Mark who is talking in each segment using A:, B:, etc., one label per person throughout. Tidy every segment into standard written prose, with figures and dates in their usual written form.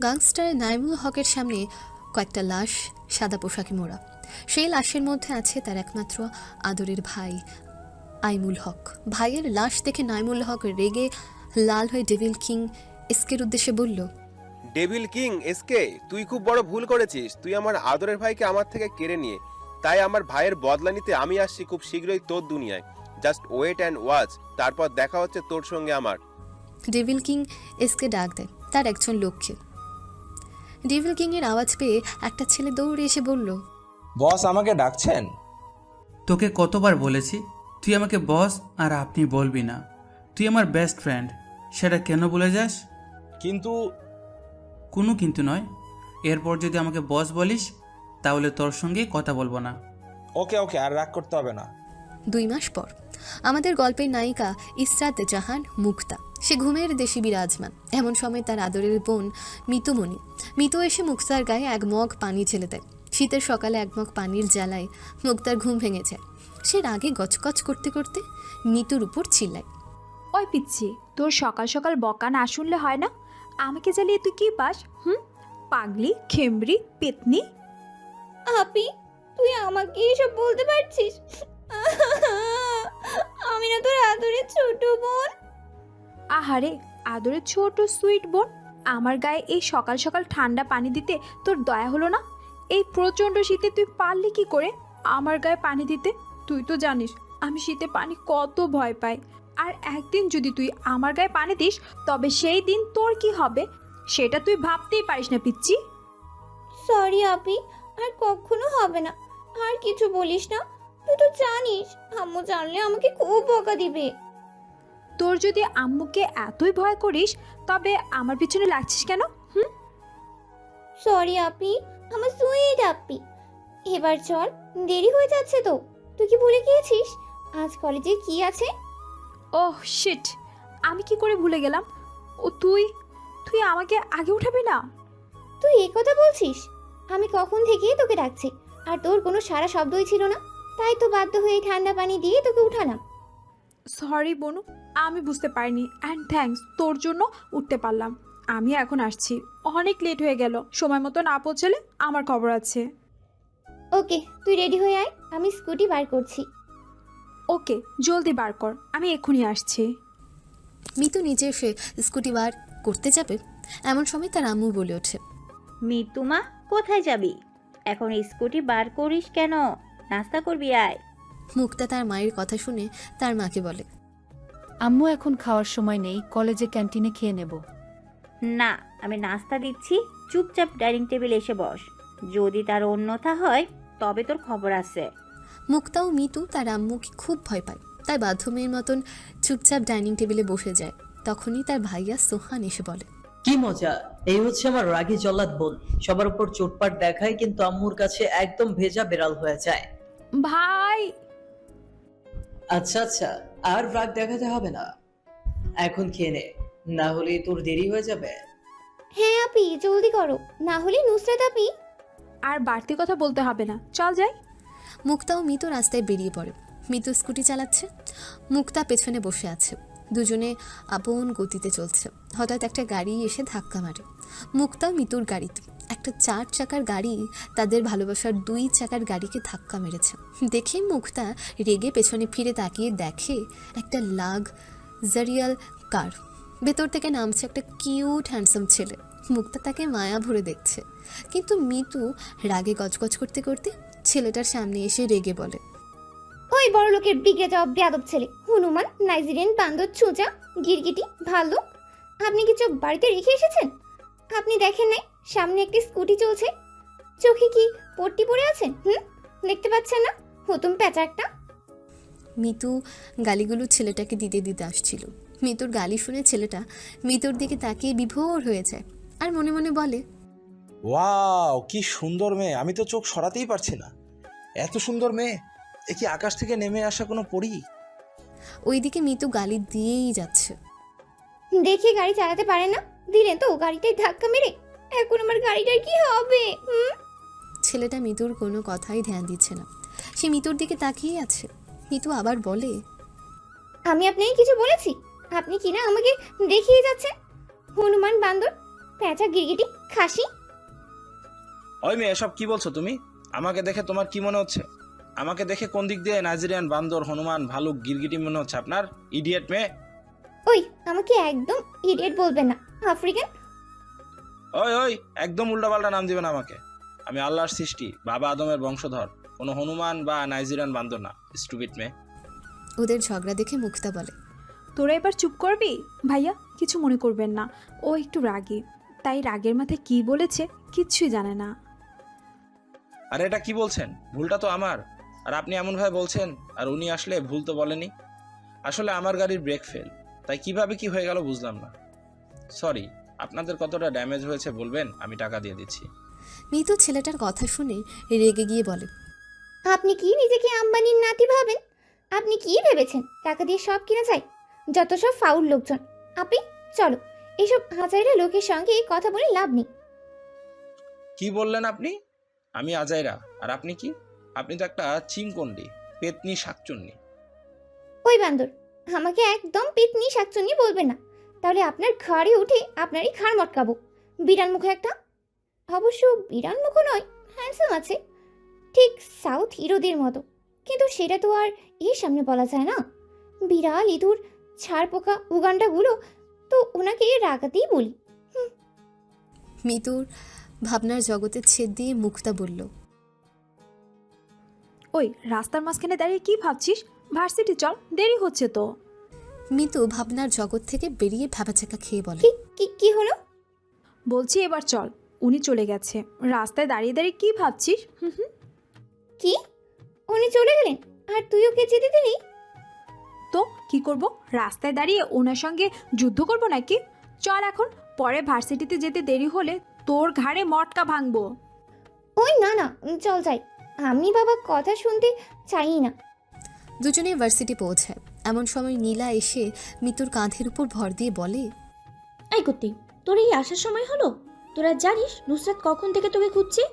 A: গাংস্টার নাইমুল হকের সামনে কয়েকটা লাশ, সাদা পোশাকে মোড়া। সেই লাশের মধ্যে আছে তার একমাত্র আদরের ভাই আইমুল হক। ভাইয়ের লাশ দেখে নাইমুল হক রেগে লাল হয়ে ডেভিল কিং এসকের উদ্দেশ্যে বলল,
B: ডেভিল কিং এসকে, তুই খুব বড় ভুল করেছিস। তুই আমার আদরের ভাইকে আমার থেকে কেড়ে নিয়ে, তাই আমার ভাইয়ের বদলা নিতে আমি আসছি খুব শীঘ্রই তোর দুনিয়ায়। জাস্ট ওয়েট অ্যান্ড ওয়াচ, তারপর দেখা হচ্ছে তোর সঙ্গে আমার।
A: ডেভিল কিং এসকে ডাক দেয় তার একজন লোককে। ডেভিল কিংয়ের আওয়াজ পেয়ে একটা ছেলে দৌড়ে এসে বলল,
C: বস আমাকে ডাকছেন?
D: তোকে কতবার বলেছি তুই আমাকে বস আর আপনি বলবি না। তুই আমার বেস্ট ফ্রেন্ড, সেটা কেন বলে যাস?
C: কিন্তু
D: কোনো কিন্তু নয়। এরপর যদি আমাকে বস বলিস তাহলে তোর সঙ্গে কথা বলবো না।
C: ওকে ওকে, আর রাগ করতে হবে না।
A: 2 মাস পর আমাদের গল্পের নায়িকা ইসরাত জাহান মুক্তা, সে ঘুমের দেশে বিরাজমান। এমন সময় তার আদরের বোন মিতুমণি মিতু এসে মুক্তার গায়ে 1 মগ পানি ঢেলে দেয়। শীতের সকালে 1 মগ পানির জ্বালায় মুক্তার ঘুম ভেঙে যায়। সে রাগে গচগচ করতে করতে মিতুর উপর চিল্লায়,
E: ওই পিচ্ছি, তোর সকাল সকাল বকা না শুনলে হয় না? আমাকে জ্বালিয়ে তুই কি পাস? পাগলি, খেমড়ি, পেতনি।
F: আপি, তুই আমাকে এসব বলতে পারছিস? আমি না তোর আদরের ছোট বোন।
E: আহারে, আদরের ছোট সুইট বোন, আমার গায়ে এই সকাল সকাল ঠান্ডা পানি দিতে তোর দয়া হলো না? এই প্রচণ্ড শীতে তুই পারলি কি করে আমার গায়ে পানি দিতে? তুই তো জানিস আমি শীতে পানি কত ভয় পাই। আর একদিন যদি তুই আমার গায়ে পানি দিস, তবে সেই দিন তোর কি হবে সেটা তুই ভাবতেই পারিস না পিচ্চি।
F: সরি আপি, আর কখনো হবে না। আর কিছু বলিস না। তুই তো জানিস আম্মু জানলে আমাকে খুব বকা দিবে।
E: তোর যদি আম্মুকে এতই ভয় করিস, তবে আমার পিছনে লাগছিস কেন?
F: সরি আপি, আমার সুইট আপি। এবার চল, দেরি হয়ে যাচ্ছে তো। তুই কি ভুলে গিয়েছিস আজ কলেজে কি আছে?
E: ওহ শিট, আমি কি করে ভুলে গেলাম। ও তুই তুই আমাকে আগে উঠাবি না?
F: তুই এই কথা বলছিস? আমি কখন থেকে তোকে ডাকছি, আর তোর কোনো সারা শব্দই ছিল না। তাই তো বাধ্য হয়ে ঠান্ডা পানি দিয়ে তোকে উঠালাম।
E: সরি বনু, আমি বুঝতে পারিনি। অ্যান্ড থ্যাঙ্কস, তোর জন্য উঠতে পারলাম। আমি এখন আসছি, অনেক লেট হয়ে গেল। সময় মতো না পৌঁছলে আমার খবর আছে।
F: ওকে, তুই রেডি হয়ে আয়, আমি স্কুটি বার করছি।
E: ওকে, জলদি বার কর, আমি এক্ষুনি আসছি।
A: মিতু নিচে এসে স্কুটি বার করতে যাবে, এমন সময় তার আম্মু বলে ওঠে,
G: মিতুমা, কোথায় যাবি? এখন স্কুটি বার করিস কেন? নাস্তা করবি, আয়।
A: মুক্তা তার মায়ের কথা শুনে তার মাকে বলে,
H: আম্মু এখন খাওয়ার সময় নেই, কলেজে ক্যান্টিনে খেয়ে নেব।
G: না, আমি নাস্তা দিচ্ছি, চুপচাপ ডাইনিং টেবিলে এসে বস। যদি তার অন্যথা হয় তবে তোর খবর আছে।
A: মুক্তা ও মিতু তার আম্মুকে খুব ভয় পায়, তাই বাধ্য মেয়ের মতন চুপচাপ ডাইনিং টেবিলে বসে যায়। তখনই তার ভাইয়া সোহান এসে বলে,
I: কি মজা, এই হচ্ছে আমার রাগী জল্লাদ বোন। সবার উপর চোটপাট দেখায় কিন্তু আম্মুর কাছে একদম ভেজা বেড়াল হয়ে যায়।
E: ভাই,
I: আচ্ছা আচ্ছা, আর রাগ দেখাতে হবে না, এখন খেয়ে নে, না হলে তোর দেরি হয়ে যাবে।
F: হ্যাঁ আপি, জলদি করো, না হলে নুসরাত আপি।
E: আর বাড়তি কথা বলতে হবে না, চল যাই।
A: মুক্তা ও মিতু রাস্তায় বেরিয়ে পড়ে। মিতু স্কুটি চালাচ্ছে, মুক্তা পেছনে বসে আছে। দুজনে আপন গতিতে চলছে। হঠাৎ একটা গাড়ি এসে ধাক্কা মারে মুক্তা মিতুর গাড়িতে। একটা 4 চাকার গাড়ি তাদের ভালোবাসার 2 চাকার গাড়িকে ধাক্কা মেরেছে। দেখে মুক্তা রেগে পেছনে ফিরে তাকিয়ে দেখে একটা লাক্সারিয়াল কার। ভেতর থেকে নামছে একটা কিউট হ্যান্ডসাম ছেলে। মুক্তা তাকে মায়া ভরে দেখছে, কিন্তু মিতু রাগে গজগজ করতে করতে ছেলেটার সামনে এসে রেগে বলে,
F: ওই বড় লোকের বিগড়ে যাওয়া বেয়াদব ছেলে, হনুমান, নাইজেরিয়ান বান্দর, ছুঁচা, গিরগিটি, ভালো। আপনি কি চোখ বাড়িতে রেখে এসেছেন? আপনি দেখেন নাই সামনে একটি স্কুটি চলছে? চোখে কি পট্টি পড়ে আছেন? দেখতে পাচ্ছেন না? হতুম পেঁচা একটা।
A: মিতু গালিগুলো ছেলেটাকে দিতে দিতে আসছিল। মিতুর গালি শুনে ছেলেটা মিতুর দিকে তাকিয়ে বিভোর হয়ে যায় আর মনে মনে বলে,
C: ওয়াও, কি সুন্দর মেয়ে, আমি তো চোখ সরাতেই পারছি না। এত সুন্দর মেয়ে, এ কি আকাশ থেকে নেমে আসা কোনো পরী?
A: ওইদিকে মিতু গালি দিয়েই যাচ্ছে।
F: দেখে গাড়ি চালাতে পারে না, দিলেন তো গাড়িটাই ধাক্কা মেরে। এখন আমার গাড়িটার কি হবে?
A: ছেলেটা মিতুর কোনো কথাই ধ্যান দিচ্ছে না, সে মিতুর দিকে তাকিয়ে আছে। মিতু আবার বলে,
F: আমি আপনাকে কিছু বলেছি? আপনি কি না আমাকে দেখিয়ে যাচ্ছেন? হনুমান, বান্দর, পেঁচা, গিরগিটি, খাসি।
C: ওই মেয়ে, এসব কি বলছো তুমি? আমাকে দেখে তোমার কি মনে হচ্ছে? আমাকে দেখে কোন দিক দিয়ে নাইজেরিয়ান বান্দর, হনুমান, ভালুক, গিরগিটি মনে হচ্ছে আপনার? ইডিয়েট মেয়ে।
F: ওই, আমাকে একদম ইডিয়েট বলবেন না, আফ্রিকান।
C: ওই ওই, একদম উল্টাপাল্টা নাম দিবেন আমাকে। আমি আল্লাহর সৃষ্টি, বাবা আদমের বংশধর, কোনো হনুমান বা নাইজেরিয়ান বান্দর না, স্টুপিড মেয়ে।
A: ওদের ঝগড়া দেখে মুক্তা বলে,
E: তোরা এবার চুপ করবি? ভাইয়া কিছু মনে করবেন না, ও একটু রাগী, তাই রাগের মাথায় কি বলেছে কিচ্ছুই জানে না।
C: আরে এটা কি বলছেন? ভুলটা তো আমার, আর আপনি এমনভাবে বলছেন, আর উনি আসলে ভুল তো বলেনি। আসলে আমার গাড়ির ব্রেক ফেল, তাই কিভাবে কি হয়ে গেল বুঝলাম না। সরি, আপনাদের কতটা ড্যামেজ হয়েছে বলবেন, আমি টাকা দিয়ে দিচ্ছি।
A: মিতু ছেলেটার কথা শুনে রেগে গিয়ে বলে,
F: আপনি কি নিজেকে আম্বানির নাতি ভাবেন? আপনি কি ভেবেছেন টাকা দিয়ে সব কিনা যায়? যত সব ফাউল লোকজন। আপনি চলো, এইসব হাজারে লোকের সঙ্গে কথা বলে লাভ নেই।
C: কি বললেন আপনি? আমি আজাইরা, আর আপনি কি? আপনি তো একটা চিমকন্ডি, পেতনি, শাকচুন্নি।
F: ওই বান্দর, আমাকে একদম পিতনি শাকচুন্নি বলবেন না, তাহলে আপনার ঘাড়ে উঠে আপনারই ঘাড় মটকাবো। বিড়াল মুখ একটা। অবশ্য বিড়াল মুখও নয়, হ্যান্ডসাম আছে, ঠিক সাউথ হিরোদের মতো, কিন্তু সেটা তো আর এর সামনে বলা যায় না। বিড়াল, ইঁদুর, ছাড় পোকা, উগান্ডাগুলো তো ওনাকে রাগাতেই বলি।
A: মিতুর ভাবনার জগতে ছেদ দিয়ে মুক্তা বলল,
E: ওই রাস্তার মাঝখানে দাঁড়িয়ে কি ভাবছিস? ভার্সিটি চল, দেরি হচ্ছে তো।
A: মিতু ভাবনার জগৎ থেকে বেরিয়ে ভ্যাবাচাকা খেয়ে বলে,
F: কি কি কি হলো?
E: বলছি এবার চল, উনি চলে গেছে, রাস্তায় দাঁড়িয়ে দাঁড়িয়ে কি ভাবছিস? হুম হুম।
F: কি? উনি চলে গেলেন আর তুই ওকে যেতে দিলি?
E: তো কি করব? রাস্তায় দাঁড়িয়ে ওনার সঙ্গে যুদ্ধ করব নাকি? চল এখন, পরে ভার্সিটিতে যেতে দেরি হলে তোর ঘাড়ে মটকা ভাঙবো।
F: ওই না না, চল যাই। আমি বাবা কথা শুনতে চাই না।
A: দুজনে ভার্সিটি পৌঁছায়। এমন সময় নীলা এসে মিতুর কাঁধের উপর ভর দিয়ে বলে,
J: এই কুত্তি, তোর এই আসার সময় হলো? তোরা জানিস নুসরাত কখন থেকে তোকে খুঁজছে?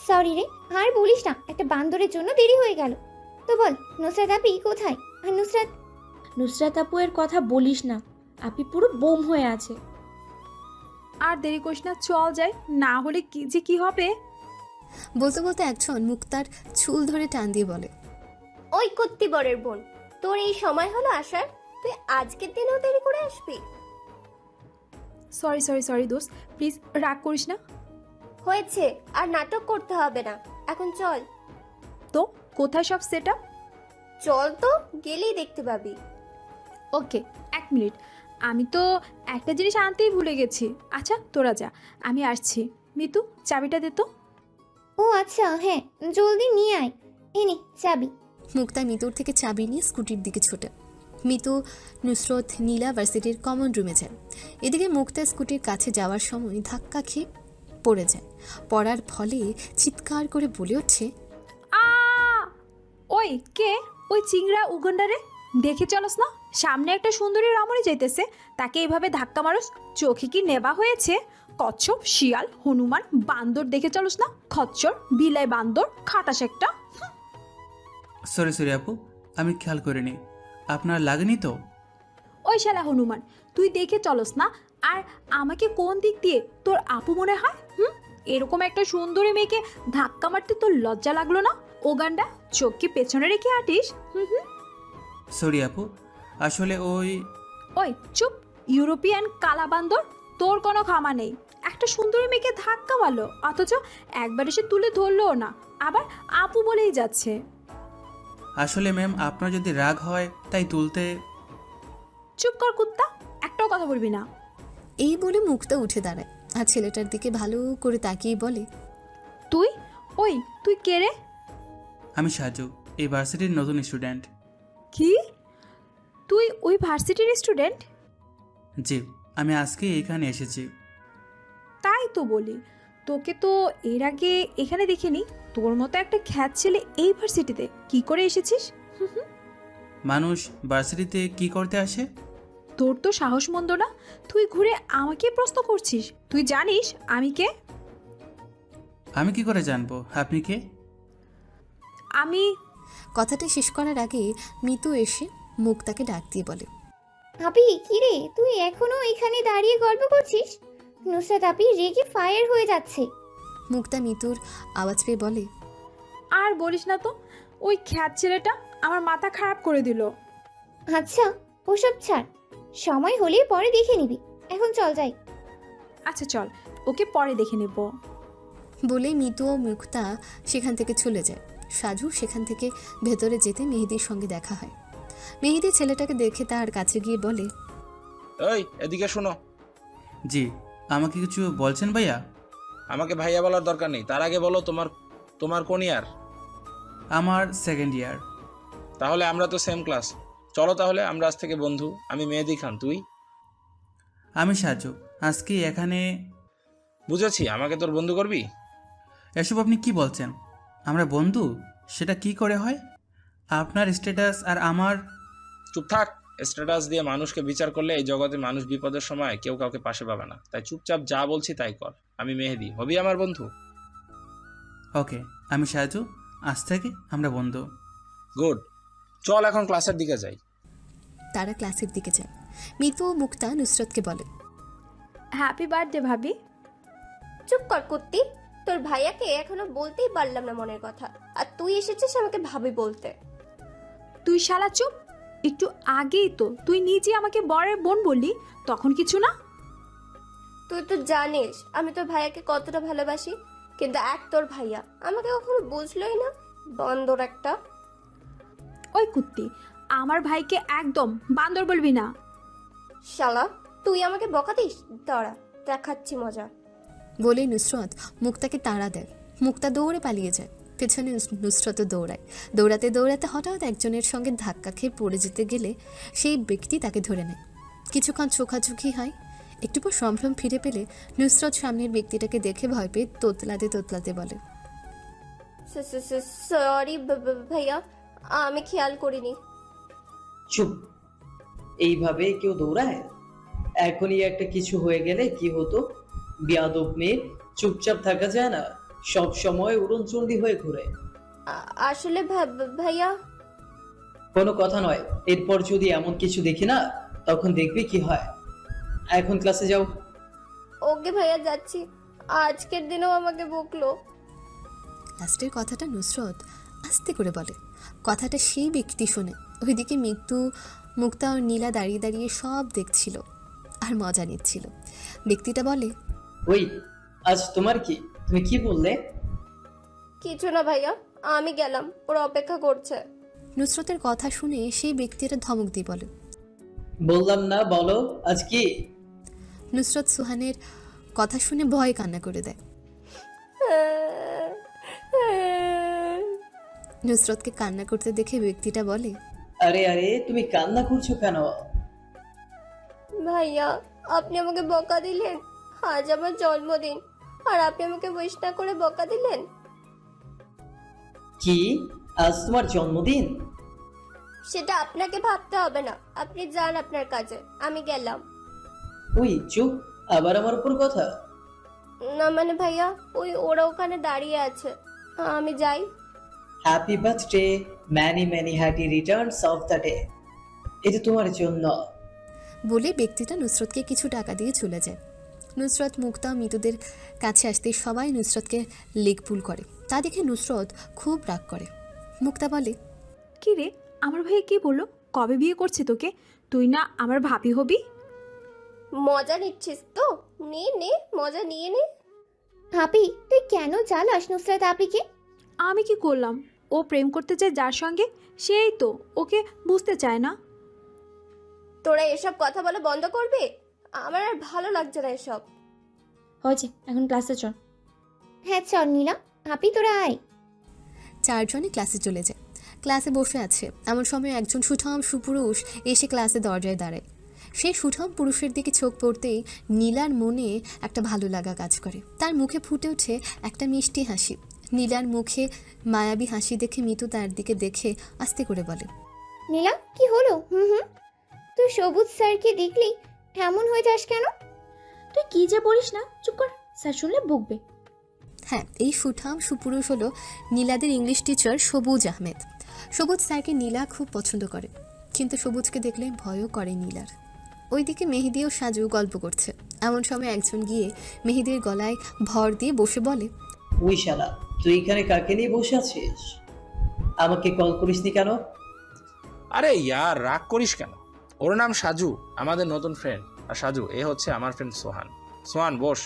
F: সরি রে, আর বলিস না, একটা বান্দরের জন্য দেরি হয়ে গেল। তো বল, নুসরাত আপি কোথায়? আর নুসরাত?
J: নুসরাত আপু এর কথা বলিস না, আপি পুরো বোম হয়ে আছে।
E: আর দেরি করিস না, চল যাই, না হলে কি যে কি হবে।
A: বলতে বলতে একজন মুক্তার চুল ধরে টান দিয়ে বলে,
K: ওই কত্তি বরের বোন, তোর এই সময় হলো আসার? তুই আজকের দিনেও দেরি করে আসবি?
E: সরি সরি সরি দোস্ত, প্লিজ রাগ করিস না।
K: হয়েছে, আর নাটক করতে হবে না, এখন চল।
E: তো কোথায় সব সেট আপ?
K: চল তো, গেলেই দেখতে পাবি।
E: ওকে, 1 মিনিট, আমি তো একটা জিনিস আনতেই ভুলে গেছি। আচ্ছা তোরা যা, আমি আসছি। মিতু চাবিটা দে তো।
F: ও আচ্ছা, হ্যাঁ, জলদি নিয়ে আয়। এনে চাবি।
A: মুক্তা মিতুর থেকে চাবি নিয়ে স্কুটির দিকে ছোটে। মিতু, নুসরত, নীলা ভার্সিটির কমন রুমে যায়। এদিকে মুক্তা স্কুটির কাছে যাওয়ার সময় ধাক্কা খেয়ে পড়ে যায়। পড়ার ফলে চিৎকার করে বলে ওঠে,
E: আ ওই কে? ওই চিংড়া উগান্ডারে দেখে চলস না? সামনে একটা সুন্দরী রমণী যাইতেছে, তাকে এইভাবে ধাক্কা মারস? চোখে কি নেবা হয়েছে? কচ্ছপ, শিয়াল, হনুমান, বান্দর দেখে চলস না? খচ্চর, বিলাই বান্দর, খাটাস একটা।
D: সরি সরি আপু, আমি খেয়াল করিনি। আপনার লাগেনি তো?
E: ওই শালা হনুমান, তুই দেখে চলস না? আর আমাকে কোন দিক দিয়ে তোর আপু মনে হয়? এরকম একটা সুন্দরী মেয়েকে ধাক্কা মারতে তোর লজ্জা লাগলো না? ওগান্ডা, চোখ কি পেছনে রেখে হাঁটিস?
D: সরি আপু, আসলে
E: ওই চুপ, ইউরোপিয়ান কালা বান্দর, তোর কোনো ক্ষমা নেই। একটা সুন্দরী মেয়েকে ধাক্কা মারলো, অথচ একবার এসে তুলে ধরলো না, আবার আপু বলেই যাচ্ছে।
D: আসলে ম্যাম, আপনার যদি রাগ হয় তাই তুলতে।
E: চুপ কর কুত্তা, একটাও কথা বলবি না।
A: এই বলে মুক্তা উঠে দাঁড়ায় আর ছেলেটার দিকে ভালো করে তাকিয়ে বলে,
E: তুই তুই কে রে?
D: আমি সাজু, এই ভার্সিটির নতুন স্টুডেন্ট।
E: কি? তুই ওই ভার্সিটির স্টুডেন্ট?
D: জি, আমি আজকে এখানে এসেছি।
E: তাই তো বলি, তোকে তো এর আগে এখানে দেখিনি। তোর মতো একটা খ্যাত ছেলে এই ভার্সিটিতে কি করে এসেছিস?
D: মানুষ ভার্সিটিতে কি করতে আসে?
E: তোর তো সাহস মন্দ না, তুই ঘুরে আমাকে প্রশ্ন করছিস। তুই জানিস আমি কে?
D: আমি কি করে জানবো আপনি কে?
E: আমি
A: কথাটা শেষ করার আগে মিতু এসে মুক্তাকে ডাক দিয়ে বলে,
F: আপি কি রে, তুই এখনো এখানে দাঁড়িয়ে গল্প করছিস? নুসরাত আপি রেগে ফায়ার হয়ে যাচ্ছে।
A: মুক্তা মিতুর আওয়াজ পেয়ে বলে,
E: আর বলিস না তো, ওই খ্যাত ছেলেটা আমার মাথা খারাপ করে দিল।
F: আচ্ছা ওসব ছাড়, সময় হলে পরে দেখে নিবি, এখন চল যাই।
E: আচ্ছা চল, ওকে পরে দেখে নেব।
A: বলে মিতু ও মুক্তা সেখান থেকে চলে যায়। সাজু সেখান থেকে ভেতরে যেতে মেহেদির সঙ্গে দেখা হয়। মেহেদি ছেলেটাকে দেখে তার কাছে গিয়ে বলে,
C: ওই এদিকে শোনো।
D: জি, আমাকে কিছু বলছেন ভাইয়া?
C: আমাকে ভাইয়া বলার দরকার নেই, তার আগে বলো তোমার কোন ইয়ার?
D: আমার সেকেন্ড ইয়ার।
C: তাহলে আমরা তো সেম ক্লাস। চলো তাহলে আমরা আজ থেকে বন্ধু। আমি মেহেদি খান, তুই?
D: আমি সাজু। আজকে এখানে।
C: বুঝেছি, আমাকে তোর বন্ধু করবি?
D: এসব আপনি কি বলছেন? আমরা বন্ধু? সেটা কি করে হয়? আপনার স্ট্যাটাস আর আমার।
C: চুপ থাক। স্ট্যাটাস দিয়ে মানুষকে বিচার করলে এই জগতে মানুষ বিপদের সময় কেউ কাউকে পাশে পাবে না। তাই চুপচাপ যা বলছি তাই কর। আমি মেহেদি, হবি আমার বন্ধু?
D: ওকে, আমি সাজু। আজ থেকে আমরা বন্ধু।
C: গুড, চল এখন ক্লাসের দিকে যাই।
A: তারা ক্লাসের দিকে যায়। মিতু ও মুক্তা নুসরতকে বলে,
E: হ্যাপি বার্থডে ভাবি।
K: চুপ কর কুত্তি, তোর ভাইয়াকে এখনো বলতেই পারলাম না মনের কথা, আর তুই এসেছিস আমাকে ভাবি বলতে।
E: তুই শালা চুপ। একটু আগেই তো তুই নিজে আমাকে বরের বোন বললি, তখন কিছু না?
K: তুই তো জানিস আমি তোর ভাইয়াকে কতটা ভালোবাসি, কিন্তু এক তোর ভাইয়া আমাকে কখনো বুঝলোই না, বান্দর একটা।
E: ওই কুত্তি, আমার ভাইকে একদম বান্দর বলবি না।
K: শালা তুই আমাকে বকা দিস, দাঁড়া দেখাচ্ছি মজা।
A: বলে নুসরত মুক্তাকে তাড়া দেয়। মুক্তা দৌড়ে পালিয়ে যায়। পেছনে নুসরতও দৌড়ায়। দৌড়াতে দৌড়াতে হঠাৎ একজনের সঙ্গে ধাক্কা খেয়ে পড়ে যেতে গেলে সেই ব্যক্তি তাকে ধরে নেয়। কিছুক্ষণ চোখাচোখি হয়। একটু পর সম্ভ্রম ফিরে পেলে নুসরত সামনের ব্যক্তিটাকে দেখে ভয় পেয়ে তোতলাতে তোতলাতে বলে,
K: সরি ভাইয়া, আমি খেয়াল করিনি।
I: চুপ। এইভাবে কেউ দৌড়ায়? এখনই একটা কিছু হয়ে গেলে কি হতো? বেয়াদব মেয়ে, চুপচাপ থাকা যায় না? সব সময় উড়নচণ্ডী হয়ে ঘুরে।
K: আসলে ভাইয়া।
I: কোনো কথা নয়, এরপর যদি এমন কিছু দেখি না, তখন দেখবি কি হয়। এখন ক্লাসে যাও।
K: ওকে ভাইয়া, যাচ্ছি। আজকের দিনও আমাকে বকলো।
A: লাস্টের কথাটা নুসরত আস্তে করে বলে। কথাটা সেই ব্যক্তি শোনে। ওইদিকে মুক্তা ও নীলা দাঁড়িয়ে দাঁড়িয়ে সব দেখছিল আর মজা নিচ্ছিল। ব্যক্তিটা বলে,
I: ওই, আজ তোমার কি? তুমি কি বললে?
K: কিছু না ভাইয়া, আমি গেলাম, ওরা অপেক্ষা করছে।
A: নুসরতের কথা শুনে সেই ব্যক্তিটা ধমক দিয়ে বলে,
I: বললাম না, বলো আজ কি?
A: নুসরত সুহানের কথা শুনে ভয় কান্না করে দেয়। নুসরতকে কান্না করতে দেখে ব্যক্তিটা বলে,
I: আরে আরে, তুমি কান্না করছো কেন?
K: ভাইয়া আপনি আমাকে বকা দিলেন, আজ আমার জন্মদিন, আর আপনি আমাকে উইশ না করে বকা দিলেন।
I: কি, আজ তোমার জন্মদিন?
K: সেটা আপনাকে ভাবতে হবে না, আপনি যান আপনার কাজে, আমি গেলাম।
I: ওই চুপ, আবার আমার উপর কথা?
K: না মানে ভাইয়া, ওরা ওখানে দাঁড়িয়ে আছে, আমি যাই।
I: Happy birthday, many many happy returns of the day. এটা তোমার জন্য।
A: বলে ব্যক্তিটা নুসরতকে কিছু টাকা দিয়ে চলে যায়। নুসরত মুক্তা মিতুদের কাছে আসতে সবাই নুসরতকে লেগপুল করে। তা দেখে নুসরত খুব রাগ করে। মুক্তা বলে,
E: কি রে, আমার ভাই কি বললো? কবে বিয়ে করছে তোকে? তুই না আমার ভাবি হবি?
K: মজা নিচ্ছিস তো? নে নে, মজা নিয়ে নে।
F: আপি তুই কেন জ্বালাস নুসরাত আপিকে?
E: আমি কি করলাম? ও প্রেম করতে চায় যার সঙ্গে, সেই তো ওকে বুঝতে চায় না।
K: তোরা এসব কথা বলা বন্ধ করবে? আমার আর ভালো লাগছে না এসব।
J: হয়েছে, এখন ক্লাসে চল।
F: হ্যাঁ চল নীলা, আপি তোরা আয়।
A: চারজনে ক্লাসে চলে যায়। ক্লাসে বসে আছে এমন সময় একজন সুঠাম সুপুরুষ এসে ক্লাসে দরজায় দাঁড়ায়। সেই সুঠাম পুরুষের দিকে চোখ পড়তেই নীলার মনে একটা ভালো লাগা কাজ করে। তার মুখে ফুটে ওঠে একটা মিষ্টি হাসি। নীলার মুখে মায়াবী হাসি দেখে মিতু তার দিকে দেখে আস্তে করে বলে,
F: নীলা কি হলো? তুই সবুজ স্যারকে দেখলি এমন হয়ে যাস কেন?
J: তুই কি যে বলিস না, চুপ কর, স্যার শুনলে বকবে।
A: হ্যাঁ, এই সুঠাম সুপুরুষ হলো নীলাদের ইংলিশ টিচার সবুজ আহমেদ। সবুজ স্যারকে নীলা খুব পছন্দ করে, কিন্তু সবুজকে দেখলে ভয়ও করে নীলার। ওইদিকে মেহেদি ও সাজু গল্প করছে। এমন সময় একজন গিয়ে মেহেদির গলায় ভর দিয়ে বসে বলে,
I: ওই শালা, তুই এখানে কাকে নিয়ে বসে আছিস? আমাকে কল করিসনি কেন?
C: আরে ইয়ার, রাগ করিস কেন? ওর নাম সাজু, আমাদের নতুন ফ্রেন্ড। আর সাজু, এ হচ্ছে আমার ফ্রেন্ড সোহান। সোহান, বস।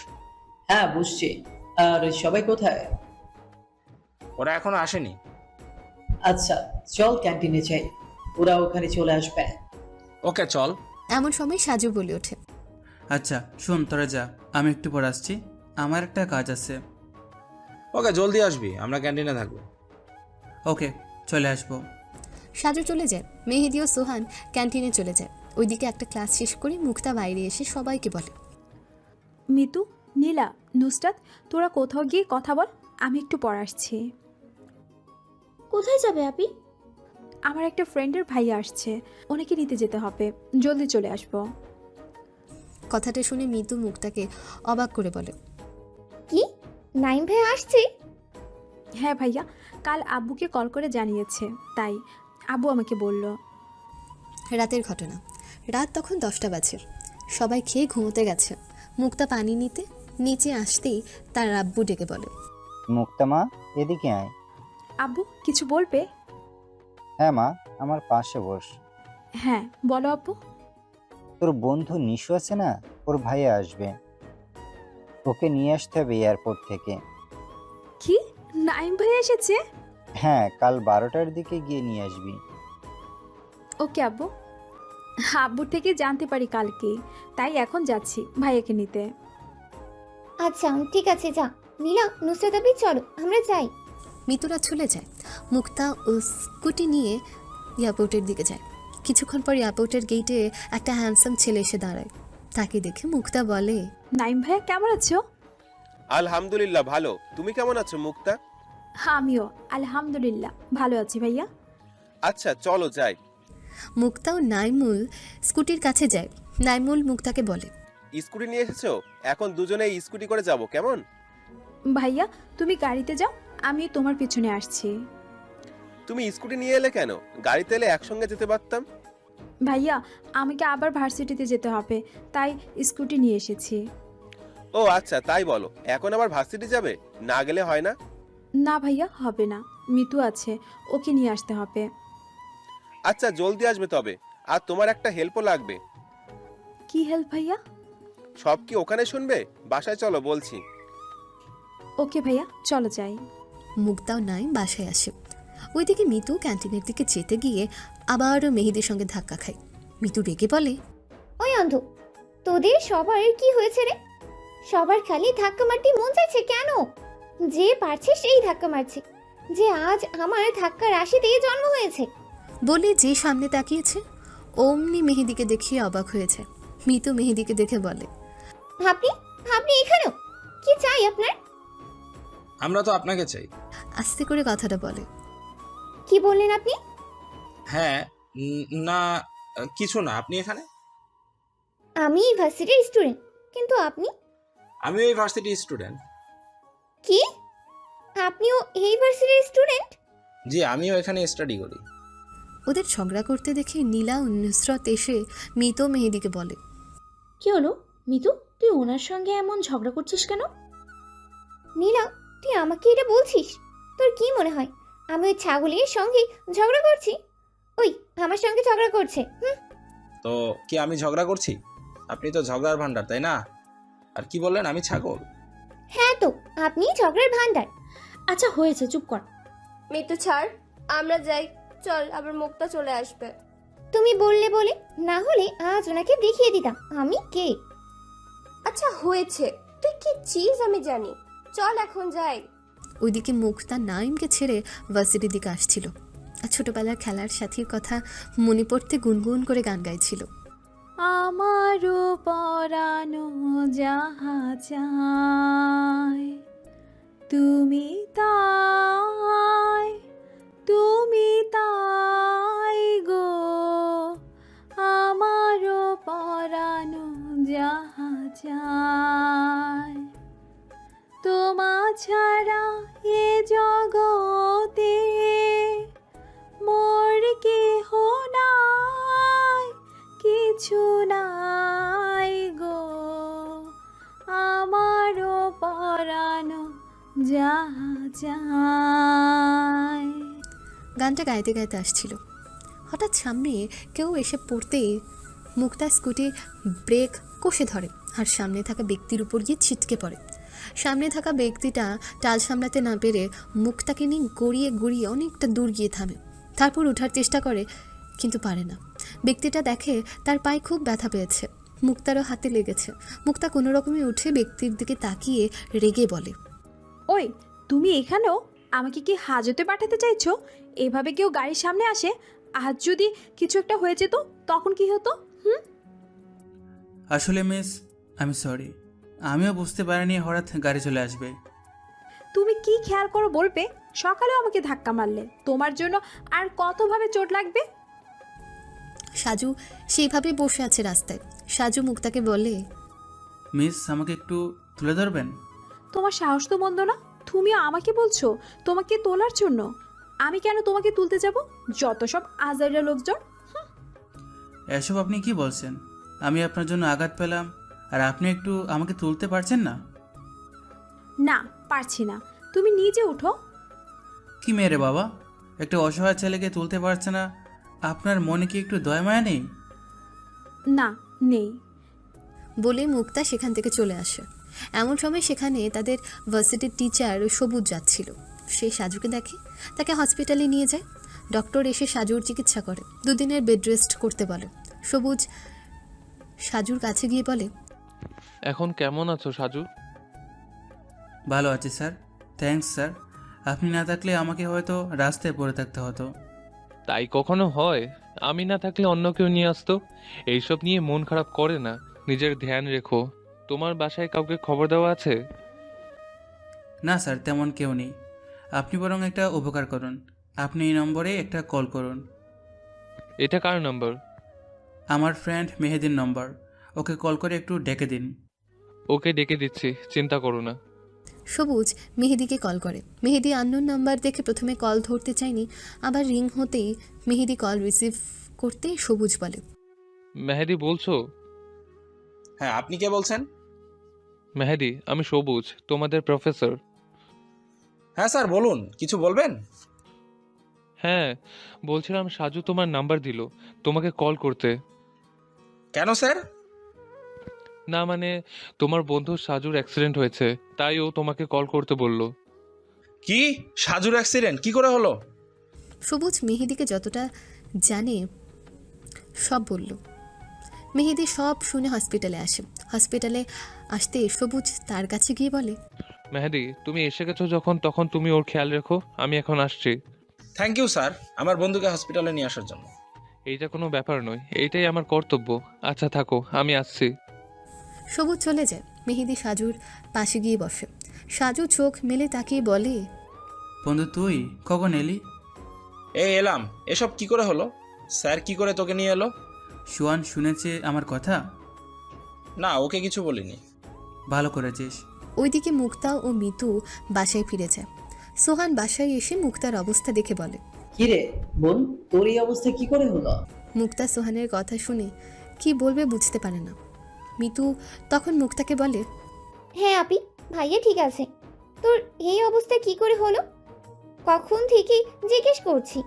I: হ্যাঁ, বুঝছি। আর সবাই কোথায়?
C: ওরা এখনো আসেনি।
I: আচ্ছা, চল ক্যান্টিনে যাই, ওরা ওখানে চলে আসবে।
C: ওকে, চল।
A: এমন সময় সাজু বলে ওঠে,
D: আচ্ছা শোন, তোরা যা, আমি একটু পর আসছি, আমার একটা কাজ আছে।
C: ওকে, জলদি আসবি, আমরা ক্যান্টিনে থাকবো।
D: ওকে, চলে আসবো।
A: সাজু চলে যায়। মেহেদি ও সোহান ক্যান্টিনে চলে যায়। ওইদিকে একটা ক্লাস শেষ করে মুক্তা বাইরে এসে সবাইকে বলে,
E: মিতু, নীলা, নুসরাত, তোরা কোথাও গিয়ে কথা বল, আমি একটু পর আসছি।
J: কোথায় যাবে আপি?
E: আমার একটা ফ্রেন্ডের ভাইয়া আসছে, ওনাকে নিতে যেতে হবে, জলদি চলে আসবো।
A: কথাটা শুনে মিতু মুক্তাকে অবাক করে বলে,
F: কি, নাইম ভাই আসছে?
E: হ্যাঁ ভাইয়া, কাল আব্বুকে কল করে জানিয়েছে, তাই আব্বু আমাকে বলল।
A: রাতের ঘটনা। রাত তখন 10টা বাজে। সবাই খেয়ে ঘুমোতে গেছে। মুক্তা পানি নিতে নিচে আসতেই তার আব্বু ডেকে বলে,
L: মুক্তা মা, এদিকে আয়।
E: আব্বু কিছু বলবে?
L: হ্যাঁ মা, আমার পাশে বস।
E: হ্যাঁ বলো আব্বু।
L: তোর বন্ধু নিশু আছে না, ওর ভাইয়া আসবে, ওকে নিয়ে আসতে হবে এয়ারপোর্ট থেকে।
E: কি, নাইম ভাই এসেছে?
L: হ্যাঁ, কাল 12টার দিকে গিয়ে নিয়ে আসবি।
E: ওকে আব্বু। আব্বুর থেকে জানতে পারি কালকে, তাই এখন যাচ্ছি ভাইয়াকে নিতে।
F: আচ্ছা ঠিক আছে, যা। নীলা, নুসরাত আপনি চলো, আমরা যাই।
A: মিতুরা চলে যায়। মুক্তা ও স্কুটি নিয়ে এয়ারপোর্টের দিকে যায়। কিছুক্ষণ পর এয়ারপোর্টের গেটে একটা হ্যান্ডসাম ছেলে এসে দাঁড়ায়। তাকে দেখে মুক্তা বলে,
E: নাইম ভাইয়া কেমন আছো?
B: আলহামদুলিল্লাহ ভালো, তুমি কেমন আছো মুক্তা?
E: আমিও আলহামদুলিল্লাহ ভালো আছি ভাইয়া।
B: আচ্ছা চলো যাই।
A: মুক্তা ও নাইমুল স্কুটির কাছে যায়। নাইমুল মুক্তাকে বলে,
B: স্কুটি নিয়ে এসেছো? এখন দুজনে স্কুটি করে যাব, কেমন?
E: ভাইয়া তুমি গাড়িতে যাও, আমি তোমার পিছনে আসছি।
B: তুমি স্কুটি নিয়ে এলে কেন? গাড়িতে এলে একসঙ্গে যেতে পারতাম।
E: ভাইয়া আমাকে আবার ভার্সিটিতে যেতে হবে, তাই স্কুটি নিয়ে এসেছি।
B: ও আচ্ছা, তাই বলো। এখন আবার ভার্সিটি যাবে? না গেলে হয় না?
E: না ভাইয়া, হবে না, মিতু আছে, ওকে নিয়ে আসতে হবে।
B: আচ্ছা জলদি আসবে তবে। আর তোমার একটা হেল্পও লাগবে।
E: কি হেল্প ভাইয়া?
B: সব কি ওখানে শুনবে? বাসায় চলো বলছি।
E: ওকে ভাইয়া, চলো যাই।
A: মুক্তা ও নাইম বাসায় আসে। ওইদিকে মিতু ক্যান্টিনের দিকে যেতে গিয়ে আবারও মেহেদির সঙ্গে ধাক্কা খায়। মিতু রেগে বলে,
F: ওই অন্ধ, তোদের সবার কি হয়েছে রে? সবার খালি ধাক্কা মারতে মন চাইছে কেন? যে পারছে সেই ধাক্কা মারছে, যে আজ আমার ধাক্কার রাশিতে জন্ম হয়েছে।
A: বলে যে সামনে তাকিয়েছে অমনি মেহেদিকে দেখিয়ে অবাক হয়েছে। মিতু মেহেদিকে দেখে বলে,
F: আপনি আপনি এখানেও? কি চাই আপনার?
C: আমরা তো আপনাকে চাই।
A: আস্তে করে কথাটা বলে।
F: কি বললেন আপনি?
C: হ্যাঁ, না কিছু না, আপনি এখানে?
F: আমি ইউনিভার্সিটির স্টুডেন্ট, কিন্তু আপনি?
C: আমিও এই ভার্সিটির স্টুডেন্ট।
F: কি, আপনিও এই ইউনিভার্সিটির স্টুডেন্ট?
C: জি, আমিও এখানে স্টাডি করি।
A: ওদের ঝগড়া করতে দেখে নীলা ও নুসরত এসে মিতু মেহেদিকে বলে,
J: কি হলো মিতু, তুই ওনার সঙ্গে এমন ঝগড়া করছিস কেন?
F: নীলা, তুই আমাকে এটা বলছিস? তোর কি মনে হয় আমি ওই ছাগলের সঙ্গে ঝগড়া করছি? ওই আমার সঙ্গে ঝগড়া করছে।
C: তো কি আমি ঝগড়া করছি? আপনি তো ঝগড়ার ভান্ডার, তাই না? আর কি বললেন, আমি ছাগল?
F: হ্যাঁ তো, আপনি ঝগড়ার ভান্ডার।
J: আচ্ছা হয়েছে, চুপ কর।
K: মিতু ছাড়, আমরা যাই, চল, আবার মুক্তা চলে আসবে।
F: তুমি বললে বলে, না হলে আজ ওনাকে দেখিয়ে দিতাম আমি কে।
K: আচ্ছা হয়েছে, তুই কি চিজ আমি জানি, চল এখন যাই।
A: ওইদিকে মুক্তা নাইমকে ছেড়ে ভার্সিটির দিকে আসছিল আর ছোটবেলার খেলার সাথীর কথা মনে পড়তে গুনগুন করে গান গাইছিল।
E: আমারও পরানো যাহা চায় তুমি তাই, তুমি তাই গো, আমারও পরানো যাহা চায়, তোমা ছাড়া এ জগতে মোর কেহ নাই, কিছু নাই। যায়।
A: গানটা গাইতে গাইতে আসছিল। হঠাৎ সামনে কেউ এসে পড়তেই মুক্তা স্কুটি ব্রেক কষে ধরে আর সামনে থাকা ব্যক্তির উপর গিয়ে ছিটকে পড়ে। সামনে থাকা ব্যক্তিটা টাল সামলাতে না পেরে মুক্তাকে নিয়ে গড়িয়ে গড়িয়ে অনেকটা দূর গিয়ে থামে। তারপর ওঠার চেষ্টা করে, কিন্তু পারে না। ব্যক্তিটা দেখে তার পায়ে খুব ব্যথা পেয়েছে, মুক্তারও হাতে লেগেছে। মুক্তা কোনো রকমে উঠে ব্যক্তির দিকে তাকিয়ে রেগে বলে,
E: ওই তুমি এখানেও? আমাকে কি হাজতে পাঠাতে চাইছো? এভাবে কেউ গাড়ির সামনে আসে? আজ যদি কিছু একটা হয়ে যেত তখন কি হতো?
D: আসলে মিস, আমি সরি, আমিও বুঝতে পারিনি হঠাৎ গাড়ি চলে আসবে।
E: তুমি কি খেয়াল করো বলবে? সকালেও আমাকে ধাক্কা মারলে, তোমার জন্য আর কতভাবে চোট লাগবে।
A: সাজু সেইভাবে বসে আছে রাস্তায়। সাজু মুক্তাকে বলে,
D: মিস, আমাকে একটু তুলে ধরবেন?
E: তোমার সাহস তো মন্দ না, তুমিও আমাকে বলছো তোমাকে তোলার জন্য। আমি কেন তোমাকে তুলতে যাব? যত সব আজাইরা লোকজন।
D: এসব আপনি কি বলছেন? আমি আপনার জন্য আঘাত পেলাম আর আপনি একটু আমাকে তুলতে পারছেন না?
E: না, পারছি না। তুমি নিজে উঠো।
D: কি মেরে বাবা, একটা অসহায় ছেলেকে তুলতে পারছে না, আপনার মনে কি একটু দয়া মায়া নেই?
E: না, নেই।
A: বলে মুক্তা সেখান থেকে চলে আসে। এমন সময় সেখানে তাদের ভার্সিটির টিচার সবুজ যাচ্ছিল। সে সাজুকে দেখে, তাকে হসপিটালে নিয়ে যায়। ডক্টর এসে সাজুর চিকিৎসা করে, 2 দিনের বেড রেস্ট করতে বলে। সবুজ সাজুর কাছে গিয়ে বলে,
M: এখন কেমন আছো সাজু?
D: ভালো আছি স্যার, থ্যাঙ্কস স্যার। আপনি না থাকলে আমাকে হয়তো রাস্তায় পড়ে থাকতে হতো।
M: তাই কখনো হয়? আমি না থাকলে অন্য কেউ নিয়ে আসতো। এইসব নিয়ে মন খারাপ করে না, নিজের ধ্যান রেখো। তোমার বাসায় কাউকে খবর দেওয়া আছে?
D: না স্যার, তেমন কেউ নেই। আপনি বরং একটা উপকার করুন, আপনি এই নম্বরে একটা কল করুন।
M: এটা কার নাম্বার?
D: আমার ফ্রেন্ড মেহেদির নম্বর, ওকে কল করে একটু ডেকে দিন।
M: ওকে ডেকে দিচ্ছি, চিন্তা করো না।
A: সবুজ মেহেদিকে কল করে। মেহেদি আননোন নাম্বার দেখে প্রথমে কল ধরতে চায়নি, আবার রিং হতেই মেহেদি কল রিসিভ করতে সবুজ বলে,
M: মেহেদি বলছো?
C: হ্যাঁ, আপনি কে বলছেন?
M: মেহেদি, আমি সবুজ, তোমাদের প্রফেসর।
C: হ্যাঁ স্যার, বলুন, কিছু বলবেন?
M: হ্যাঁ, বলছিলাম সাজু তোমার নাম্বার দিল তোমাকে কল করতে।
C: কেন স্যার?
M: না মানে, তোমার বন্ধু সাজুর অ্যাক্সিডেন্ট হয়েছে, তাই ও তোমাকে কল করতে বলল।
C: কি? সাজুর অ্যাক্সিডেন্ট কি করে হলো?
A: সবুজ মেহেদিকে যতটা জানে সব বলল। মেহেদি সব শুনে হসপিটালে আসে। হসপিটালে আসতে সবুজ তার কাছে গিয়ে বলে,
M: মেহেদি, তুমি এসে গেছো যখন, তখন তুমি ওর খেয়াল রেখো, আমি এখন আসছি।
C: থ্যাংক ইউ স্যার, আমার বন্ধুকে হসপিটালে নিয়ে আসার জন্য।
M: এইটা কোনো ব্যাপার নয়, এইটাই আমার কর্তব্য। আচ্ছা থাকো, আমি আসছি।
A: সবুজ চলে যায়। মেহেদি সাজুর পাশে গিয়ে বসে। সাজু চোখ মেলে তাকিয়ে বলে,
D: বন্ধু তুই কখন এলি?
C: এই এলাম। এসব কি করে হলো? স্যার কি করে তোকে নিয়ে এলো?
D: সুয়ান শুনেছে আমার কথা?
C: না, ওকে কিছু বলিনি।
D: ভালো করেছিস।
A: ওইদিকে মুক্তা ও মিতু বাসায় ফিরে যায়। সোহান বাসায় এসে মুক্তার অবস্থা দেখে বলে,
I: কিরে বোন, তোর এই অবস্থা কি করে হলো?
A: মুক্তা সোহানের কথা শুনে কি বলবে বুঝতে পারে না। মিতু তখন মুক্তাকে বলে,
F: হ্যাঁ আপি, ভাইয়া ঠিক আছে। তোর এই অবস্থা কি করে হলো? কখন থেকে জিজ্ঞেস করছি।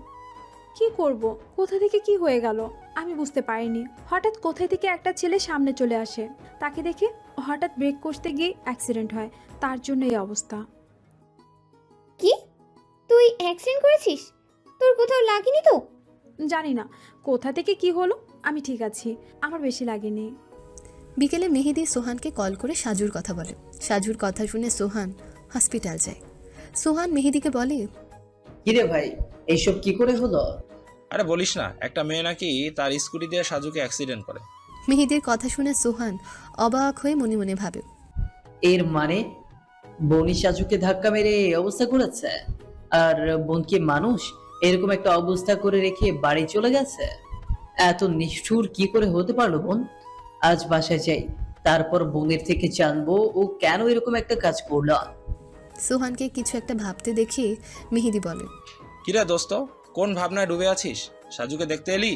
E: কি করব? কোথা থেকে কি হয়ে গেল আমি বুঝতে পারিনি। হঠাৎ কোথায় থেকে একটা ছেলে সামনে চলে আসে, তাকে দেখে হঠাৎ ব্রেক কষতে গিয়ে অ্যাক্সিডেন্ট হয়, তার জন্য এই অবস্থা।
F: কি? তুই অ্যাক্সিডেন্ট করেছিস? তোর কোথাও লাগেনি তো?
E: জানি না কোথা থেকে কি হলো, আমি ঠিক আছি, আমার বেশি লাগেনি।
A: বিকেলে মেহেদি সোহানকে কল করে সাজুর কথা বলে। সাজুর কথা শুনে সোহান হসপিটাল যায়। সোহান মেহেদিকে বলে,
I: কিরে ভাই, এইসব কি করে হলো?
C: আরে বলিস না, একটা মেয়ে নাকি তার স্কুটি দিয়ে সাজুকে অ্যাক্সিডেন্ট করে।
A: মেহেদির কথা শুনে সোহান অবাক হয়ে মনে মনে ভাবে,
I: এর মানে বনি সাজুকে ধাক্কা মেরে এই অবস্থা করেছে, আর বোনকে মানুষ এরকম একটা অবস্থা করে রেখে বাড়ি চলে গেছে? এত নিষ্ঠুর কি করে হতে পারলো বোন? আজ বাসায় যাই, তারপর বোনের থেকে জানবো ও কেন এরকম একটা কাজ করলো।
A: সোহানকে কিছু একটা ভাবতে দেখে মেহেদি বলে,
C: কিরে দোস্ত, কোন ভাবনায় ডুবে আছিস? সাজুকে দেখতে এলি,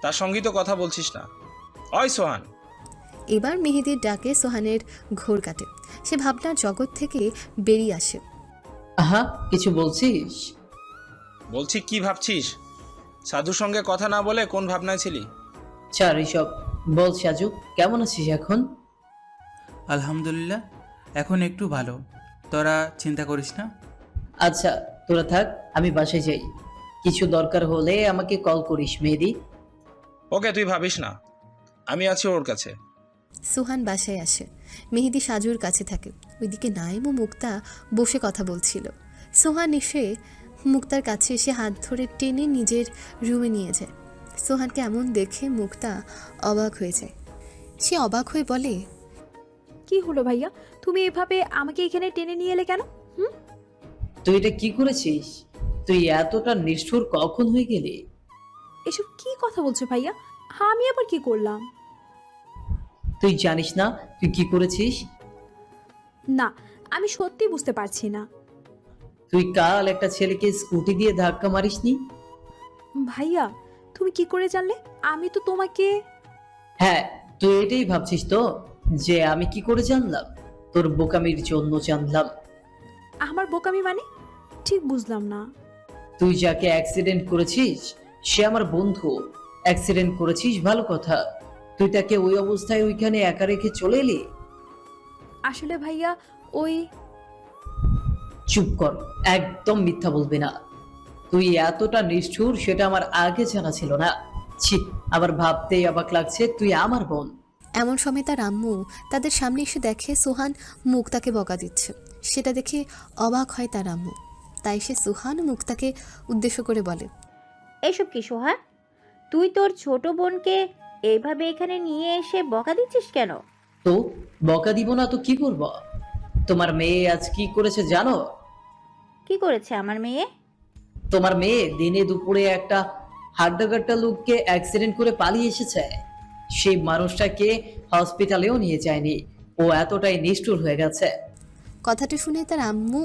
C: তার সঙ্গেই তো কথা বলছিস না। ওই সোহান।
A: এবার মেহেদির ডাকে সোহানের ঘোর কাটে। সে ভাবনার জগৎ থেকে বেরিয়ে আসে।
I: আহা, কিছু বলছিস?
C: বলছি, কি ভাবছিস? সাধুর সঙ্গে কথা না বলে কোন ভাবনায় ছিলি?
I: ছাড় এসব। বল সাজু, কেমন আছিস এখন?
D: আলহামদুলিল্লাহ, এখন একটু ভালো। তোরা চিন্তা করিস না।
I: আচ্ছা, তোরা থাক, আমি বাসায় যাই। কিছু দরকার হলে আমাকে কল করিস মেহেদি।
C: ওকে, তুই ভাবিস না, আমি আছি ওর কাছে।
A: সুহান বাসায় আসে। মেহেদি সাজুর কাছে থাকে। ওইদিকে নাইম ও মুক্তা বসে কথা বলছিল। সোহান এসে মুক্তার কাছে এসে হাত ধরে টেনে নিজের রুমে নিয়ে যায়। সোহানকে এমন দেখে মুক্তা অবাক হয়ে যায়। সে অবাক হয়ে বলে,
E: কি হলো ভাইয়া, তুমি এভাবে আমাকে এখানে টেনে নিয়ে এলে কেন?
I: তুই এটা কি করেছিস? তুই এতটা নিষ্ঠুর কখন হয়ে গেলি?
E: এসব কি কথা বলছো ভাইয়া? আমি আবার কি করলাম?
I: তুই জানিস না তুই কি করেছিস?
E: না, আমি সত্যি বুঝতে পারছি না।
I: তুই কাল একটা ছেলেকে স্কুটি দিয়ে ধাক্কা মারিসনি?
E: ভাইয়া, তুমি কি করে জানলে? আমি তো তোমাকে...
I: হ্যাঁ, তুই এটাই ভাবছিস তো যে আমি কি করে জানলাম? তোর বোকামির জন্য জানলাম।
E: আমার বোকামি মানে? ঠিক বুঝলাম না।
I: তুই যাকে অ্যাক্সিডেন্ট করেছিস সে আমার বন্ধু। অ্যাক্সিডেন্ট করেছিস ভালো কথা, তুই তাকে ওই অবস্থায় ওইখানে একা রেখে চলে এলি?
E: আসলে ভাইয়া, ওই...
I: চুপ কর, একদম মিথ্যা বলবি না। তুই এতটা নিষ্ঠুর সেটা আমার আগে জানা ছিল না। ছি, আবার ভাবতেই অবাক লাগছে তুই আমার বোন।
A: এমন সময় তার আম্মু তাদের সামনে এসে দেখে সোহান মুক্তাকে বকা দিচ্ছে। সেটা দেখে অবাক হয় তার আম্মু। তাই সে সোহান ও মুক্তাকে উদ্দেশ্য করে বলে,
G: এসব কি সোহান? তুই তোর ছোট বোনকে এইভাবে এখানে নিয়ে এসে বকা দিচ্ছিস কেন?
I: তো বকা দিব না তো কি করব? তোমার মেয়ে আজ কি করেছে জানো?
G: কি করেছে আমার মেয়ে?
I: তোমার মেয়ে দিনে দুপুরে একটা হাড্ডাগাড্ডা লোককে অ্যাক্সিডেন্ট করে পালিয়ে এসেছে। সেই মানুষটাকে হসপিটালেও নিয়ে যায়নি। ও এতটাই নিষ্ঠুর হয়ে গেছে।
A: কথাটা শুনে তার আম্মু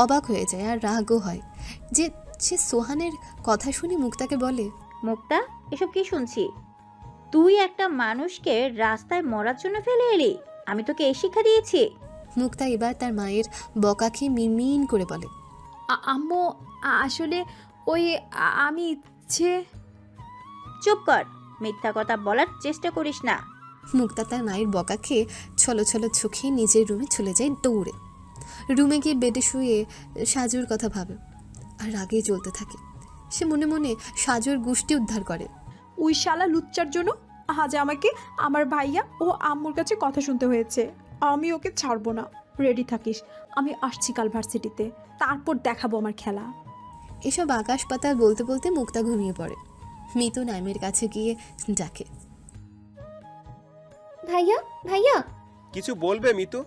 A: অবাক হয়ে যায় আর রাগও হয় যে সে সোহানের কথা শুনে মুক্তাকে বলে,
G: মুক্তা, এসব কি শুনছি? তুই একটা মানুষকে রাস্তায় মরার জন্য ফেলে এলি? আমি তোকে এই শিক্ষা দিয়েছি?
A: মুক্তা এবার তার মায়ের বকা খেয়ে মিনমিন করে বলে,
E: আম্মু, আসলে ওই আমি ইচ্ছে...
G: চুপ কর, মিথ্যা কথা বলার চেষ্টা করিস না।
A: মুক্তা তার মায়ের বকা খেয়ে ছলো ছলো চোখে নিজের রুমে চলে যায় দৌড়ে। রুমে গিয়ে বেডে শুয়ে সাজুর কথা ভাবে আর রাগে জ্বলতে থাকে। সে মনে মনে সাজুর গোষ্ঠী উদ্ধার করে।
E: ওই শালা লুচ্চার জন্য আজ আমাকে আমার ভাইয়া ও আম্মুর কাছে কথা শুনতে হয়েছে। আমি ওকে ছাড়বো না। রেডি থাকিস, আমি আসছি কাল ভার্সিটিতে, তারপর দেখাবো আমার খেলা।
A: এসব আকাশ পাতাল বলতে বলতে মুক্তা ঘুমিয়ে পড়ে। মিতু নাইমের কাছে গিয়ে ডাকে,
F: ভাইয়া, ভাইয়া।
B: কিছু বলবে মিতু?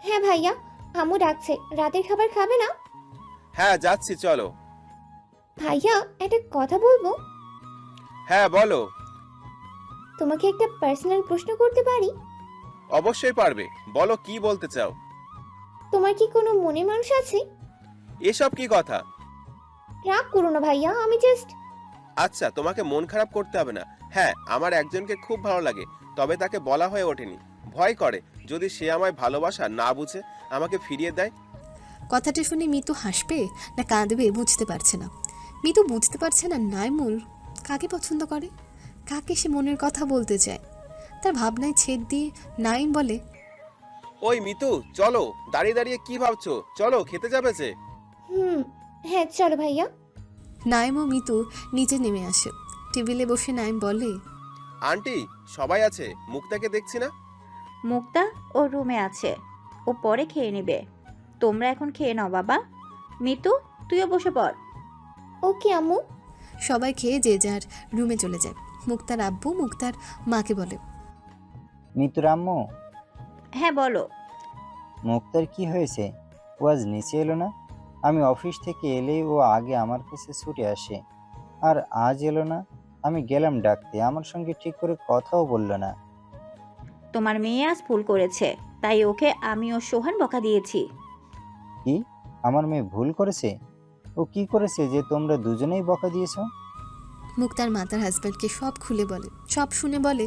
F: হ্যাঁ ভাইয়া, আম্মু ডাকছে, রাতের খাবার খাবে না?
B: হ্যাঁ, যাচ্ছি, চলো।
F: ভাইয়া, একটা কথা বলবো?
B: হ্যাঁ, বলো।
F: তোমাকে একটা পার্সোনাল প্রশ্ন করতে পারি?
B: অবশ্যই পারবে, বলো কি বলতে চাও।
F: তোমার কি কোনো মনে মানুষ আছে?
B: এসব কি কথা?
F: রাগ করো না ভাইয়া, আমি জাস্ট...
B: আচ্ছা, তোমাকে মন খারাপ করতে হবে না। হ্যাঁ, আমার একজনকে খুব ভালো লাগে, তবে তাকে বলা হয়ে ওঠেনি। ভয় করে যদি সে আমায় ভালোবাসা না বুঝে আমাকে ফিরিয়ে দেয়।
A: কথাটা শুনে মিতু হাসবে না কাঁদবে বুঝতে পারছে না। মিতু বুঝতে পারছে না নাইমুল কাকে পছন্দ করে, কাকে সে মনের কথা বলতে চায়। তার ভাবনায় ছেদ দিয়ে নাইম বলে,
B: ওই মিতু, চলো। দাঁড়িয়ে দাঁড়িয়ে কি ভাবছো? চলো, খেতে যাবে যে।
F: হ্যাঁ চলো ভাইয়া।
A: নাইম ও মিতু নিচে নেমে আসে। টেবিলে বসে নাইম বলে,
B: আন্টি, সবাই আছে, মুক্তাকে দেখছি না।
G: মুক্তা ও রুমে আছে, ও পরে খেয়ে নেবে। তোমরা এখন খেয়ে নাও বাবা। মিতু, তুইও বসে পড়।
F: ওকে আম্মু।
A: সবাই খেয়ে যে যার রুমে চলে যায়। মুক্তার আব্বু মুক্তার মাকে বলে,
L: মিতুর আম্মু,
G: হ্যাঁ বলো।
L: মুক্তার কি হয়েছে? ও আজ নিচে এলো না? আমি অফিস থেকে এলেই ও আগে আমার কাছে ছুটে আসে, আর আজ এলো না। আমি গেলাম ডাকতে, আমার সঙ্গে ঠিক করে কথাও বললো না।
G: তোমার মেয়ে আজ ভুল করেছে, তাই ওকে আমি ও সোহান বকা দিয়েছি।
L: কি? আমার মেয়ে ভুল করেছে? ও কি করেছে যে তোমরা দুজনেই বকা দিয়েছো?
A: মুক্তার মা তার হাজব্যান্ডকে সব খুলে বলে। সব শুনে বলে,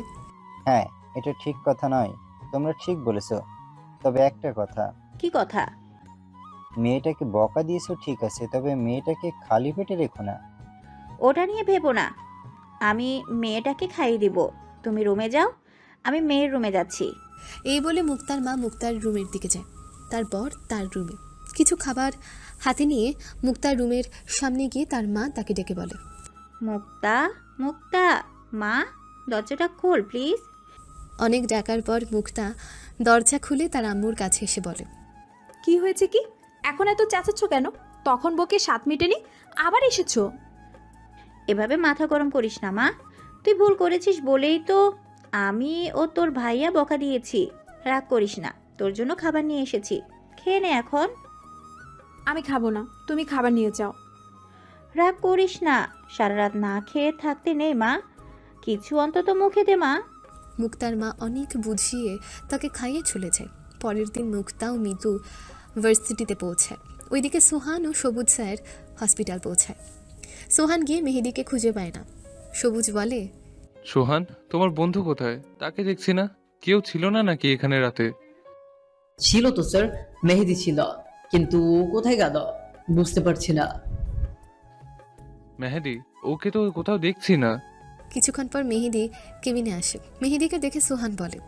L: হ্যাঁ, এটা ঠিক কথা নয়, তোমরা ঠিক বলেছো। তবে একটা কথা।
G: কি কথা?
L: মেয়েটাকে বকা দিয়েছো ঠিক আছে, তবে মেয়েটাকে খালি পেটে রেখো না।
G: ওটা নিয়ে ভেবো না, আমি মেয়েটাকে খাইয়ে দিব। তুমি রুমে যাও, আমি মেয়ের রুমে যাচ্ছি।
A: এই বলে মুক্তার মা মুক্তার রুমের দিকে যায়, তারপর তার রুমে কিছু খাবার হাতে নিয়ে মুক্তার রুমের সামনে গিয়ে তার মা তাকে ডেকে বলে,
G: মুক্তা, মুক্তা, মা, দরজাটা খোল প্লিজ।
A: অনেক ডাকার পর মুক্তা দরজা খুলে তার আম্মুর কাছে এসে বলে,
E: কি হয়েছে কি? এখন এত চেঁচাচ্ছ কেন? তখন বকে 7 মিটেনি, আবার এসেছো?
G: এভাবে মাথা গরম করিস না মা, তুই ভুল করেছিস বলেই তো আমি ও তোর ভাইয়া বকা দিয়েছি। রাগ করিস না, তোর জন্য খাবার নিয়ে এসেছি, খেয়ে নে এখন।
E: আমি খাবো না, তুমি খাবার নিয়ে যাও।
G: রাগ করিস না, সারা রাত না খেয়ে থাকতে নেই মা, কিছু অন্তত মুখে দে মা।
A: মুক্তার মা অনেক বুঝিয়ে তাকে খাইয়ে চলে যায়। পরের দিন মুক্তা ও মিতু ভার্সিটিতে পৌঁছায়। ওইদিকে সোহান ও সবুজ স্যার হসপিটাল পৌঁছায়। সোহান গিয়ে মেহেদিকে খুঁজে পায় না। সবুজ বলে,
M: সোহান, তোমার বন্ধু কোথায়? তাকে দেখছি না। কেউ ছিল না নাকি এখানে রাতে?
I: ছিল তো স্যার, মেহেদি ছিল, কিন্তু ও কোথায় গেল বুঝতে পারছি না।
M: মেহেদি? ওকে তো কোথাও দেখছি না।
A: কিছুক্ষণ পর মেহেদি কেবিনে আসে। মেহেদিকে দেখে সোহান বলে,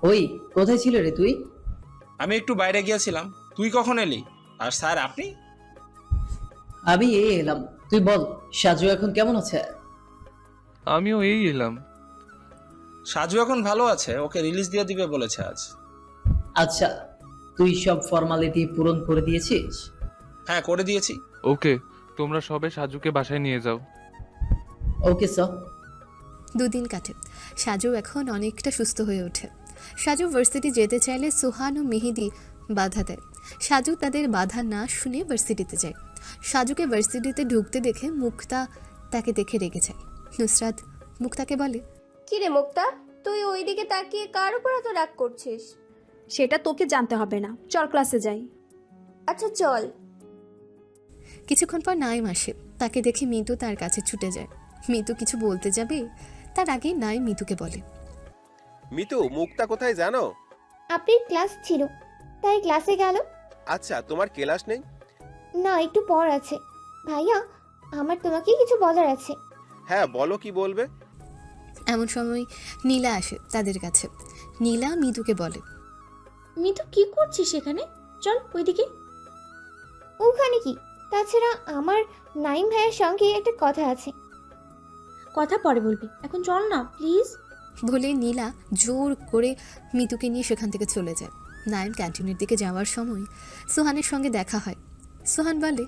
I: ওই কোথায় ছিল রে তুই?
C: আমি একটু বাইরে গিয়েছিলাম। তুই কখন এলি? আর স্যার আপনি?
I: আমি এই এলাম। তুই বল, সাজু এখন কেমন আছে?
M: আমিও এই এলাম।
C: সাজু এখন ভালো আছে, ওকে রিলিজ দিয়ে দিবে বলেছে আজ।
I: আচ্ছা, তুই সব ফর্মালিটি পূরণ করে দিয়েছিস?
C: হ্যাঁ, করে দিয়েছি।
M: ওকে, তোমরা সবে সাজুকে বাসায় নিয়ে যাও।
I: Okay sir.
A: 2 দিন কাটে। সাজু এখন অনেকটা সুস্থ হয়ে ওঠে। সাজু ভার্সিটি যেতে চাইলে সোহান ও মেহেদি বাধা দেয়। সাজু তাদের বাধা না শুনে ভার্সিটিতে যায়। সাজুকে ভার্সিটিতে ঢুকতে দেখে মুক্তা তাকে দেখে রেগে যায়। নুসরাত মুক্তাকে বলে,
K: কি রে মুক্তা, তুই ওইদিকে তাকিয়ে কার উপর এত রাগ করছিস?
E: সেটা তোকে জানতে হবে না, চল ক্লাসে যাই।
K: আচ্ছা চল।
A: কিছুক্ষণ পর নাইম আসে। তাকে দেখে মিতু তার কাছে ছুটে যায়। মিতু কিছু বলতে যাবে, তার আগে নাইম মিতুকে বলে,
B: মিতু, মুক্তা কোথায় জানো?
F: আপনার ক্লাস ছিল, তাই ক্লাসে গেল।
B: আচ্ছা, তোমার ক্লাস নেই?
F: না, একটু পর আছে। ভাইয়া, আমার তোমাকে কিছু বলার আছে।
B: হ্যাঁ, বলো, কি বলবে?
A: এমন সময় নীলা আসে তাদের কাছে। নীলা মিতুকে বলে,
J: মিতু কি করছিস এখানে? চল ওইদিকে।
F: ওখানে কি? তাছাড়া আমার নাইম ভাইয়ের সঙ্গে একটা কথা আছে।
J: কথা পরে বলবি, এখন চল না প্লিজ।
A: বলে নীলা জোর করে মিতুকে নিয়ে সেখান থেকে চলে যায়। নাইম ক্যান্টিনের দিকে যাওয়ার সময় সোহানের সঙ্গে দেখা হয়। সোহান বলে,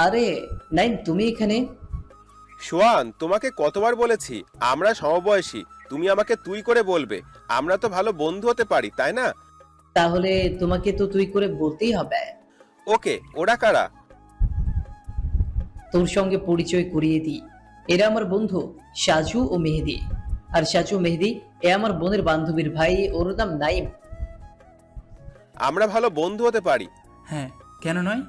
I: আরে নাইম, তুমি এখানে?
B: সোহান, তোমাকে কতবার বলেছি আমরা সমবয়সী, তুমি আমাকে তুই করে বলবে। আমরা তো ভালো বন্ধু হতে পারি, তাই না?
I: তাহলে তোমাকে তো তুই করে বলতেই হবে।
B: ওকে, ওরা কারা?
I: তোর সঙ্গে পরিচয় করিয়ে দিই। এরা আমার বন্ধু সাজু ও মেহেদি। আর সাজু মেহেদি এ আমার বোনের বান্ধবীর ভাই, ওর নাম নাইম।
B: আমরা ভালো বন্ধু হতে পারি।
D: হ্যাঁ, কেন নয়?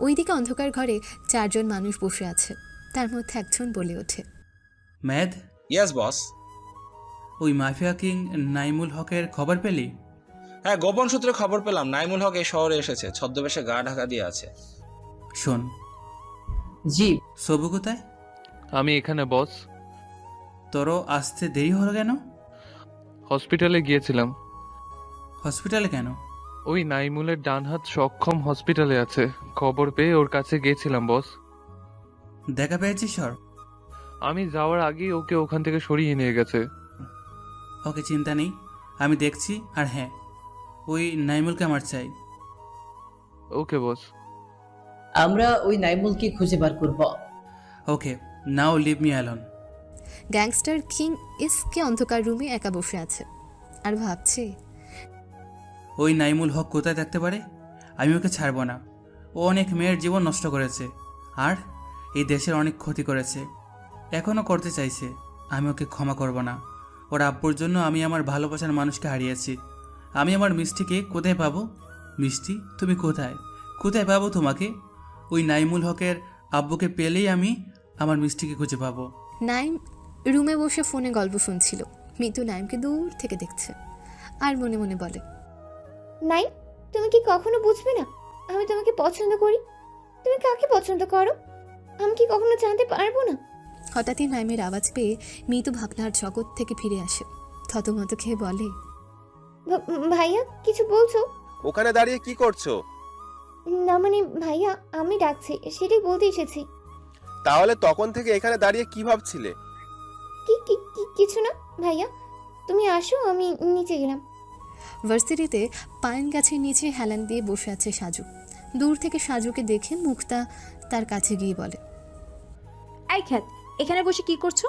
A: ওইদিকে অন্ধকার ঘরে 4 জন মানুষ বসে আছে। তার মধ্যে একজন বলে ওঠে,
D: ম্যাদ,
C: ইয়েস বস।
D: ওই মাফিয়া কিং নাইমুল হকের খবর পেলি?
C: হ্যাঁ, গোপন সূত্রে খবর পেলাম নাইমুল হক এই শহরে এসেছে, ছদ্মবেশে গা ঢাকা দিয়ে আছে।
D: শোন।
I: জি।
D: সবু কোথায়?
M: আমি এখানে বস।
D: তোরও আসতে দেরি হলো কেন?
M: হসপিটালে গিয়েছিলাম।
D: হসপিটালে কেন?
M: ওই নাইমুলের ডান হাত সক্ষম হসপিটালে আছে, খবর পেয়ে ওর কাছে গিয়েছিলাম বস।
D: দেখা পেয়েছিস ওর?
M: আমি যাওয়ার আগেই ওকে ওখান থেকে সরিয়ে নিয়ে গেছে।
D: ওকে, চিন্তা নেই, আমি দেখছি। আর হ্যাঁ, ওই নাইমুলকে আমার চাই।
M: ওকে বস।
I: আমরা ওই নাইমুলকে খুঁজে বার করব।
D: Okay, now leave me alone.
A: Gangster king SK অন্ধকার রুমে একা বসে আছে আর ভাবছে,
D: ওই নাইমুল হক কোথায় থাকতে পারে? আমি ওকে ছাড়বো না। ও অনেক মেয়ের জীবন নষ্ট করেছে আর এই দেশের অনেক ক্ষতি করেছে, এখনও করতে চাইছে। আমি ওকে ক্ষমা করব না। ওর আব্বুর জন্য আমি আমার ভালোবাসার মানুষকে হারিয়েছি। আমি আমার মিষ্টিকে কোথায় পাবো? মিষ্টি, তুমি কোথায়? কোথায় পাবো তোমাকে? ওই নাইমুল হকের আব্বুকে পেলেই আমি আমার মিষ্টিকে খুঁজে পাবো।
A: নাইম রুমে বসে ফোনে গল্প শুনছিল। মিতু নাইমকে দূর থেকে দেখছে আর মনে মনে বলে,
F: নাইম, তুমি কি কখনো বুঝবে না আমি তোমাকে পছন্দ করি? তুমি কাকে পছন্দ করো আমি কি কখনো জানতে পারবো না?
A: হঠাৎই নাইমের আওয়াজ পেয়ে মিতু ভাবনার জগৎ থেকে ফিরে আসে। থতমত খেয়ে বলে,
F: ভাইয়া কিছু বলছো?
B: ওখানে দাঁড়িয়ে কি করছো?
F: না মানে ভাইয়া আমি ডাকছি, সেটাই বলতে এসেছি।
B: তাহলে তখন থেকে এখানে দাঁড়িয়ে কি ভাবছিলে?
F: কিছু না ভাইয়া, তুমি আসো, আমি নিচে গেলাম।
A: ভার্সিটিতে পাইন গাছের নিচে হেলান দিয়ে বসে আছে সাজু। দূর থেকে সাজুকে দেখে মুক্তা তার কাছে গিয়ে বলে,
E: এই খ্যাত, এখানে বসে কি করছো?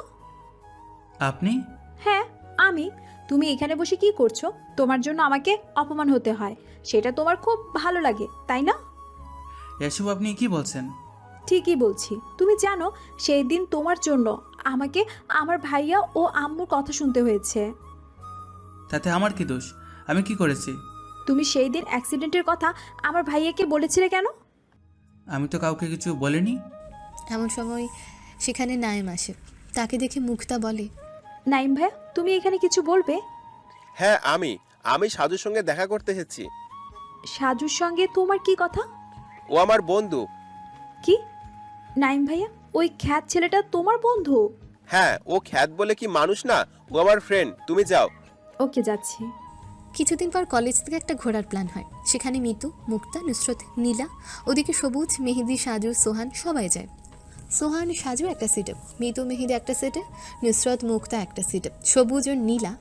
D: আপনি?
E: হ্যাঁ আমি। তুমি এখানে বসে কি করছো? তোমার জন্য আমাকে অপমান হতে হয়, সেটা তোমার খুব ভালো লাগে তাই না?
D: এসব আপনি কি বলছেন?
E: ঠিকই বলছি। তুমি জানো সেই দিন তোমার জন্য আমাকে আমার ভাইয়া ও আম্মুর কথা শুনতে হয়েছে।
D: তাতে আমার কি দোষ? আমি কি করেছি?
E: তুমি সেই দিন অ্যাক্সিডেন্টের কথা আমার ভাইয়াকে বলেছিলে কেন?
D: আমি তো কাউকে কিছু বলিনি।
A: এমন সময় সেখানে নাইম আসে। তাকে দেখে মুক্তা বলে,
E: নাইম ভাইয়া তুমি এখানে কিছু বলবে?
B: হ্যাঁ, আমি সাজুর সঙ্গে দেখা করতে এসেছি।
E: সাজুর সঙ্গে তোমার কি কথা?
B: ও আমার বন্ধু।
E: কি? নাইম ভাইয়া ওই খ্যাত ছেলেটা তোমার বন্ধু?
B: হ্যাঁ, ও খ্যাত বলে কি মানুষ না, ও আমার ফ্রেন্ড। তুমি যাও।
E: ওকে যাচ্ছি।
A: কিছুদিন পর কলেজ থেকে একটা ঘোরার প্ল্যান হয়। সেখানে মিতু, মুক্তা, নুসরত, নীলা, ওদিকে সবুজ, মেহেদি, সাজু, সোহান সবাই যায়। সোহান সাজু একটা সিটে, মিতু মেহেদি একটা সিটে, নুসরত মুক্তা একটা সিটে, সবুজ ও নীলা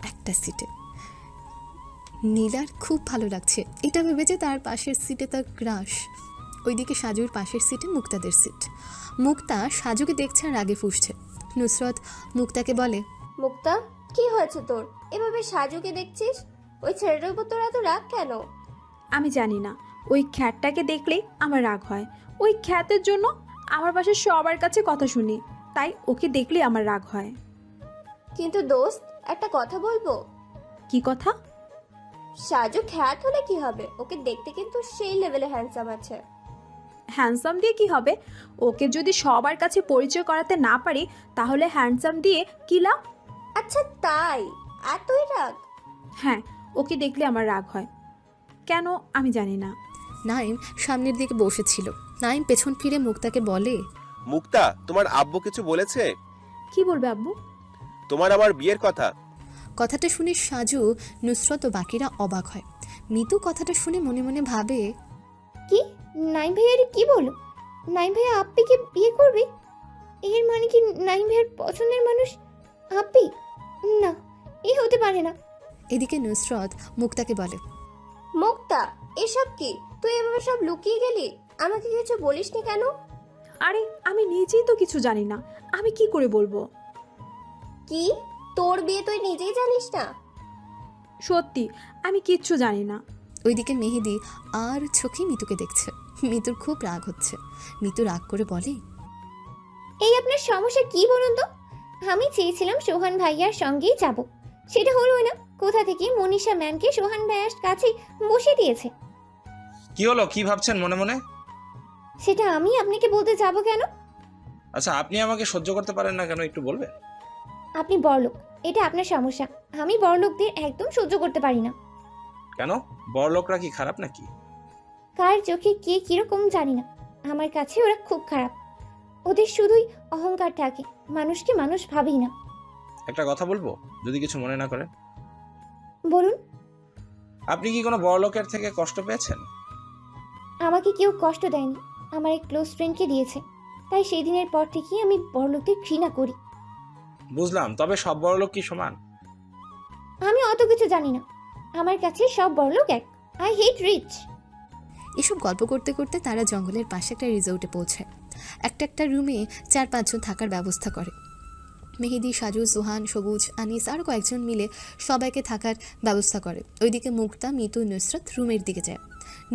A: একটা সিটে। নীলার খুব ভালো লাগছে এটা ভেবে যে তার পাশের সিটে তার ক্রাশ। ওইদিকে সাজুর পাশের সিটে মুক্তাদের সিট। মুক্তা সাজুকে দেখছে আর আগে ফুসছে। নুসরত মুক্তাকে বলে,
K: মুক্তা কি হয়েছে তোর? এভাবে সাজুকে দেখছিস? ওই ছেলেটার উপর তোর এত রাগ কেন?
E: আমি জানি না, ওই খ্যাতটাকে দেখলেই আমার রাগ হয়। ওই খ্যাতের জন্য আমার পাশে সবার কাছে কথা শুনি, তাই ওকে দেখলেই আমার রাগ হয়।
K: কিন্তু দোস্ত একটা কথা বলবো।
E: কি কথা?
K: সাজু খ্যাত হলে কি হবে? ওকে দেখতে কিন্তু সেই লেভেলে হ্যান্ডসাম আছে।
E: হ্যান্ডসাম দিয়ে কি হবে? ওকে যদি সবার কাছে পরিচয় করাতে না পারি তাহলে হ্যান্ডসাম দিয়ে কি লাভ?
K: আচ্ছা তাই? এতই রাগ?
E: হ্যাঁ, ওকে দেখলে আমার রাগ হয়। কেন আমি জানি না।
A: নাইম সামনের দিকে বসেছিল। নাইম পেছন ফিরে মুক্তাকে বলে,
B: মুক্তা, তোমার আব্বু কিছু বলেছে?
E: কি বলবে আব্বু?
B: তোমার আমার বিয়ের কথা।
A: কথাটা শুনে সাজু, নুসরত ও বাকিরা অবাক হয়। মিতু কথাটা শুনে মনে মনে ভাবে,
F: কি নাইম ভাইয়ারে কি বলো? নাইম ভাইয়া আপ্পিকে বিয়ে করবে? এর মানে কি নাইম ভাইয়ার পছন্দের মানুষ আপ্পি? না, এ হতে পারে না।
A: এদিকে নুসরত মুক্তাকে বলে,
K: মুক্তা এসব কি? তুই এভাবে সব লুকিয়ে গেলি, আমাকে কিছু বলিসনি কেন?
E: আরে আমি নিজেই তো কিছু জানি না, আমি কি করে বলবো?
K: কি তোর বিয়ে তুই নিজেই জানিস না?
E: সত্যি আমি কিচ্ছু জানি না।
A: ওইদিকে মেহেদি আর চোখে মিতুকে দেখছে। মিতুর খুব রাগ হচ্ছে। মিতু রাগ করে বলে,
F: এই আপনার সমস্যা কি বলুন তো? আমি চেয়েছিলাম সোহান ভাইয়ার সঙ্গেই যাব, সেটা হলো না। কোথা থেকে মনীষা ম্যামকে সোহান ভাইয়ার কাছে বসে দিয়েছে।
C: কি হলো? কি ভাবছেন মনে মনে?
F: সেটা আমি আপনাকে বলতে যাব কেন?
C: আচ্ছা, আপনি আমাকে সহ্য করতে পারেন না কেন একটু বলবেন?
F: আপনি বড়লোক, এটা আপনার সমস্যা। আমি বড়লোকদের একদম সহ্য করতে পারি না।
C: কেন? বড়লোকরা কি খারাপ নাকি?
F: কার চোখে কে কিরকম জানি না, আমার কাছে ওরা খুব খারাপ। ওদের শুধুই অহংকার থাকে, মানুষকে মানুষ ভাবেই না।
C: একটা কথা বলবো, যদি কিছু মনে না করেন?
F: বলুন।
C: আপনি কি কোনো বড়লোকের থেকে কষ্ট পেয়েছেন?
F: আমাকে কেউ কষ্ট দেয়নি, আমার এক ক্লোজ ফ্রেন্ডকে দিয়েছে। তাই সেই দিনের পর থেকেই আমি বড়লোকদের ঘৃণা করি।
C: বুঝলাম, তবে সব বড়লোক কি সমান?
F: আমি অত কিছু জানি না, আমার কাছে সব বড়লোক এক। I hate rich.
A: এসব গল্প করতে করতে তারা জঙ্গলের পাশে একটা রিসোর্টে পৌঁছায়। একটা রুমে 4-5 জন থাকার ব্যবস্থা করে। মেহেদি, সাজু, সোহান, সবুজ, আনিস আর কয়েকজন মিলে সবাইকে থাকার ব্যবস্থা করে। ওইদিকে মুক্তা, মিতু, নুসরত রুমের দিকে যায়।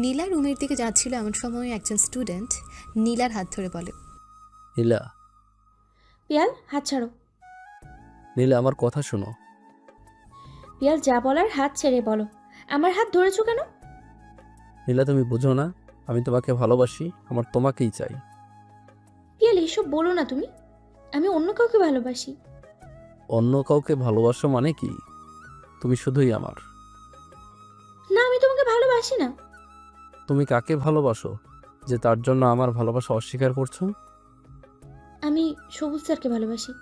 A: নীলা রুমের দিকে যাচ্ছিল এমন সময় একজন স্টুডেন্ট নীলার হাত ধরে বলে,
N: নীলা,
J: পিয়াল হাত ছাড়ো।
N: নীলা আমার কথা শোনো।
J: পিয়াল যা বলার হাত ছেড়ে বলো। আমার হাত ধরেছো কেন?
N: নীলা, তুমি বুঝো না, আমি তোমাকে ভালোবাসি, আমার তোমাকেই চাই।
J: পিয়াল এসব বলো না তুমি, আমি অন্য কাউকে ভালোবাসি।
N: অন্য কাউকে ভালোবাসো মানে কি? তুমি শুধুই আমার।
J: না, আমি তোমাকে ভালোবাসি না।
N: তুমি কাকে ভালোবাসো যে তার জন্য আমার ভালোবাসা অস্বীকার করছো?
J: আমি সবুজ স্যারকে ভালোবাসি।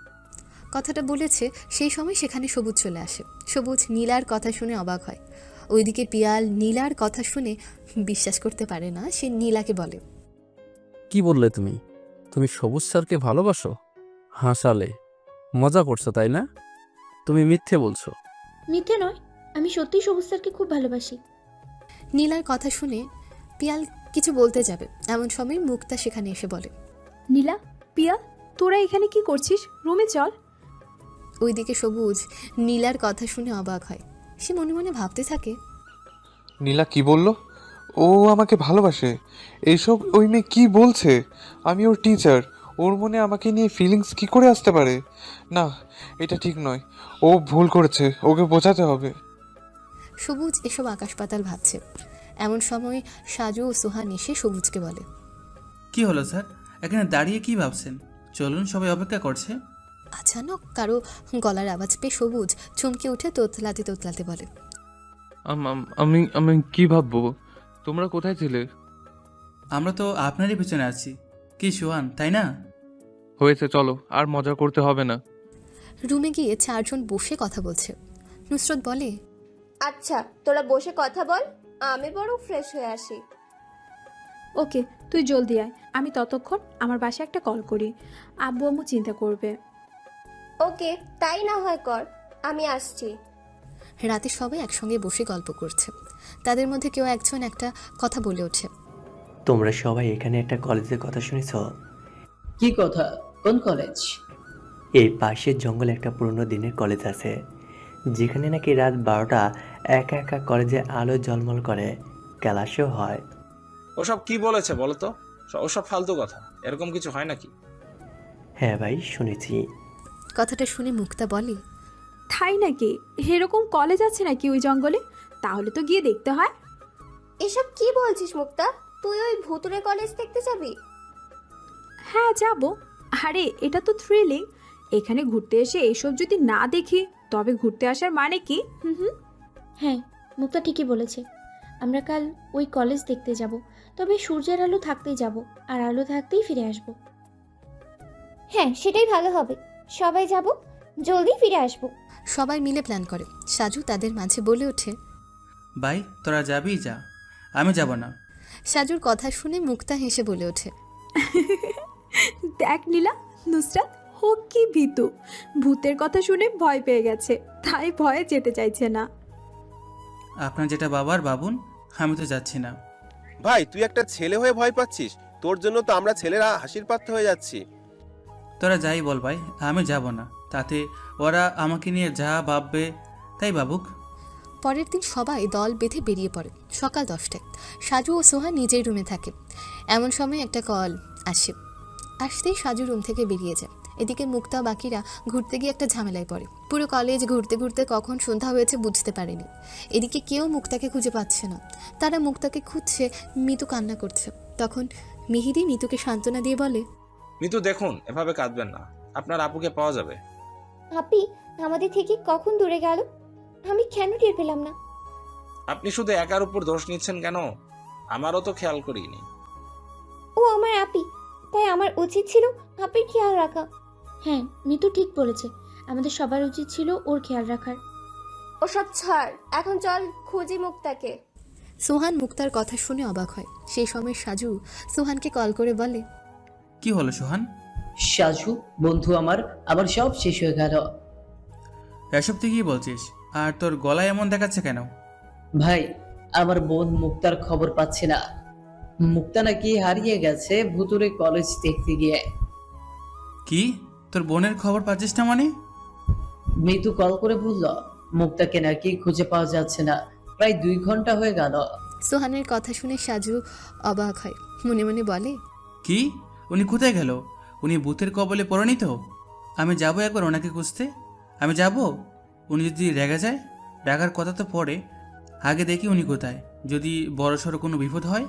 A: কথাটা বলেছে সেই সময় সেখানে সবুজ চলে আসে। সবুজ নীলার কথা শুনে অবাক হয়। ওইদিকে পিয়াল নীলার কথা শুনে বিশ্বাস করতে পারে না। সে নীলাকে বলে,
N: কি বললে তুমি? তুমি সবুজ স্যারকে ভালোবাসো? হাসালে, মজা করছো তাই না? তুমি মিথ্যে বলছো।
J: মিথ্যে নয়, আমি সত্যিই সবুজ স্যারকে খুব ভালোবাসি।
A: নীলার কথা শুনে পিয়াল কিছু বলতে যাবে, এমন সময় মুক্তা সেখানে এসে বলে,
E: নীলা, পিয়া, তোরা এখানে কি করছিস? রুমে চল।
A: ওইদিকে সবুজ নীলার কথা শুনে অবাক হয়। সে মনে মনে ভাবতে থাকে,
M: নীলা কি বলল? ও আমাকে ভালোবাসে? এইসব ওই মেয়ে কি বলছে? আমি ওর টিচার, ওর মনে আমাকে নিয়ে ফিলিংস কি করে আসতে পারে? না, এটা ঠিক নয়। ও ভুল করেছে, ওকে বোঝাতে হবে।
A: সবুজ এসব আকাশ পাতাল ভাবছে। এমন সময় সাজু ও সোহান এসে সবুজকে বলে,
D: কি হলো স্যার, এখানে দাঁড়িয়ে কি ভাবছেন? চলুন, সবাই অপেক্ষা করছে।
A: আচানক কারো গলার আওয়াজ পেয়ে সবুজ চমকে উঠে তোতলাতে তোতলাতে বলে,
M: আমি আমি কি ভাববো? তোমরা কোথায় ছিলে?
D: আমরা তো আপনারই পেছনে আছি। কি সোহান, তাই না?
M: হয়েছে, চলো, আর মজা করতে হবে না।
A: রুমে গিয়ে 4 জন বসে কথা বলছে। নুসরত বলে,
K: আচ্ছা তোরা বসে কথা বল, আমি বরং ফ্রেশ হয়ে আসি।
E: ওকে, তুই জলদি আয়। আমি ততক্ষণ আমার বাসায় একটা কল করি। আব্বু আম্মু চিন্তা করবে।
K: ওকে, তাই না হয় কর, আমি আসছি।
A: রাতে সবাই একসঙ্গে বসে গল্প করছে। তাদের মধ্যে কেউ একজন একটা কথা বলে ওঠে,
O: তোমরা সবাই এখানে একটা কলেজের কথা শুনেছ?
I: কি কথা? কোন কলেজ?
O: এই পাশের জঙ্গলে একটা পুরনো দিনের কলেজ আছে, যেখানে নাকি রাত 12টা একা একা কলেজে আলো ঝলমল করে, ক্লাসও হয়।
C: ওসব কি বলেছে বলো তো? ওসব ফালতু কথা, এরকম কিছু হয় নাকি?
O: হ্যাঁ ভাই, শুনেছি।
A: কথাটা শুনে মুক্তা বলে,
E: তাই নাকি? এরকম কলেজ আছে নাকি ওই জঙ্গলে? তাহলে তো গিয়ে দেখতে হয়।
K: এসব কি বলছিস মুক্তা? তুই ওই ভুতুরে কলেজ দেখতে যাবি?
E: হ্যাঁ যাব। আরে এটা তো থ্রিলিং। এখানে ঘুরতে এসে এসব যদি না দেখি তবে ঘুরতে আসার মানে কি? হুম।
J: হ্যাঁ, মুক্তা ঠিকই বলেছে। আমরা কাল ওই কলেজ দেখতে যাব, তবে সূর্যের আলো থাকতেই যাব, আর আলো থাকতেই ফিরে আসব।
F: হ্যাঁ, সেটাই ভালো হবে। সবাই যাব, জলদি ফিরে আসবো।
A: সবাই মিলে প্ল্যান করে। সাজু তাদের মাঝে বলে ওঠে,
D: ভাই, তোরা যাবি যা, আমি যাব না।
A: সাজুর কথা শুনে মুক্তা হেসে বলে ওঠে,
E: দেখ নীলা, নুসরাত ও কি ভীতু। ভূতের কথা শুনে ভয় পেয়ে গেছে, তাই ভয়ে যেতে চাইছে না।
D: আপনার যেটা বাবার বাবুন, আমি তো যাচ্ছি না।
B: ভাই তুই একটা ছেলে হয়ে ভয় পাচ্ছিস? তোর জন্য তো আমরা ছেলেরা হাসির পাত্র হয়ে যাচ্ছি।
D: তোরা যাই বল ভাই, আমি যাব না। তাতে ওরা আমাকে নিয়ে যা ভাববে তাই ভাবুক।
A: পরের দিন সবাই দল বেঁধে বেরিয়ে পড়ে। সকাল 10টায় সাজু ও সোহান নিজের রুমে থাকে। এমন সময় একটা কল আসে। আসতেই সাজু রুম থেকে বেরিয়ে যায়। এদিকে মুক্তা বাকিরা ঘুরতে গিয়ে একটা ঝামেলায় পড়ে। পুরো কলেজ ঘুরতে ঘুরতে কখন সন্ধ্যা হয়েছে বুঝতে পারেনি। এদিকে কেউ মুক্তাকে খুঁজে পাচ্ছে না। তারা মুক্তাকে খুঁজছে, মিতু কান্না করছে। তখন মিহিদি মিতুকে সান্ত্বনা দিয়ে বলে,
C: মিতু দেখুন, এভাবে কাঁদবেন না, আপনার আপুকে পাওয়া যাবে।
F: আপি আমাদের থেকে কখন দূরে গেল, আমি কেন টের পেলাম না?
C: আপনি শুধু একার উপর দোষ নিচ্ছেন কেন? আমারও তো খেয়াল করিনি।
F: ও আমার আপি, তাই আমার উচিত ছিল আপির খেয়াল রাখা।
J: হ্যাঁ, মিতু ঠিক বলেছে, আমাদের সবার উচিত ছিল ওর খেয়াল রাখার।
K: ওসব ছাড়, এখন চল খুঁজি মুক্তাকে।
A: সোহান মুক্তার কথা শুনে অবাক হয়। সেই সময় সাজু সোহানকে কল করে বলে,
D: কি হলো সোহান?
I: সাজু বন্ধু আমার সব শেষ হয়ে গেল।
D: এসব তুই কি বলছিস? আর তোর গলায় এমন দেখাচ্ছে কেন?
I: ভাই, আমার বোন মুক্তার খবর পাচ্ছি না। মুক্তা নাকি হারিয়ে গেছে ভুতুরে কলেজ দেখতে গিয়ে।
D: কি, তোর বোনের খবর পাচ্ছিস না মানে?
I: মিতু কল করে বলল মুক্তাকে নাকি খুঁজে পাওয়া যাচ্ছে না, প্রায় 2 ঘন্টা হয়ে গেল।
A: সোহানের কথা শুনে সাজু অবাক হয়। মনে মনে বলে,
D: কি, উনি কোথায় গেল? উনি ভূতের কবলে পড়েনি তো? আমি যাব একবার ওনাকে খুঁজতে। আমি যাব। উনি যদি রেগে যায়, ডাকার কথা তো পড়ে, আগে দেখি উনি কোথায়, যদি বড়সড় কোনো বিপদ হয়।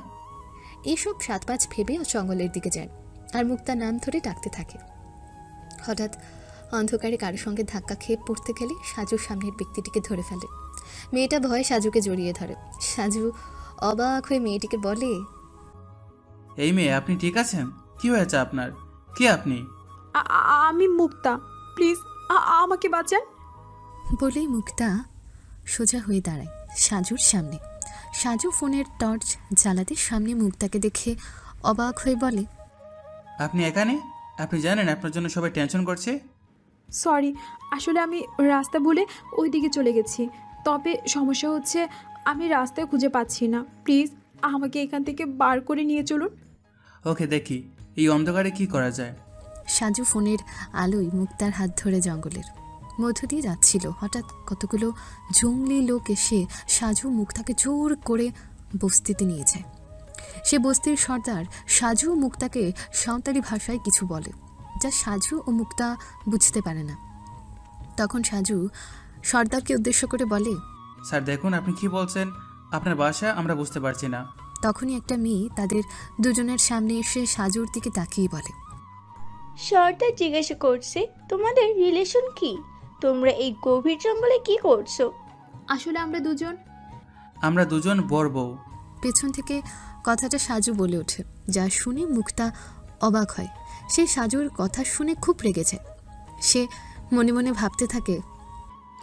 A: এইসব 7-5 ভেবে জঙ্গলের দিকে যায় আর মুক্তা নাম ধরে ডাকতে থাকে। হঠাৎ অন্ধকারে কারোর সঙ্গে ধাক্কা খেয়ে পড়তে গেলে সাজুর সামনের ব্যক্তিটিকে ধরে ফেলে। মেয়েটা ভয়ে সাজুকে জড়িয়ে ধরে। সাজু অবাক হয়ে মেয়েটিকে বলে,
D: এই মেয়ে, আপনি ঠিক আছেন? কি হয়েছে আপনার? কে আপনি?
E: আমি মুক্তা, প্লিজ আমাকে বাঁচান।
A: বলেই মুক্তা সোজা হয়ে দাঁড়ায় সাজুর সামনে। সাজু ফোনের টর্চ জ্বালাতে সামনে মুক্তাকে দেখে অবাক হয়ে বলে,
D: আপনি এখানে? আপনি জানেন আপনার জন্য সবাই টেনশন করছে?
E: সরি, আসলে আমি রাস্তা ভুলে ওই দিকে চলে গেছি। তবে সমস্যা হচ্ছে আমি রাস্তায় খুঁজে পাচ্ছি না। প্লিজ আমাকে এখান থেকে বার করে নিয়ে চলুন।
D: ওকে, দেখি এই অন্ধকারে কি করা যায়।
A: সাজু ফোনের আলোয় মুক্তার হাত ধরে জঙ্গলের মধ্য দিয়ে যাচ্ছিল। হঠাৎ কতগুলো জঙ্গলি লোক এসে সাজু মুক্তাকে জোর করে বস্তিতে নিয়ে যায়। সে বস্তির সর্দার সাজু ও মুক্তাকে সাঁওতালি ভাষায় কিছু বলে, যা সাজু ও মুক্তা বুঝতে পারে না। তখন সাজু সর্দারকে উদ্দেশ্য করে বলে,
D: স্যার দেখুন, আপনি কি বলছেন? আপনার ভাষা আমরা বুঝতে পারছি না।
A: তখনই একটা মেয়ে তাদের দুজনের সামনে এসে সাজুর দিকে তাকিয়ে বলে,
K: সর্দার জিজ্ঞাসা করছে তোমাদের রিলেশন কি? তোমরা এই গভীর জঙ্গলে কি করছো?
E: আসলে
D: আমরা দুজন বর বউ।
A: পেছন থেকে কথাটা সাজু বলে ওঠে, যা শুনে মুক্তা অবাক হয়। সে সাজুর কথা শুনে খুব রেগে যায়। সে মনে মনে ভাবতে থাকে,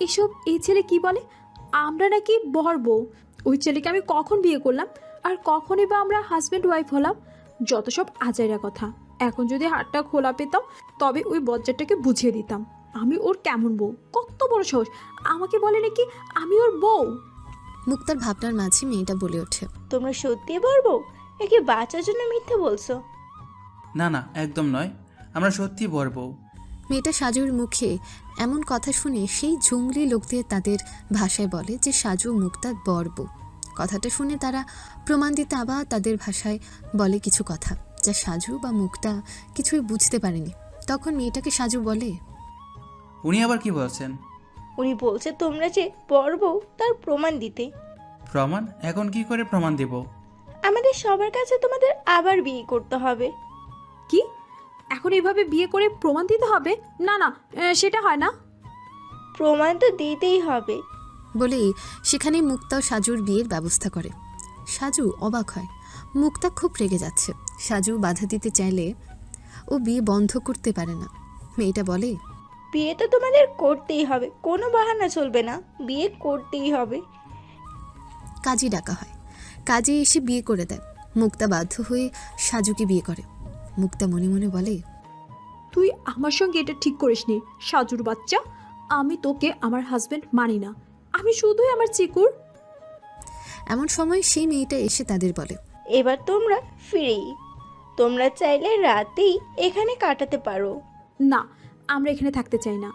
E: এসব এই ছেলে কি বলে? আমরা নাকি বর বউ? ওই ছেলেকে আমি কখন বিয়ে করলাম? আর কখনই বা আমরা হাজব্যান্ড ওয়াইফ হলাম? যত সব আজাইরা কথা। এখন যদি হাতটা খোলা পেতাম তবে ওই বজ্জারটাকে বুঝিয়ে দিতাম আমি ওর কেমন বউ। কত বড় সাহস, আমাকে বলে নাকি আমি ওর বউ।
A: মুক্তার ভাবনার মাঝে মেয়েটা বলে ওঠে,
K: তোমরা সত্যি বলবো নাকি বাঁচার জন্য মিথ্যে বলছো?
D: না না, একদম নয়, আমরা সত্যি বর বউ।
A: মেয়েটা সাজুর মুখে এমন কথা শুনে সেই জঙ্গলি লোকদের তাদের ভাষায় বলে যে সাজু মুক্তার বর বউ। কথাটা শুনে তারা প্রমাণ দিতে আবার তাদের ভাষায় বলে কিছু কথা, যা সাজু বা মুক্তা কিছুই বুঝতে পারেনি। তখন মেয়েটাকে সাজু বলে,
D: উনি আবার কি বলছেন?
K: উনি বলছে তোমরা যে বর বউ তার প্রমাণ দিতে।
D: প্রমাণ? এখন কি করে প্রমাণ দেব?
K: আমাদের সবার কাছে তোমাদের আবার বিয়ে করতে হবে।
E: কি? এখন এইভাবে বিয়ে করে প্রমাণ দিতে হবে? না না, সেটা হয় না।
K: প্রমাণ তো দিতেই হবে।
A: বলেই সেখানেই মুক্তা ও সাজুর বিয়ের ব্যবস্থা করে। সাজু অবাক হয়, মুক্তা খুব রেগে যাচ্ছে। সাজু বাধা দিতে চাইলে ও বিয়ে বন্ধ করতে পারে না। মেয়েটা বলে,
K: বিয়ে তো তোমাদের করতেই হবে, কোনো বাহানা চলবে না, বিয়ে করতেই হবে।
A: কাজী ডাকা হয়। কাজী এসে বিয়ে করে দেয়। মুক্তা বাধ্য হয়ে সাজুকে বিয়ে করে। মুক্তা মনে মনে বলে,
E: তুই আমার সঙ্গে এটা ঠিক করিসনি সাজুর বাচ্চা। আমি তোকে আমার হাজবেন্ড মানি না, আমি শুধুই আমার চিকুর।
A: এমন সময় সেই মেয়েটা এসে তাদের বলে,
K: এবার তোমরা ফ্রি, তোমরা চাইলে রাতেই এখানে কাটাতে পারো।
E: না, আমরা এখানে থাকতে চাই না।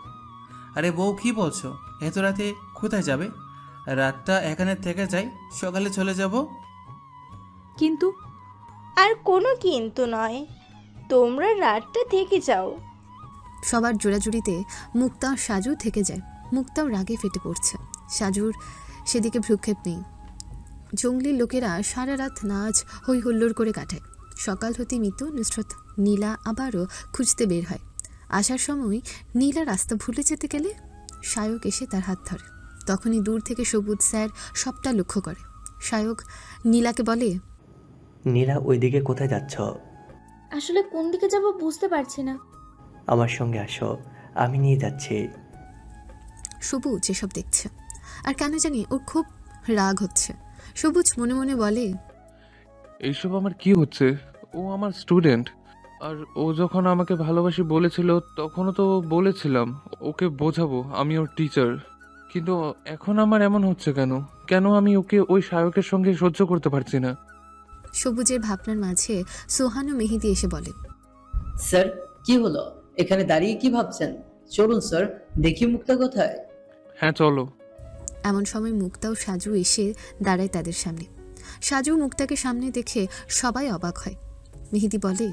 D: আরে বউ, কি বলছো? এত রাতে কোথায় যাবে? রাতটা এখানে থেকে যাই, সকালে চলে যাব।
E: কিন্তু
K: আর কোনো কিন্তু নয়, তোমরা রাতটা থেকে যাও।
A: সবার জোড়াজুড়িতে মুক্তা ও সাজু থেকে যায়। মুক্তাও রাগে ফেটে পড়ছে। সাজুর সেদিকে ভ্রুক্ষেপ নেই। জঙ্গলি লোকেরা সারা রাত নাচ হই হুল্লোড় করে কাটায়। সকাল হতে মিতু, নুসরত, নীলা আবারও খুঁজতে বের হয়। আসার সময় নীলা রাস্তা ভুলে যেতে গেলে সায়ক এসে তার হাত ধরে। তখনই দূর থেকে সবুজ স্যার সবটা লক্ষ্য করে। সায়ক নীলাকে বলে,
O: নীলা ওইদিকে কোথায় যাচ্ছ?
J: আসলে কোন দিকে যাব বুঝতে পারছি না।
O: আমার সঙ্গে আসো, আমি নিয়ে যাচ্ছি।
A: সবুজ এসব দেখছে আর কেন জানি ওর খুব রাগ হচ্ছে। সবুজ মনে মনে বলে,
M: এইসব আমার কি হচ্ছে? ও আমার স্টুডেন্ট, আর ও যখন আমাকে ভালোবাসি বলেছিল তখনও তো বলেছিলাম ওকে বোঝাবো আমি ওর টিচার, কিন্তু এখন আমার এমন হচ্ছে কেন? কেন আমি ওকে ওই শায়কের সঙ্গে সহ্য করতে পারছি না?
A: সবুজের ভাবনার মাঝে সোহান ও মেহেদি এসে বলে,
I: স্যার কি হলো? এখানে দাঁড়িয়ে কি ভাবছেন? চলুন স্যার, দেখি মুক্তা কোথায়।
M: হ্যাঁ চলো।
A: এমন সময় মুক্তা ও সাজু এসে দাঁড়ায় তাদের সামনে। সাজু মুক্তাকে সামনে দেখে সবাই অবাক হয়। মেহেদি বলে,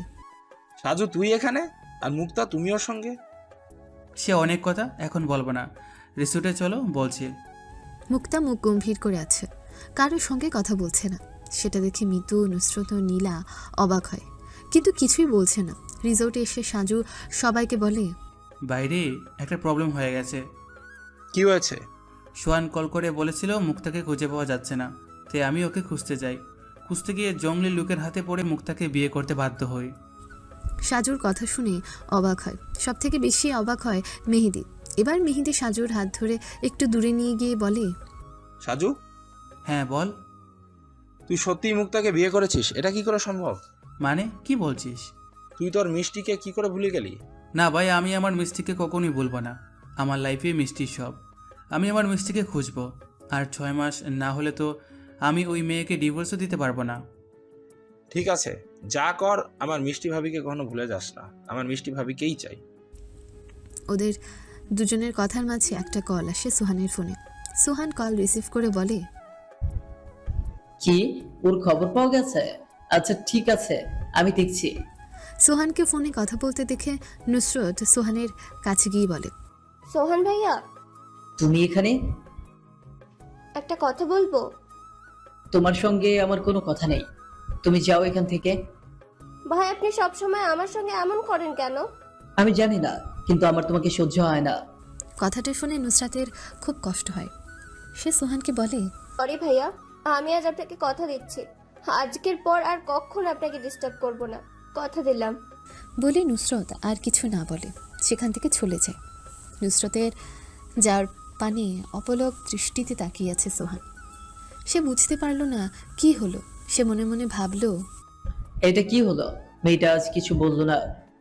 C: সাজু তুই এখানে, আর মুক্তা তুমি ওর সঙ্গে?
D: সে অনেক কথা, এখন বলবো না, রিসোর্টে চলো বলছি।
A: মুক্তা মুখ গম্ভীর করে আছে, কারোর সঙ্গে কথা বলছে না। সেটা দেখে মিতু, নুসরত ও নীলা অবাক হয়, কিন্তু কিছুই বলছে না। রিসোর্টে এসে সাজু সবাইকে বলে,
D: বাইরে একটা প্রবলেম হয়ে গেছে।
C: কি হয়েছে?
D: সোহান কল করে বলেছিল মুক্তাকে খুঁজে পাওয়া যাচ্ছে না, তাই আমি ওকে খুঁজতে যাই। খুঁজতে গিয়ে জঙ্গলি লোকের হাতে পড়ে মুক্তাকে বিয়ে করতে বাধ্য হই।
A: সাজুর কথা শুনে অবাক হয়। সব থেকে বেশি অবাক হয় মেহেদি। এবার মেহেদি সাজুর হাত ধরে একটু দূরে নিয়ে গিয়ে বলে,
C: সাজু,
D: হ্যাঁ বল।
C: তুই সত্যিই মুক্তাকে বিয়ে করেছিস? এটা কি করে সম্ভব?
D: মানে কি বলছিস?
C: তুই তোর মিষ্টিকে কি করে ভুলে গেলি?
D: না ভাই, আমি আমার মিষ্টিকে কখনোই ভুলবো না। আমার লাইফে মিষ্টি সব। আমি আমার মিষ্টিকে খুঁজবো। আর 6 মাস না হলে তো আমি ওই মেয়েকে ডিভোর্সও দিতে পারবো না।
C: ঠিক আছে, যা কর, আমার মিষ্টি ভাবিকে কখনো ভুলে যাস না। আমার মিষ্টি ভাবিকেই চাই।
A: ওদের দুজনের কথার মাঝে একটা কল আসে সোহানের ফোনে। সোহান কল রিসিভ করে বলে,
I: কি ওর খবর পাওয়া গেছে? আচ্ছা ঠিক আছে, আমি দেখছি।
A: সোহানকে ফোনে কথা বলতে দেখে নুসরত সোহানের কাছে গিয়ে বলে,
K: সোহান ভাইয়া,
I: তুমি এখানে?
K: একটা কথা বলবো।
I: তোমার সঙ্গে আমার কোনো কথা নেই, তুমি যাও এখান থেকে।
K: ভাই, আপনি সব সময় আমার সঙ্গে এমন করেন কেন?
I: আমি জানি না, কিন্তু আমার তোমাকে সহ্য হয় না।
A: কথাটা শুনে নুসরাতের খুব কষ্ট হয়। সে সোহানকে বলে,
K: সরি ভাইয়া, আমি আজ আপনাকে কথা দিচ্ছি, আজকের পর আর কখনো আপনাকে ডিস্টার্ব করব না, কথা দিলাম।
A: বলে নুসরত আর কিছু না বলে সেখান থেকে চলে যায়। নুসরতের যার পানে অপলক দৃষ্টিতে তাকিয়ে আছে সোহান। সে বুঝতে পারল না কি হলো। সে মনে মনে ভাবল,
I: এটা কি হলো? মেয়েটা আজ কিছু বললো না,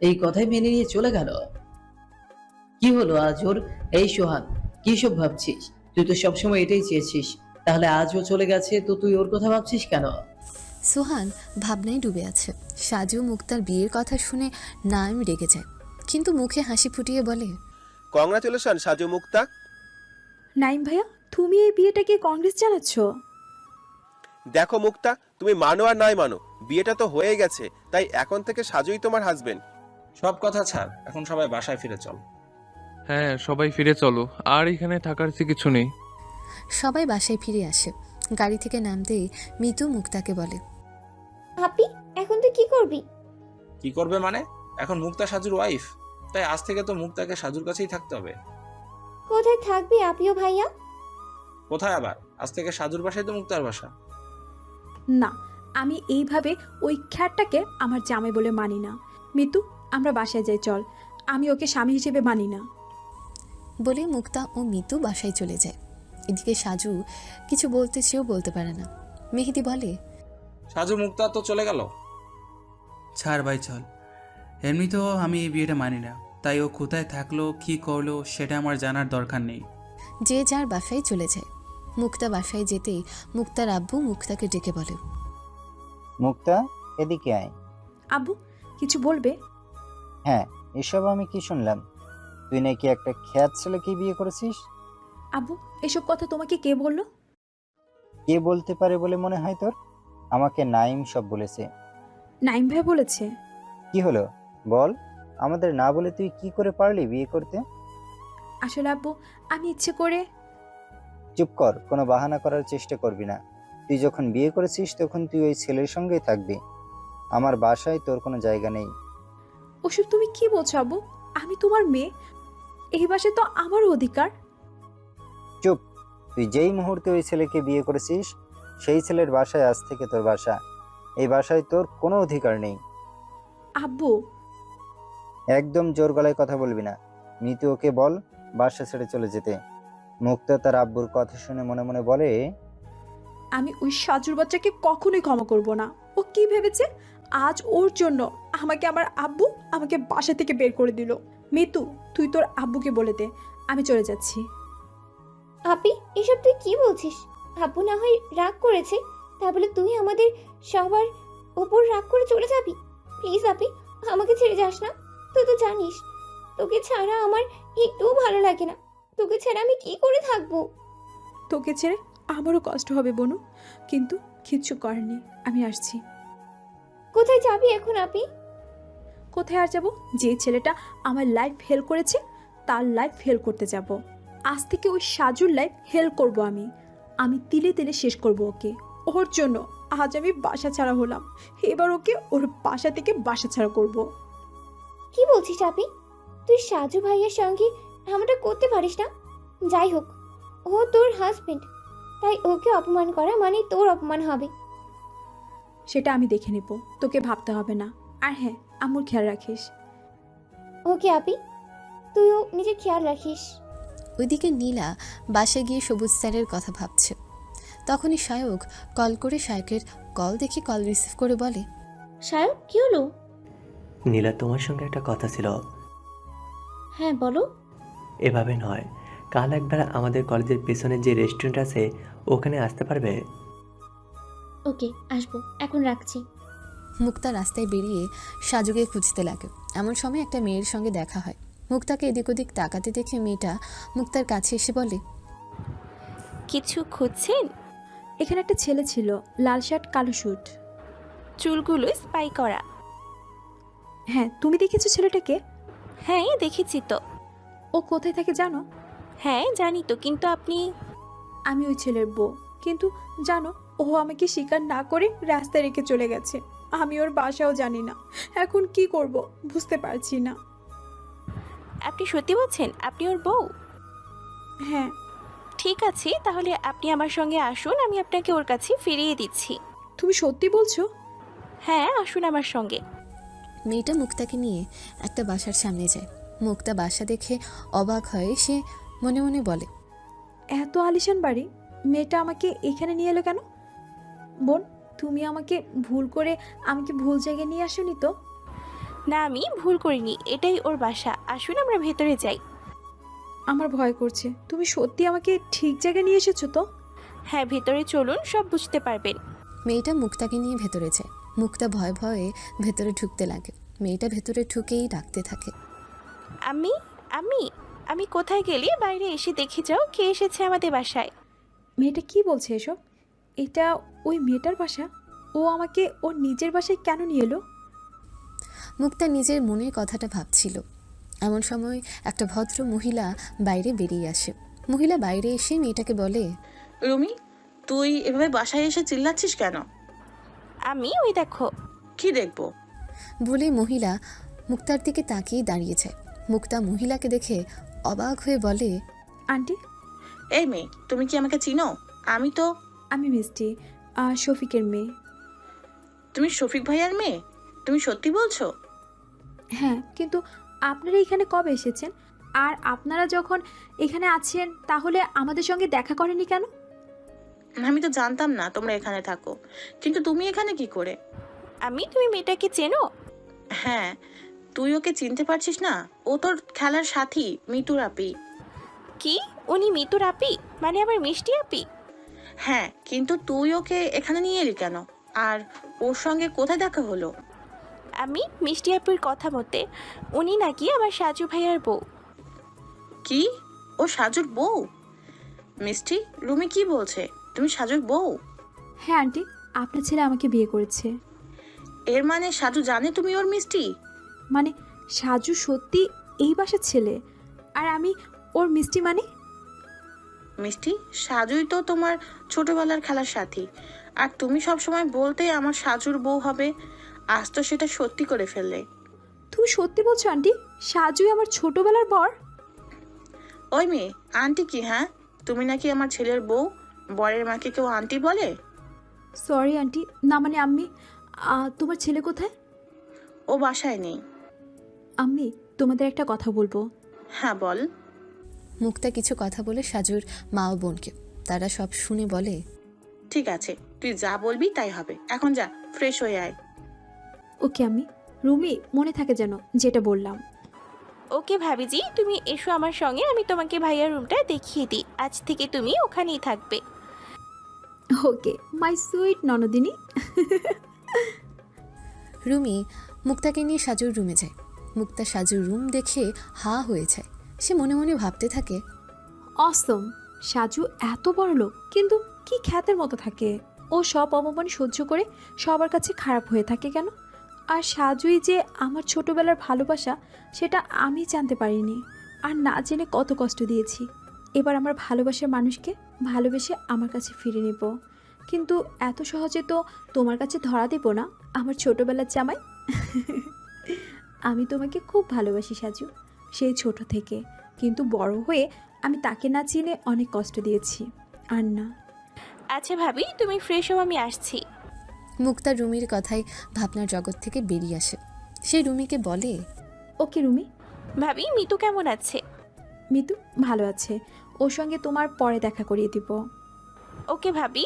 I: এই কথাই মেনে নিয়ে চলে গেল। কি হলো আজ ওর? এই সোহান, কি সব ভাবছিস? তুই তো সবসময় এটাই চেয়েছিস, তাহলে আজও চলে গেছে তো তুই ওর কথা ভাবছিস কেন?
A: সোহান ভাবনায় ডুবে আছে। সাজু মুক্তার বিয়ের কথা শুনে নাম রেগে যায়, কিন্তু মুখে হাসি ফুটিয়ে বলে,
B: কংগ্রাচুলেশন সাজু মুক্তা।
E: নাইম ভাইয়া, তুমি এই বিয়েটাকে কংগ্রেস জানাচ্ছ?
B: দেখো মুক্তা, তুমি মানো আর নাই মানো, বিয়েটা তো হয়ে গেছে, তাই এখন থেকে সাজুই তোমার হাজবেন্ড।
C: সব কথা ছাড়, এখন সবাই বাসায় ফিরে চল।
M: হ্যাঁ, সবাই ফিরে চলো, আর এখানে থাকার কিছু নেই।
A: সবাই বাসায় ফিরে আসে। গাড়ি থেকে নামতেই মিতু মুক্তাকে বলে,
F: আপি, এখন তুই কি করবি?
C: কি করবে মানে? এখন মুক্তা সাজুর ওয়াইফ, তাই আজ থেকে তো মুক্তাকে সাজুর কাছেই থাকতে হবে।
F: কোথায় থাকবি আপিও ভাইয়া?
C: কোথায় আবার? আজ থেকে সাজুর বাসায় তো মুক্তার বাসা।
E: না, আমি এইভাবে ওই খ্যাটটাকে আমার জামাই বলে মানি না। মিতু, আমরা বাসায় যাই চল, আমি ওকে স্বামী হিসেবে মানি না।
A: বলে মুক্তা ও মিতু বাসায় চলে যায়। এদিকে সাজু কিছু বলতে চেয়েও বলতে পারে না। মেহেদি বলে,
C: সাজু মুক্তা তো চলে গেল।
D: ছাড় ভাই চল। এমনিতেও আমি এই বিয়েটা মানি না, তাই ও কোথায় থাকলো কি করলো সেটা আমার জানার দরকার নেই।
A: যে যার বাসায় চলে যায়। মুক্তা বাসায় যেতেই মুক্তার আব্বু মুক্তাকে ডেকে বলে,
L: মুক্তা, এদিকে আয়।
E: আব্বু, কিছু বলবে?
L: হ্যাঁ, এসব আমি কি শুনলাম? তুই নাকি একটা খ্যাত ছেলেকে বিয়ে করেছিস?
E: আব্বু, এসব কথা তোমাকে কে বললো?
L: কে বলতে পারে বলে মনে হয় তোর? আমাকে নাইম সব বলেছে।
E: নাইম ভাই বলেছে?
L: কি হলো বল, আমাদের না বলে তুই কি করে পারলি বিয়ে করতে?
E: আসলে আব্বু, আমি ইচ্ছে করে।
L: চুপ কর, কোনো বাহানা করার চেষ্টা করবি না। তুই যখন বিয়ে করেছিস তখন তুই ওই ছেলের সঙ্গেই থাকবি। আমার বাসায় তোর কোনো জায়গা নেই।
E: ওসব তুমি কি বলছো আব্বু? আমি তোমার মেয়ে, এই বাসায় তো আমারও অধিকার।
L: চুপ, তুই যেই মুহূর্তে ওই ছেলেকে বিয়ে করেছিস সেই ছেলের বাসায় আজ থেকে তোর বাসা। এই বাসায় তোর কোনো অধিকার নেই।
E: আব্বু,
L: একদম জোর গলায় কথা বলবি না। মিতু ওকে বল বাসা ছেড়ে চলে যেতে। মুক্তা তার আব্বুর কথা শুনে মনে মনে বলে,
E: আমি ওই সাজুর বাচ্চাকে কখনোই ক্ষমা করব না। ও কি ভেবেছে আজ ওর জন্য আমাকে আমার আব্বু আমাকে বাসা থেকে বের করে দিল। মিতু, তুই তোর আব্বুকে বলে দে আমি চলে যাচ্ছি।
F: আপি, এসব তুই কি বলছিস? আব্বু না হয় রাগ করেছে, তা বলে তুই আমাদের সবার ওপর রাগ করে চলে যাবি? প্লিজ আপি, আমাকে ছেড়ে যাস না। তুই তো জানিস তোকে ছাড়া আমার একটুও ভালো লাগে না। তোকে ছাড়া আমি কি করে থাকবো?
E: তোকে ছেড়ে আমারও কষ্ট হবে বনু, কিন্তু কিচ্ছু করার নেই, আমি আসছি।
F: কোথায় যাবি এখন আপি?
E: কোথায় আর যাব? যে ছেলেটা আমার লাইফ হেল করেছে তার লাইফ হেল করতে যাব। আজ থেকে ওই সাজুর লাইফ হেল করব আমি। আমি তিলে তিলে শেষ করব ওকে। ওর জন্য আজ আমি বাসা ছাড়া হলাম, এবার ওকে ওর বাসা থেকে বাসা ছাড়া করব।
F: কি বলছিস আপি? তুই সাজু ভাইয়ের সঙ্গে এমনটা করতে পারিস না। যাই হোক, ও তোর হাজবেন্ড, তাই ওকে অপমান করা মানে তোর অপমান হবে।
E: সেটা আমি দেখে নেব, তোকে ভাবতে হবে না। আর হ্যাঁ, আম্মুর খেয়াল রাখিস।
F: ওকে আপি, তুইও নিজের খেয়াল রাখিস।
A: ওইদিকে নীলা বাসায় গিয়ে সবুজ স্যারের কথা ভাবছে। তখনই সায়ক কল করে সায়কের কল দেখে কল রিসিভ করে বলে,
J: সায়ক, কি হলো?
O: নীলা, তোমার সঙ্গে একটা কথা ছিল।
J: হ্যাঁ বলো।
O: এভাবে নয়, কাল একবার আমাদের কলেজের পেছনে যে রেস্টুরেন্ট আছে ওখানে আসতে পারবে?
J: ওকে, আসবো, এখন রাখছি।
A: মুক্তা রাস্তায় বেরিয়ে সাজুকে খুঁজতে লাগে। এমন সময় একটা মেয়ের সঙ্গে দেখা হয়। মুক্তাকে এদিক ওদিক তাকাতে দেখে মেয়েটা মুক্তার কাছে এসে বলে,
P: কিছু খুঁজছেন?
E: এখানে একটা ছেলে ছিল, লাল শার্ট কালো স্যুট।
P: চুলগুলো স্পাই করা।
E: হ্যাঁ, তুমি দেখেছো ছেলেটাকে?
P: হ্যাঁ দেখেছি তো।
E: ও কোথায় থাকে জানো?
P: হ্যাঁ জানি তো, কিন্তু আপনি?
E: আমি ওই ছেলের বউ। কিন্তু জানো, ও আমাকে স্বীকার না করে রাস্তায় রেখে চলে গেছে। আমি ওর বাসাও জানি না। এখন কি করব বুঝতে পারছি না।
P: আপনি সত্যি বলছেন আপনি ওর বউ?
E: হ্যাঁ।
P: ঠিক আছে, তাহলে আপনি আমার সঙ্গে আসুন, আমি আপনাকে ওর কাছে ফিরিয়ে দিচ্ছি।
E: তুমি সত্যি বলছো?
P: হ্যাঁ, আসুন আমার সঙ্গে।
A: মেয়েটা মুক্তাকে নিয়ে একটা বাসার সামনে যায়। মুক্তা বাসা দেখে অবাক হয়ে সে মনে মনে বলে,
E: এত আলিশান বাড়ি, মেয়েটা আমাকে এখানে নিয়ে এলো কেন? বোন, তুমি আমাকে ভুল জায়গায় নিয়ে আসোনি তো?
P: না, আমি ভুল করিনি, এটাই ওর বাসা। আসুন আমরা ভেতরে যাই।
E: আমার ভয় করছে। তুমি সত্যি আমাকে ঠিক জায়গায় নিয়ে এসেছো তো?
P: হ্যাঁ, ভেতরে চলুন, সব বুঝতে পারবেন।
A: মেয়েটা মুক্তাকে নিয়ে ভেতরে যায়। মুক্তা ভয়ে ভয়ে ভেতরে ঢুকতে লাগে। মেয়েটা ভেতরে ঢুকেই ডাকতে থাকে,
P: আমি আমি আমি কোথায় গেলে বাইরে এসে দেখে যাও কে এসেছে আমাদের বাসায়।
E: মেয়েটা কি বলছে এসব? এটা ওই মেয়েটার বাসা? ও আমাকে ওর নিজের বাসায় কেন নিয়ে এলো?
A: মুক্তা নিজের মনের কথাটা ভাবছিল। এমন সময় একটা ভদ্র মহিলা বাইরে বেরিয়ে আসে। মহিলা বাইরে এসে মেয়েটাকে বলে,
Q: রুমি, তুই এভাবে বাসায় এসে চিল্লাচ্ছিস কেন?
P: আমি ওই দেখো।
Q: কি দেখবো?
A: বলে মহিলা মুক্তার দিকে তাকিয়ে দাঁড়িয়ে যায়। মুক্তা মহিলাকে দেখে অবাক হয়ে বলে,
E: আন্টি।
Q: এই মেয়ে, তুমি কি আমাকে চিনো?
E: আমি মিষ্টি, শফিকের মেয়ে।
Q: তুমি শফিক ভাইয়ার মেয়ে? তুমি সত্যি বলছো?
E: হ্যাঁ, কিন্তু আপনারা এখানে কবে এসেছেন? আর আপনারা যখন এখানে আছেন তাহলে আমাদের সঙ্গে দেখা করেনি কেন?
Q: আমি তো জানতাম না তোমরা এখানে থাকো, কিন্তু তুমি এখানে কি করে?
P: তুমি মেয়েটাকে চেনো?
Q: হ্যাঁ, তুই ওকে চিনতে পারছিস না? ও তোর খেলার সাথী, মিতুর আপি।
P: কি? উনি মিতুর আপি? মানে আমার মিষ্টি আপি?
Q: হ্যাঁ, কিন্তু তুই ওকে এখানে নিয়ে এলি কেন? আর ওর সঙ্গে কোথায় দেখা হলো?
P: আমি মিষ্টি আপুর কথা মতে উনি নাকি আমার সাজু ভাইয়ার বউ।
Q: কি? ও সাজুর বউ? মিষ্টি, রুমি কি বলছে? তুমি সাজুর বউ?
E: হ্যাঁ আন্টি, আপনার ছেলে আমাকে বিয়ে করেছে।
Q: এর মানে সাজু জানে তুমি ওর মিষ্টি?
E: মানে সাজু সত্যি এই বাসার ছেলে, আর আমি ওর মিষ্টি। মানে
Q: মিষ্টি, সাজুই তো তোমার ছোটবেলার খেলার সাথী, আর তুমি সব সময় বলতে আমার সাজুর বউ হবে। আজ তো সেটা সত্যি করে ফেললে।
E: তুমি সত্যি বলছো আন্টি? সাজুই আমার ছোটবেলার বর?
Q: ওই মেয়ে, আন্টি কি? হ্যাঁ, তুমি নাকি আমার ছেলের বউ? বরের মাকে কেউ আন্টি বলে?
E: সরি আন্টি, না মানে আম্মি, তোমার ছেলে কোথায়?
Q: ও বাসায় নেই।
E: আম্মি, তোমাদের একটা কথা বলবো।
Q: হ্যাঁ বল।
A: মুক্তা কিছু কথা বলে সাজুর মা ও বোনকে। তারা সব শুনে বলে,
Q: ঠিক আছে, তুই যা বলবি তাই হবে। এখন যা, ফ্রেশ হয়ে আয়।
E: ওকে আম্মি। রুমি, মনে থাকে যেন যেটা বললাম।
P: ওকে ভাবিজি, তুমি এসো আমার সঙ্গে, আমি তোমাকে ভাইয়ার রুমটা দেখিয়ে দিই। আজ থেকে তুমি ওখানেই থাকবে।
E: ওকে মাই সুইট ননদিনী।
A: রুমি মুক্তাকে নিয়ে সাজুর রুমে যায়। মুক্তা সাজুর রুম দেখে হা হয়ে যায়। সে মনে মনে ভাবতে থাকে,
E: অসম, সাজু এত বড় লোক, কিন্তু কি খ্যাতের মতো থাকে। ও সব অপমান সহ্য করে সবার কাছে খারাপ হয়ে থাকে কেন? আর সাজুই যে আমার ছোটবেলার ভালোবাসা, সেটা আমি জানতে পারিনি, আর না জেনে কত কষ্ট দিয়েছি। এবার আমার ভালোবাসার মানুষকে ভালোবেসে আমার কাছে ফিরে নেব। কিন্তু এত সহজে তো তোমার কাছে ধরা দেব না, আমার ছোটবেলার জামাই। আমি তোমাকে খুব ভালোবাসি সাজু, সেই ছোট থেকে। কিন্তু বড় হয়ে আমি তাকে না চিনে অনেক কষ্ট দিয়েছি। আর না,
P: আচ্ছা ভাবি, তুমি ফ্রেশ হও, আমি আসছি।
A: মুক্তা রুমির কথায় ভাবনার জগৎ থেকে বেরিয়ে আসে। সে রুমিকে বলে,
E: ওকে রুমি।
P: ভাবি, মিতু কেমন আছে?
E: মিতু ভালো আছে, ওর সঙ্গে তোমার পরে দেখা করিয়ে দিব।
P: ওকে ভাবি।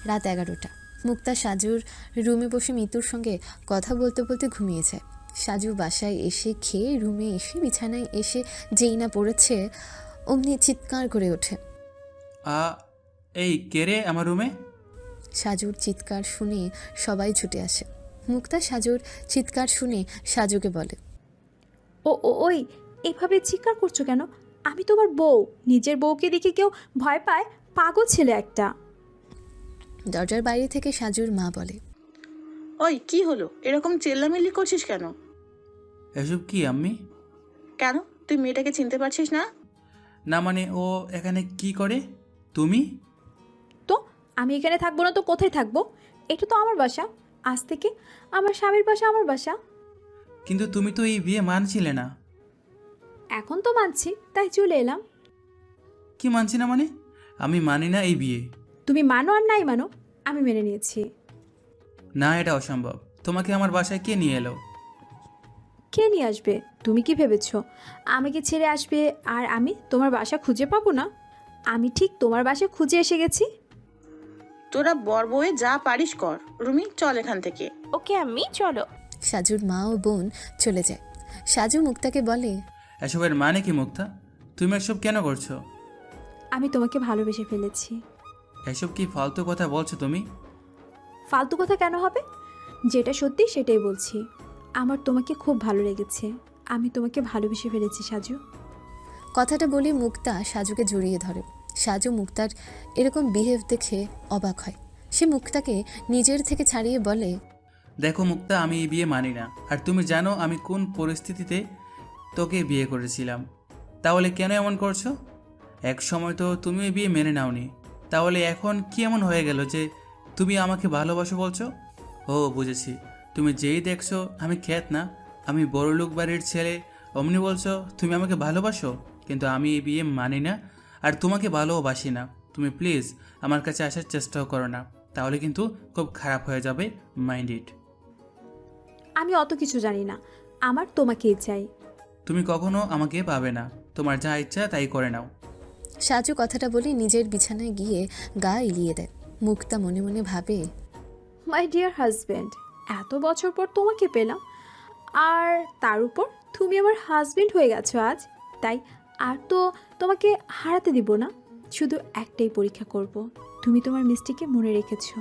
A: রাত 11টা। মুক্তা সাজুর রুমে বসে মিতুর সঙ্গে কথা বলতে বলতে ঘুমিয়ে যায়। সাজু বাসায় এসে খেয়ে রুমে এসে বিছানায় এসে যেই না পড়েছে অমনি চিৎকার করে ওঠে।
D: এই কে রে আমার রুমে?
A: সাজুর চিৎকার শুনে সবাই ছুটে আসে। মুক্তা সাজুর চিৎকার শুনে সাজুকে বলে,
E: ওই এভাবে চিৎকার করছো কেন? আমি তোমার বউ, নিজের বউকে দেখে কেউ ভয় পায়? পাগল ছেলে একটা।
A: দরজার বাইরে থেকে সাজুর মা বলে,
Q: ওই কি হলো, এরকম চেল্লামিল্লি করছিস কেন?
D: এসব কি আম্মি?
Q: কেন, তুই মেয়েটাকে চিনতে পারছিস না?
D: না মানে ও এখানে কি করে? তুমি?
E: তো আমি এখানে থাকবো না তো কোথায় থাকবো? এটা তো আমার বাসা, আজ থেকে আমার স্বামীর বাসা আমার বাসা।
D: কিন্তু তুমি তো এই বিয়ে মানছিলে না।
E: এখন তো মানছি, তাই চলে এলাম।
D: কি মানছি না মানে? আমি মানি না এই বিয়ে।
E: তুমি মানো আর নাই মানো, আমি মেনে নিয়েছি।
D: না, এটা অসম্ভব। তোমাকে আমার বাসায় কে নিয়ে এলো?
E: কে নিয়ে আসবে? তুমি কি ভেবেছ আমাকে ছেড়ে আসবে আর আমি তোমার বাসা খুঁজে পাবো না? আমি ঠিক তোমার বাসা খুঁজে এসে গেছি।
Q: তোরা বর বউয়ে যা পারিস কর। রুমি, চল এখান থেকে।
P: ওকে আম্মি, চলো।
A: সাজুর মা ও বোন চলে যায়। সাজু মুক্তাকে বলে,
D: এসবের মানে কি মুক্তা? তুমি এসব কেন করছো?
E: আমি তোমাকে ভালোবেসে ফেলেছি।
D: এসব কি ফালতু কথা বলছো তুমি?
E: ফালতু কথা কেন হবে? যেটা সত্যি সেটাই বলছি। আমার তোমাকে খুব ভালো লেগেছে, আমি তোমাকে ভালোবেসে ফেলেছি সাজু।
A: কথাটা বলে মুক্তা সাজুকে জড়িয়ে ধরে। সাজু মুক্তার এরকম বিহেভ দেখে অবাক হয়। সে মুক্তাকে নিজের থেকে ছাড়িয়ে বলে,
D: দেখো মুক্তা, আমি এই বিয়ে মানি না। আর তুমি জানো আমি কোন পরিস্থিতিতে তোকে বিয়ে করেছিলাম। তাহলে কেন এমন করছো? এক সময় তো তুমি এই বিয়ে মেনে নাওনি, তাহলে এখন কি এমন হয়ে গেল যে তুমি আমাকে ভালোবাসো বলছো? ও বুঝেছি, তুমি যেই দেখছো আমি খ্যাত না, আমি বড়লোক বাড়ির ছেলে, অমনি বলছো তুমি আমাকে ভালোবাসো। কিন্তু আমি এই বিয়ে মানি না আর তোমাকে ভালোবাসি না। তুমি প্লিজ আমার কাছে আসার চেষ্টাও করো না, তাহলে কিন্তু খুব খারাপ হয়ে যাবে। Mind it.
E: আমি অত কিছু জানি না, আমার তোমাকেই চাই।
D: তুমি কখনো আমাকে পাবে না, তোমার যা ইচ্ছা তাই করে নাও।
A: সাজু কথাটা বলে নিজের বিছানায় গিয়ে গা এলিয়ে দেয়। মুক্তা মনে মনে ভাবে,
E: মাই ডিয়ার হাজব্যান্ড, এত বছর পর তোমাকে পেলাম, আর তার উপর তুমি আমার হাজব্যান্ড হয়ে গেছো আজ। তাই আর তো তোমাকে হারাতে দিব না। শুধু একটাই পরীক্ষা করব, তুমি তোমার মিষ্টিকে মনে রেখেছো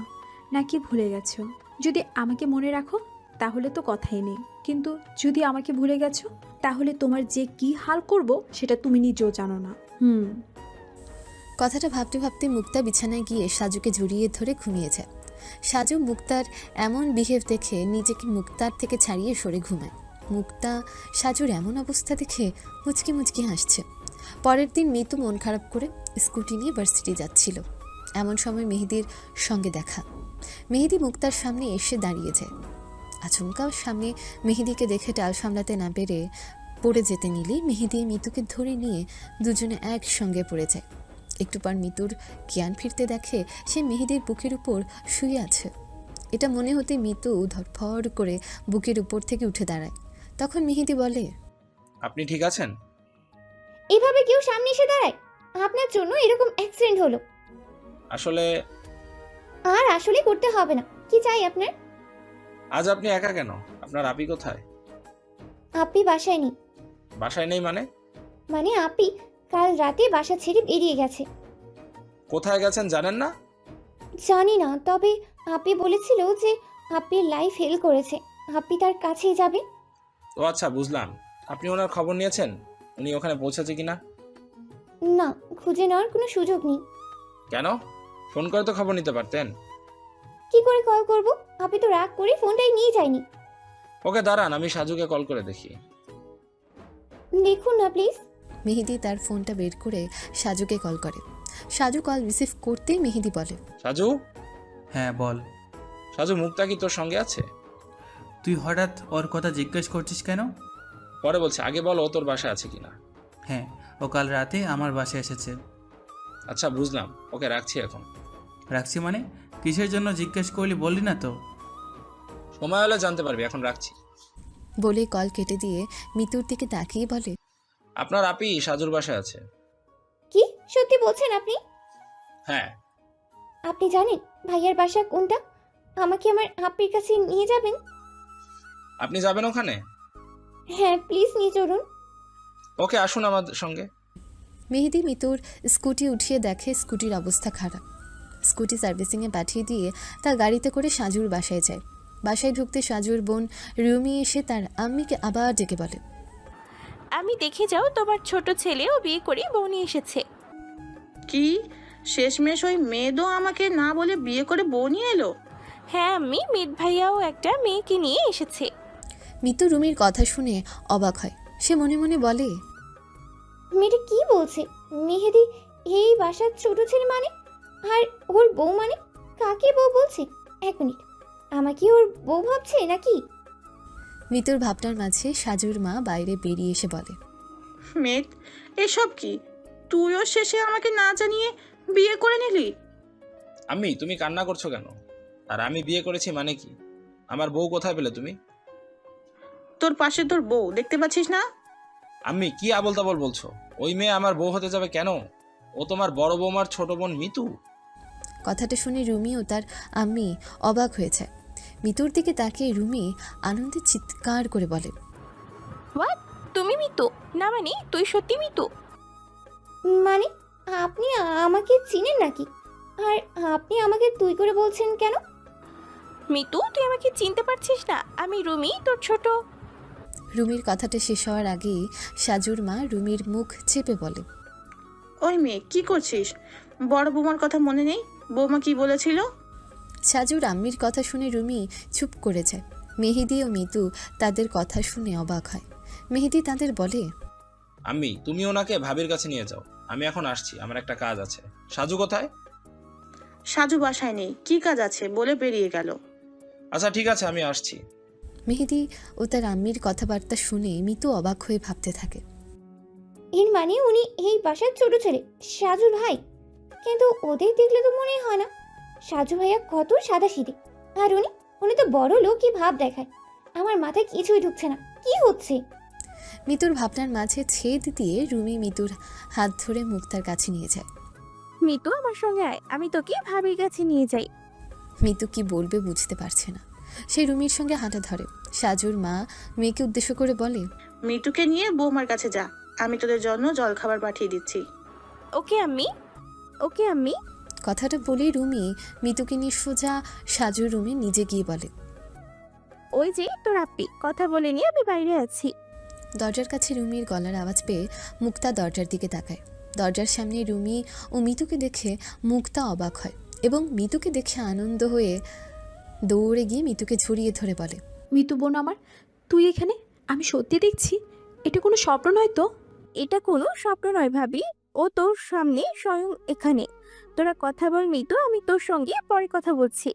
E: নাকি ভুলে গেছো। যদি আমাকে মনে রাখো তাহলে তো কথাই নেই, কিন্তু যদি আমাকে ভুলে গেছো তাহলে তোমার যে কি হাল করব সেটা তুমি নিজেও জানো না।
A: কথাটা ভাবতে ভাবতে মুক্তা বিছানায় গিয়ে সাজুকে জড়িয়ে ধরে ঘুমিয়ে যায়। সাজু মুক্তার এমন বিহেভ দেখে নিজেকে মুক্তার থেকে ছাড়িয়ে সরে ঘুমায়। মুক্তা সাজুর এমন অবস্থা দেখে মুচকি মুচকি হাসছে। পরের দিন মিতু মন খারাপ করে স্কুটি নিয়ে ভার্সিটি যাচ্ছিল। এমন সময় মেহেদির সঙ্গে দেখা। মেহেদি মুক্তার সামনে এসে দাঁড়িয়ে যায়। আচমকা সামনে মেহেদিকে দেখে টাল সামলাতে না পেরে পড়ে যেতে নিলে মেহেদি মিতুকে ধরে নিয়ে দুজনে একসঙ্গে পড়ে যায়। একটু পর মিতুর জ্ঞান ফিরতে দেখে সে মেহেদির বুকের উপর শুয়ে আছে। এটা মনে হতে মিতু ধরফর করে বুকের উপর থেকে উঠে দাঁড়ায়। তখন মেহেদি বলে,
C: আপনি ঠিক আছেন?
F: এভাবে কেউ সামনে এসে দাঁড়ায়? আপনার জন্য এরকম অ্যাক্সিডেন্ট হলো।
C: আসলে
F: আর আসলে করতে হবে না। কি চাই আপনার?
C: আজ আপনি একা কেন? আপনার আপি কোথায়?
F: আপনি বাসায় নেই।
C: বাসায় নেই মানে?
F: মানে আপি কাল রাতে বাসা ছেড়ে বেরিয়ে গেছে।
C: কোথায় গেছেন জানেন না?
F: জানি না, তবে আপি বলেছিল যে আপনি লাইফ হেল করেছে, আপনি তার কাছেই যাবে।
C: ও আচ্ছা, বুঝলাম। আপনি ওনার খবর নিয়েছেন উনি ওখানে পৌঁছেছে কিনা?
F: না, খুঁজে নেওয়ার কোনো সুযোগ নেই।
C: কেন? ফোন করে তো খবর নিতে পারতেন।
F: কি করে কল করব? আপনি তো রাগ করে ফোনটাই নিয়ে যায়নি।
C: ওকে দাঁড়ান, আমি সাজুকে কল করে দেখি।
F: দেখুন না প্লিজ।
A: মেহেদি তার ফোনটা বের করে সাজুকে কল করে। সাজু কল রিসিভ করতেই মেহেদি বলে,
C: সাজু।
D: হ্যাঁ বল।
C: সাজু, মুক্তা কি তোর সঙ্গে আছে?
D: তুই হঠাৎ ওর কথা জিজ্ঞেস করছিস কেন?
C: পরে বলছে, আগে বল ও তোর বাসায় আছে কিনা।
D: হ্যাঁ, ও কাল রাতে আমার বাসায় এসেছে।
C: আচ্ছা বুঝলাম, ওকে রাখছি এখন।
D: রাখছি মানে কিসের জন্য জিজ্ঞেস করলি বললি না তো?
C: সময় হলে জানতে পারবি, এখন রাখছি।
A: বলে কল কেটে দিয়ে মিতুর দিকে তাকিয়ে বলে,
C: আপনার আপি সাজুর বাসায় আছে।
F: কি সত্যি বলছেন আপনি?
C: হ্যাঁ।
F: আপনি জানেন ভাইয়ার বাসা কোনটা? আমাকে আমার আপ্পির কাছে নিয়ে যাবেন?
C: আপনি যাবেন ওখানে?
F: হ্যাঁ প্লিজ নিয়ে চলুন।
C: ওকে, আসুন আমাদের সঙ্গে।
A: মেহেদি মিতুর স্কুটি উঠিয়ে দেখে স্কুটির অবস্থা খারাপ। স্কুটি সার্ভিসিংয়ে পাঠিয়ে দিয়ে তার গাড়িতে করে সাজুর বাসায় যায়। বাসায় ঢুকতে সাজুর বোন রুমি এসে তার আম্মিকে আবার ডেকে বলে,
P: আমি দেখে যাও, তোমার ছোট ছেলেও বিয়ে করে বউ নিয়ে এসেছে।
Q: কি শেষমেশ ওই মেয়েদও আমাকে না বলে বিয়ে করে বউ নিয়ে এলো?
P: হ্যাঁ আম্মি, মিত ভাইয়াও একটা মেয়েকে নিয়ে এসেছে।
A: মিতু রুমির কথা শুনে অবাক হয়। সে মনে মনে বলে,
F: মেয়েটা কি বলছে? মেহেদি এই বাসার ছোট ছেলে মানে? আর ওর বউ মানে? কাকে বউ বলছে? এক মিনিট, আমাকে ওর বউ ভাবছে নাকি?
A: মিতুর ভাবনার মাঝে সাজুর মা বাইরে বেরিয়ে এসে বলে,
Q: মেয়ে, এসব কি? তুইও শেষে আমাকে না জানিয়ে বিয়ে করে নিলি?
C: আম্মি, তুমি কান্না করছো কেন? আর আমি বিয়ে করেছি মানে কি? আমার বউ কোথায় পেলে তুমি?
Q: তোর পাশে তোর বউ দেখতে পাচ্ছিস না?
C: আম্মি, কি আবল তাবল বলছো? ওই মেয়ে আমার বউ হতে যাবে কেন? ও তোমার বড় বৌমার ছোট বোন মিতু।
A: কথাটা শুনে রুমি ও তার আম্মি অবাক হয়ে যায়। মিতুর দিকে তাকিয়ে রুমি আনন্দে চিৎকার করে বলে,
P: হোয়াট? তুমি মিতু? না মানে তুই সত্যি মিতু?
F: মানে আপনি আমাকে চিনেন নাকি? আর আপনি আমাকে তুই করে বলছেন কেন?
P: মিতু, তুই আমাকে চিনতে পারছিস না? আমি রুমি, তোর ছোট।
A: রুমির কথাটা শেষ হওয়ার আগেই সাজুর মা রুমির মুখ চেপে বলে,
Q: ওই মেয়ে কি করছিস? বড় বৌমার কথা মনে নেই? বৌমা কি বলেছিল?
A: সাজুর আম্মির কথা শুনে রুমি চুপ করে যায়। মেহেদি ও মিতু তাদের কথা শুনে অবাক হয়। মেহেদি তাদের বলে,
C: আম্মি, তুমি ওনাকে ভাবির কাছে নিয়ে যাও, আমি এখন আসছি, আমার একটা কাজ আছে। সাজু কোথায়?
Q: সাজু বাসায় নেই, কি কাজ আছে বলে বেরিয়ে গেল।
C: আচ্ছা ঠিক আছে, আমি আসছি।
A: মেহেদি ও তার আম্মির কথাবার্তা শুনে মিতু অবাক হয়ে ভাবতে থাকে,
F: এর মানে উনি এই বাসার ছোট ছেলে, সাজুর ভাই। কিন্তু ওদের দেখলে তো মনে হয় না। সাজু ভাইয়া কত সাদাসিধে, আর উনি তো বড় লোকই ভাব দেখায়। আমার মাথায় কিছুই ঢুকছে না, কি হচ্ছে?
A: মিতুর ভাবনার মাঝে ছেদ দিয়ে রুমি মিতুর হাত ধরে মুক্তার কাছে নিয়ে যায়।
P: মিতু, আমার সঙ্গে আয়, আমি তোকে ভাবির কাছে নিয়ে যাই।
A: মিতু কি বলবে বুঝতে পারছে না। সে রুমির সঙ্গে হাঁটা ধরে। সাজুর মা মেয়েকে উদ্দেশ্য করে বলে,
Q: মিতুকে নিয়ে বৌমার কাছে যা, আমি তোদের জন্য জলখাবার পাঠিয়ে দিচ্ছি।
P: ওকে আম্মি, ওকে আম্মি।
A: কথাটা বলেই রুমি মিতুকে নিয়ে সোজা সাজুর রুমে নিজে গিয়ে বলে,
P: ওই যে তোর আপ্পি, কথা বলে নিয়ে আমি বাইরে আছি।
A: দরজার কাছে রুমির গলার আওয়াজ পেয়ে মুক্তা দরজার দিকে তাকায়। দরজার সামনে রুমি ও মিতুকে দেখে মুক্তা অবাক হয় এবং মিতুকে দেখে আনন্দ হয়ে দৌড়ে গিয়ে মিতুকে ঝরিয়ে ধরে বলে,
E: মিতু বোন আমার, তুই এখানে? আমি সত্যি দেখছি, এটা কোনো স্বপ্ন নয় তো?
P: এটা কোনো স্বপ্ন নয় ভাবি, ও তোর সামনে স্বয়ং এখানে। তোরা কথা বল মিতু, আমি তোর সঙ্গে পরে কথা বলছি।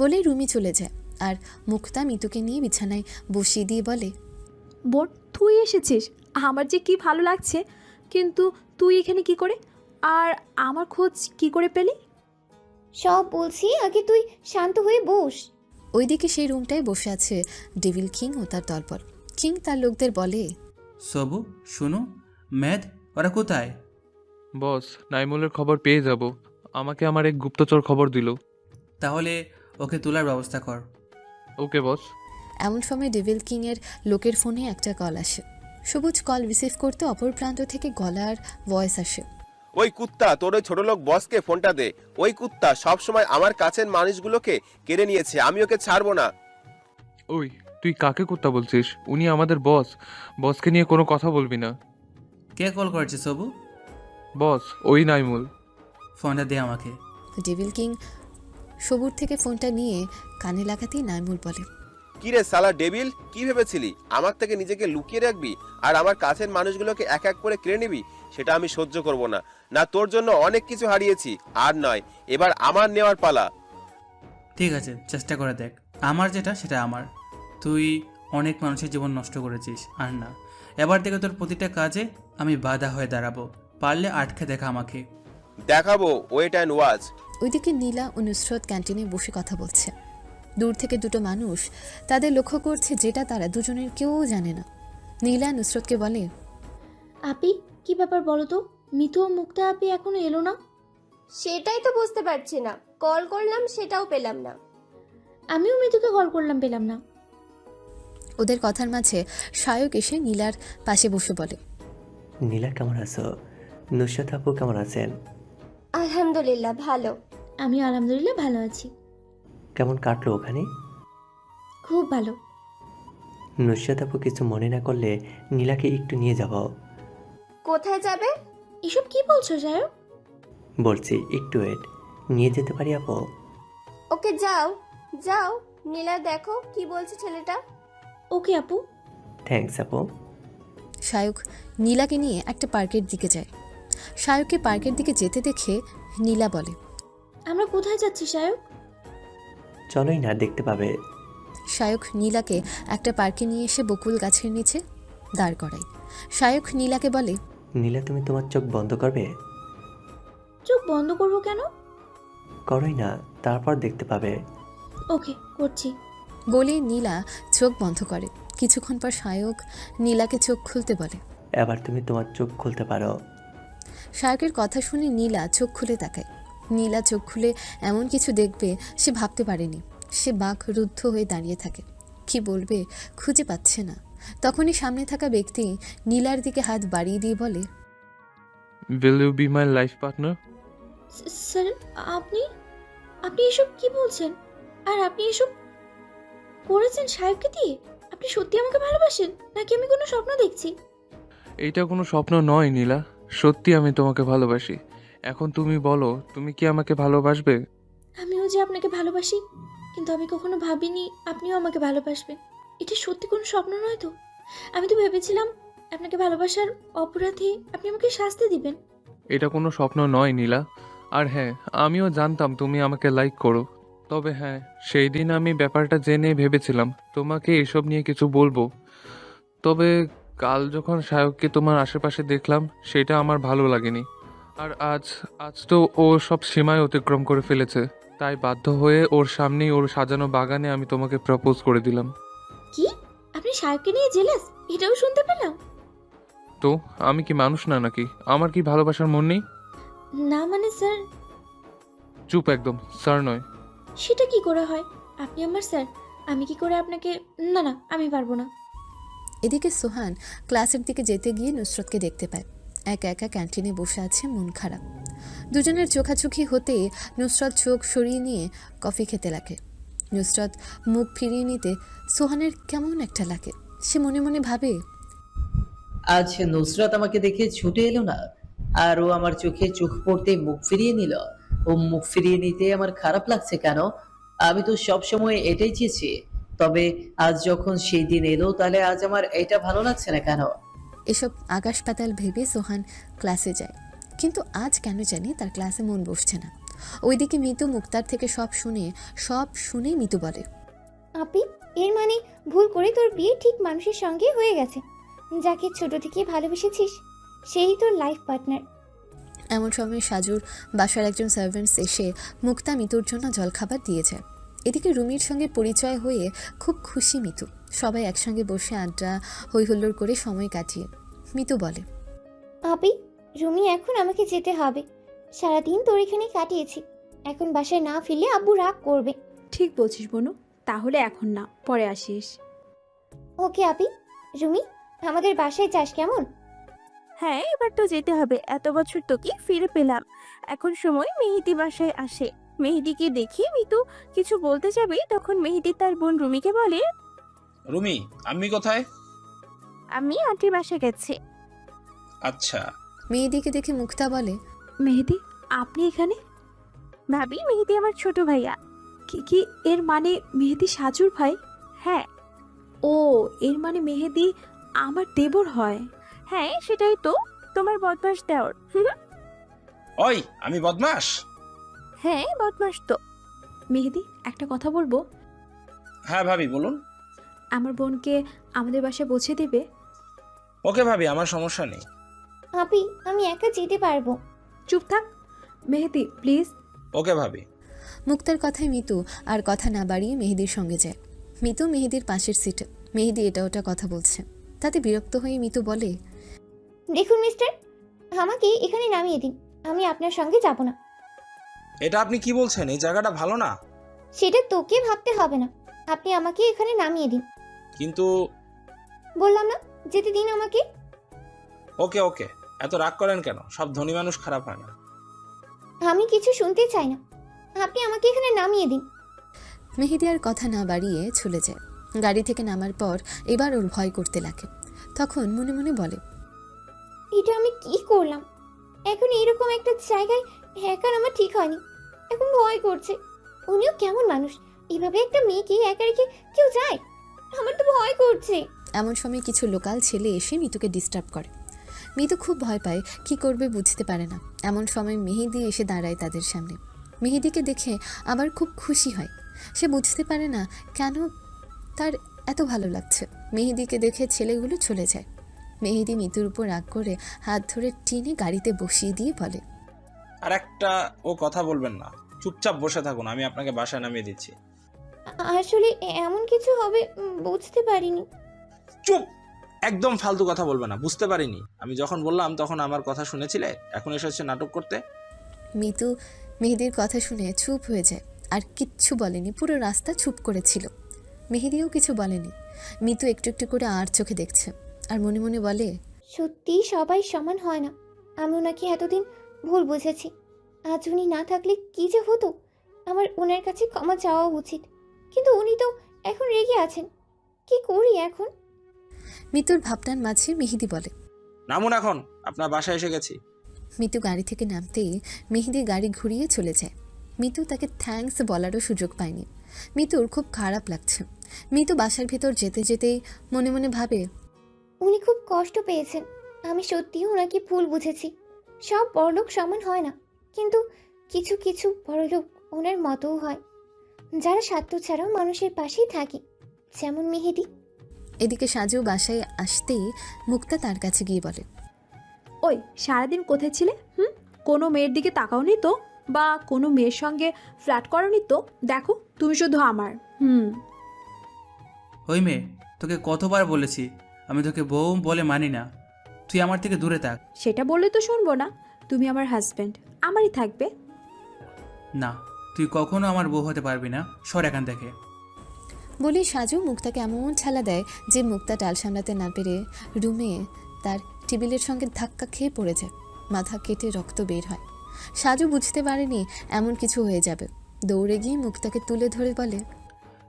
A: বলে রুমি চলে যায় আর মুক্তা মিতুকে নিয়ে বিছানায় বসিয়ে দিয়ে বলে,
E: বোন তুই এসেছিস, আমার যে কি ভালো লাগছে। কিন্তু তুই এখানে কি করে, আর আমার খোঁজ কি করে পেলি?
F: সব বলছি, আগে তুই শান্ত হয়ে বস।
A: ওইদিকে সেই রুমটায় বসে আছে ডেভিল কিং ও তার দলবল। কিং তার লোকদের বলে,
D: সবু, শুনো, মেদ, ওরা কোথায়?
M: বস, নাইমুলের খবর পেয়ে যাব। আমাকে আমার এক গুপ্তচর খবর দিল।
D: তাহলে ওকে তোলার ব্যবস্থা কর।
M: ওকে বস।
A: এমন সময় ডেভিল কিং এর লোকের ফোনে একটা কল আসে। সবুজ কল রিসিভ করতে অপর প্রান্ত থেকে গলার ভয়েস আসে,
B: ওই কুত্তা, তোর ওই ছোট লোক বসকে ফোনটা দে। ওই কুত্তা সব সময় আমার কাছের মানুষগুলোকে কেড়ে নিয়েছে, আমি ওকে ছাড়বো না।
M: ওই, তুই কাকে কুত্তা বলছিস? উনি আমাদের বস। বসকে নিয়ে কোনো কথা বলবি না।
D: কে কল করেছে সবু?
M: বস, ওই নাইমুল।
D: ফোনটা দে আমাকে।
A: ডেভিল কিং সবুর থেকে ফোনটা নিয়ে কানে লাগাতেই নাইমুল বলে,
B: কি রে সালা ডেভিল, কি ভেবেছিলি আমার থেকে নিজেকে লুকিয়ে রাখবি আর আমার কাছের মানুষগুলোকে এক এক করে কেড়ে নিবি? সেটা আমি সহ্য করব না। না, তোর জন্য অনেক কিছু হারিয়েছি, আর নয়, এবার আমার নেওয়ার পালা।
D: ঠিক আছে, চেষ্টা করে দেখ। আমার যেটা সেটা আমার। তুই অনেক মানুষের জীবন নষ্ট করেছিস, আর না, এবার থেকে তোর প্রতিটা কাজে আমি বাধা হয়ে দাঁড়াবো। পারলে আটকে দেখা আমাকে।
B: দেখাবো, ওয়েট অ্যান্ড ওয়াচ।
A: ওইদিকে নীলা ও নুসরত ক্যান্টিনে বসে কথা বলছে। দূর থেকে দুটো মানুষ তাদের লক্ষ্য করছে, যেটা তারা দুজনের কেউ জানে না। নীলা নুসরতকে বলে,
J: আপি কি ব্যাপার বলো তো, মিতু ও মুক্তা আপি এখনো এলো না?
K: সেটাই তো বুঝতে পারছি না, কল করলাম সেটাও পেলাম না।
J: আমিও মিতুকে কল করলাম, পেলাম না।
A: ওদের কথার মাঝে সায়ক এসে নীলার পাশে বসে বলে,
O: নীলা কেমন আছো? নুসরাত আপু কেমন আছেন?
K: আলহামদুলিল্লাহ ভালো।
J: আমি আলহামদুলিল্লাহ ভালো আছি।
O: কেমন কাটলো ওখানে?
J: খুব ভালো।
O: নুসরাত আপু কিছু মনে না করলে নীলাকে একটু নিয়ে যাব।
K: কোথায় যাবে?
J: এসব কি বলছো সায়ক?
O: বলছি একটু ওয়েট, নিয়ে যেতে পারি আপু?
K: ওকে যাও যাও, নীলা দেখো কি বলছে ছেলেটা।
J: ওকে আপু।
O: থ্যাঙ্কস আপু।
A: সায়ক নীলাকে নিয়ে একটা পার্কের দিকে যায়। সায়ককে পার্কের দিকে যেতে দেখে নীলা বলে,
J: আমরা কোথায় যাচ্ছি সায়ক?
O: চলোই না, দেখতে পাবে।
A: সায়ক নীলাকে একটা পার্কে নিয়ে এসে বকুল গাছের নিচে দাঁড় করায়। সায়ক নীলাকে বলে,
O: নীলা তুমি তোমার চোখ বন্ধ করবে?
J: চোখ বন্ধ করবো কেন?
O: করোই না, তারপর দেখতে পাবে।
J: ওকে, করছি।
A: বলে নীলা চোখ বন্ধ করে। কিছুক্ষণ পর সায়ক নীলাকে চোখ খুলতে বলে।
O: এবার তুমি তোমার চোখ খুলতে পারো।
A: সায়কের কথা শুনে নীলা চোখ খুলে তাকায়। নীলা চোখ খুলে এমন কিছু দেখবে সে ভাবতে পারেনি। সে বাকরুদ্ধ হয়ে দাঁড়িয়ে থাকে, কি বলবে খুঁজে পাচ্ছে না। তখনই সামনে থাকা ব্যক্তি নীলার দিকে হাত বাড়িয়ে দিয়ে বলে,
M: Will you be my life partner?
J: Sir, আপনি আপনি এসব কি বলছেন? আর আপনি এসব করেছেন সাহেবকে দিয়ে? আপনি সত্যি আমাকে ভালোবাসেন নাকি আমি কোনো স্বপ্ন দেখছি?
M: এইটা কোনো স্বপ্ন নয় নীলা, সত্যি আমি তোমাকে ভালোবাসি। এখন তুমি বলো, তুমি কি আমাকে ভালোবাসবে?
J: আমিও যে আপনাকে ভালোবাসি, কিন্তু আমি কখনো ভাবিনি আপনিও আমাকে ভালোবাসবেন। এটা সত্যি কোনো স্বপ্ন নয় তো? আমি তো ভেবেছিলাম আপনাকে ভালোবাসার অপরাধে আপনি আমাকে শাস্তি দিবেন।
M: এটা কোনো স্বপ্ন নয় নীলা। আর হ্যাঁ, আমিও জানতাম তুমি আমাকে লাইক করো। তবে হ্যাঁ, সেই দিন আমি ব্যাপারটা জেনে ভেবেছিলাম তোমাকে এসব নিয়ে কিছু বলবো। তবে কাল যখন সায়ককে তোমার আশেপাশে দেখলাম, সেটা আমার ভালো লাগেনি। আর আজ তো ও সব সীমায় অতিক্রম করে ফেলেছে, তাই বাধ্য হয়ে ওর সামনেই ওর সাজানো বাগানে আমি তোমাকে প্রপোজ করে দিলাম।
J: কি? আপনি সাহেবকে নিয়ে জেলাস? এটাও শুনতে পেলাম।
M: তো আমি কি মানুষ না নাকি? আমার কি ভালোবাসার মন নেই?
J: না মানে স্যার।
M: চুপ একদম, স্যার নয়।
J: সেটা কি করে হয়? আপনি আমার স্যার, আমি কি করে আপনাকে? না না, আমি পারবো না।
A: এদিকে সোহান ক্লাসের দিকে যেতে গিয়ে নুসরতকে দেখতে পায়। একা একা ক্যান্টিনে বসে আছে, মন খারাপ। দুজনের চোখাচোখি হতে নুসরত চোখ সরিয়ে নিয়ে কফি খেতে লাগে। নুসরত মুখ ফিরিয়ে নিতে সোহানের কেমন একটা লাগে। সে মনে মনে ভাবে,
I: আজ নুসরাত আমাকে দেখে ছুটে এলো না, আর ও আমার চোখে চোখ পড়তেই মুখ ফিরিয়ে নিল। ও মুখ ফিরিয়ে নিতে আমার খারাপ লাগছে কেন? আমি তো সব সময় এটাই চেয়েছি। তবে আজ যখন সেই দিন এলো, তাহলে আজ আমার এটা ভালো লাগছে না কেন?
A: এসব আকাশ পাতাল ভেবে সোহান ক্লাসে যায়, কিন্তু আজ কেন জানি তার ক্লাসে মন বসছে না। ওইদিকে মিতু মুক্তার থেকে সব শুনে মিতু বলে,
F: আপি, এর মানে ভুল করে তোর বিয়ে ঠিক মানুষের সঙ্গে হয়ে গেছে, যাকে ছোট থেকে ভালোবেসেছিস, সেই তোর লাইফ পার্টনার।
A: এমন সময় সাজুর বাসার একজন সার্ভেন্টস এসে মুক্তা মিতুর জন্য জলখাবার দিয়ে যায়। এদিকে রুমির সঙ্গে পরিচয় হয়ে খুব খুশি মিতু। সবাই একসঙ্গে বসে আড্ডা হইহুল্লোড় করে সময় কাটিয়ে মিতু বলে,
F: আপি, রুমি এখন আমাকে যেতে হবে। সারাদিন তোর এখানে কাটিয়েছি, এখন বাসায় না ফিরলে আব্বু রাগ করবে।
E: ঠিক বলছিস বনু, তাহলে এখন না, পরে আসিস।
F: ওকে আপি। রুমি, আমাদের বাসায় যাস কেমন?
P: হ্যাঁ, এবার তো যেতে হবে, এত বছর তোকে ফিরে পেলাম। এখন সময় মেহেদি বাসায় আসে। মেহেদিকে দেখে মিতু কিছু বলতে যাবে, তখন মেহেদি তার বোন রুমিকে বলে,
C: রুমি, আম্মি কোথায়?
P: আমি আন্টির বাসায় গেছে।
C: আচ্ছা।
A: মেহেদিকে দেখে মুক্তা বলে,
E: মেহেদি, আপনি এখানে?
P: ভাবি, মেহেদি আমার ছোট ভাইয়া।
E: কি এর মানে মেহেদি সাজুর ভাই?
P: হ্যাঁ।
E: ও, এর মানে মেহেদি আমার দেবর হয়?
P: হ্যাঁ, সেটাই তো, তোমার বদমাস দেওর।
C: ওই, আমি বদমাস?
P: হ্যাঁ, বদমাস তো।
E: মেহেদি, একটা কথা বলবো?
C: হ্যাঁ ভাবি, বলুন।
E: আমার বোনকে আমাদের বাসায় পৌঁছে দেবে?
C: ওকে ভাবি, আমার সমস্যা নেই।
F: আপি, আমি একা যেতে পারবো।
E: চুপ থাক মেহেদি, প্লিজ।
C: ওকে ভাবি।
A: মুক্তার কথায় মিতু আর কথা না বাড়িয়ে মেহেদির সঙ্গে যায়। মিতু মেহেদির পাশের সিটে, মেহেদি এটা ওটা কথা বলছে। তাতে বিরক্ত হয়ে মিতু বলে,
F: দেখুন মিস্টার, আমাকে এখানে নামিয়ে দিন, আমি আপনার সঙ্গে যাব না।
C: এটা আপনি কি বলছেন? এই জায়গাটা ভালো না।
F: সেটা তোকে ভাবতে হবে না, আপনি আমাকে এখানে নামিয়ে দিন।
C: কিন্তু
F: বললাম না, যেতে দিন আমাকে।
C: ওকে ওকে, এত রাগ করেন কেন? সব ধনী মানুষ খারাপ হয় না।
F: আমি কিছু শুনতে চাই না, আপনি আমাকে এখানে নামিয়ে দিন।
A: মেহেদি আর কথা না বাড়িয়ে চলে যায়। গাড়ি থেকে নামার পর এবার ওর ভয় করতে লাগে। তখন মনে মনে বলে,
F: এটা আমি কি করলাম? এখন এরকম একটা জায়গায় একা নামা ঠিক হয়নি, এখন ভয় করছে। উনিও কেমন মানুষ, এভাবে একটা মেয়েকে একা রেখে কেউ যায়? আমার তো ভয় করছে।
A: এমন সময় কিছু লোকাল ছেলে এসে মিতুকে ডিস্টার্ব করে। মিতু খুব ভয় পায়, কি করবে বুঝতে পারে না। এমন সময় মেহেদি এসে দাঁড়ায় তাদের সামনে। মেহেদিকে দেখে আবার খুব খুশি হয়। সে বুঝতে পারে না কেন তার এত ভালো লাগছে। মেহেদিকে দেখে ছেলেগুলো চলে যায়। মেহেদি মিতুর উপর রাগ করে হাত ধরে টেনে গাড়িতে বসিয়ে দিয়ে বলে,
C: আর একটা ও কথা বলবেন না, চুপচাপ বসে থাকুন, আমি আপনাকে বাসায় নামিয়ে দিচ্ছি।
F: আসলে এমন কিছু হবে বুঝতে পারিনি।
C: চুপ! একদম ফালতু কথা বলবে না, বুঝতে পারিনি। আমি যখন বললাম তখন আমার কথা শুনেছিলে, এখন এসেছে নাটক করতে।
A: মিতু মেহেদির কথা শুনে চুপ হয়ে যায়, আর কিচ্ছু বলেনি। পুরো রাস্তা চুপ করেছিল। মেহেদিও কিছু বলেনি। মিতু একটু একটু করে আর চোখে দেখছে, আর মনে মনে বলে,
F: সত্যি সবাই সমান হয় না, আমি ওনাকে এতদিন ভুল বুঝেছি। আজ উনি না থাকলে কি যে হতো। আমার ওনার কাছে ক্ষমা চাওয়া উচিত, কিন্তু উনি তো এখন রেগে আছেন। কি করি এখন?
A: মিতুর ভাবনার মাঝে মেহেদি বলে,
C: নামুন এখন, আপনার বাসায় এসে গেছি।
A: মিতু গাড়ি থেকে নামতেই মেহেদি গাড়ি ঘুরিয়ে চলে যায়। মিতু তাকে থ্যাঙ্কস বলারও সুযোগ পায়নি। মিতুর খুব খারাপ লাগছে। মিতু বাসার ভেতর যেতে যেতেই মনে মনে ভাবে,
F: উনি খুব কষ্ট পেয়েছেন। আমি সত্যিই ওনাকে ভুল বুঝেছি। সব বড়লোক সমান হয় না, কিন্তু কিছু কিছু বড়লোক ওনার মতও হয়, যারা স্বার্থ ছাড়াও মানুষের পাশেই থাকে, যেমন মেহেদি।
A: এদিকে সাজু বাসায় আসতেই মুক্তা তার কাছে গিয়ে বলে,
E: ওই সারাদিন কোথায় ছিলে? কোনো মেয়ের দিকে তাকাওনি তো, বা কোনো মেয়ের সঙ্গে ফ্ল্যাট করনি তো? দেখো তুমি শুধু আমার।
D: ওই মেয়ে, তোকে কতবার বলেছি আমি তোকে বউ বলে মানি না, তুই আমার থেকে দূরে থাক।
E: সেটা বললে তো শুনবো না। তুমি আমার হাজব্যান্ড, আমারই থাকবে।
D: না, তুই কখনো আমার বউ হতে পারবি না, সর এখান থেকে।
A: বলে সাজু মুক্তাকে এমন ছালা দেয় যে মুক্তা টাল সামলাতে না পেরে রুমে তার টেবিলের সঙ্গে ধাক্কা খেয়ে পড়ে যায়। মাথা কেটে রক্ত বের হয়। সাজু বুঝতে পারেনি এমন কিছু হয়ে যাবে। দৌড়ে গিয়ে মুক্তাকে তুলে ধরে বলে,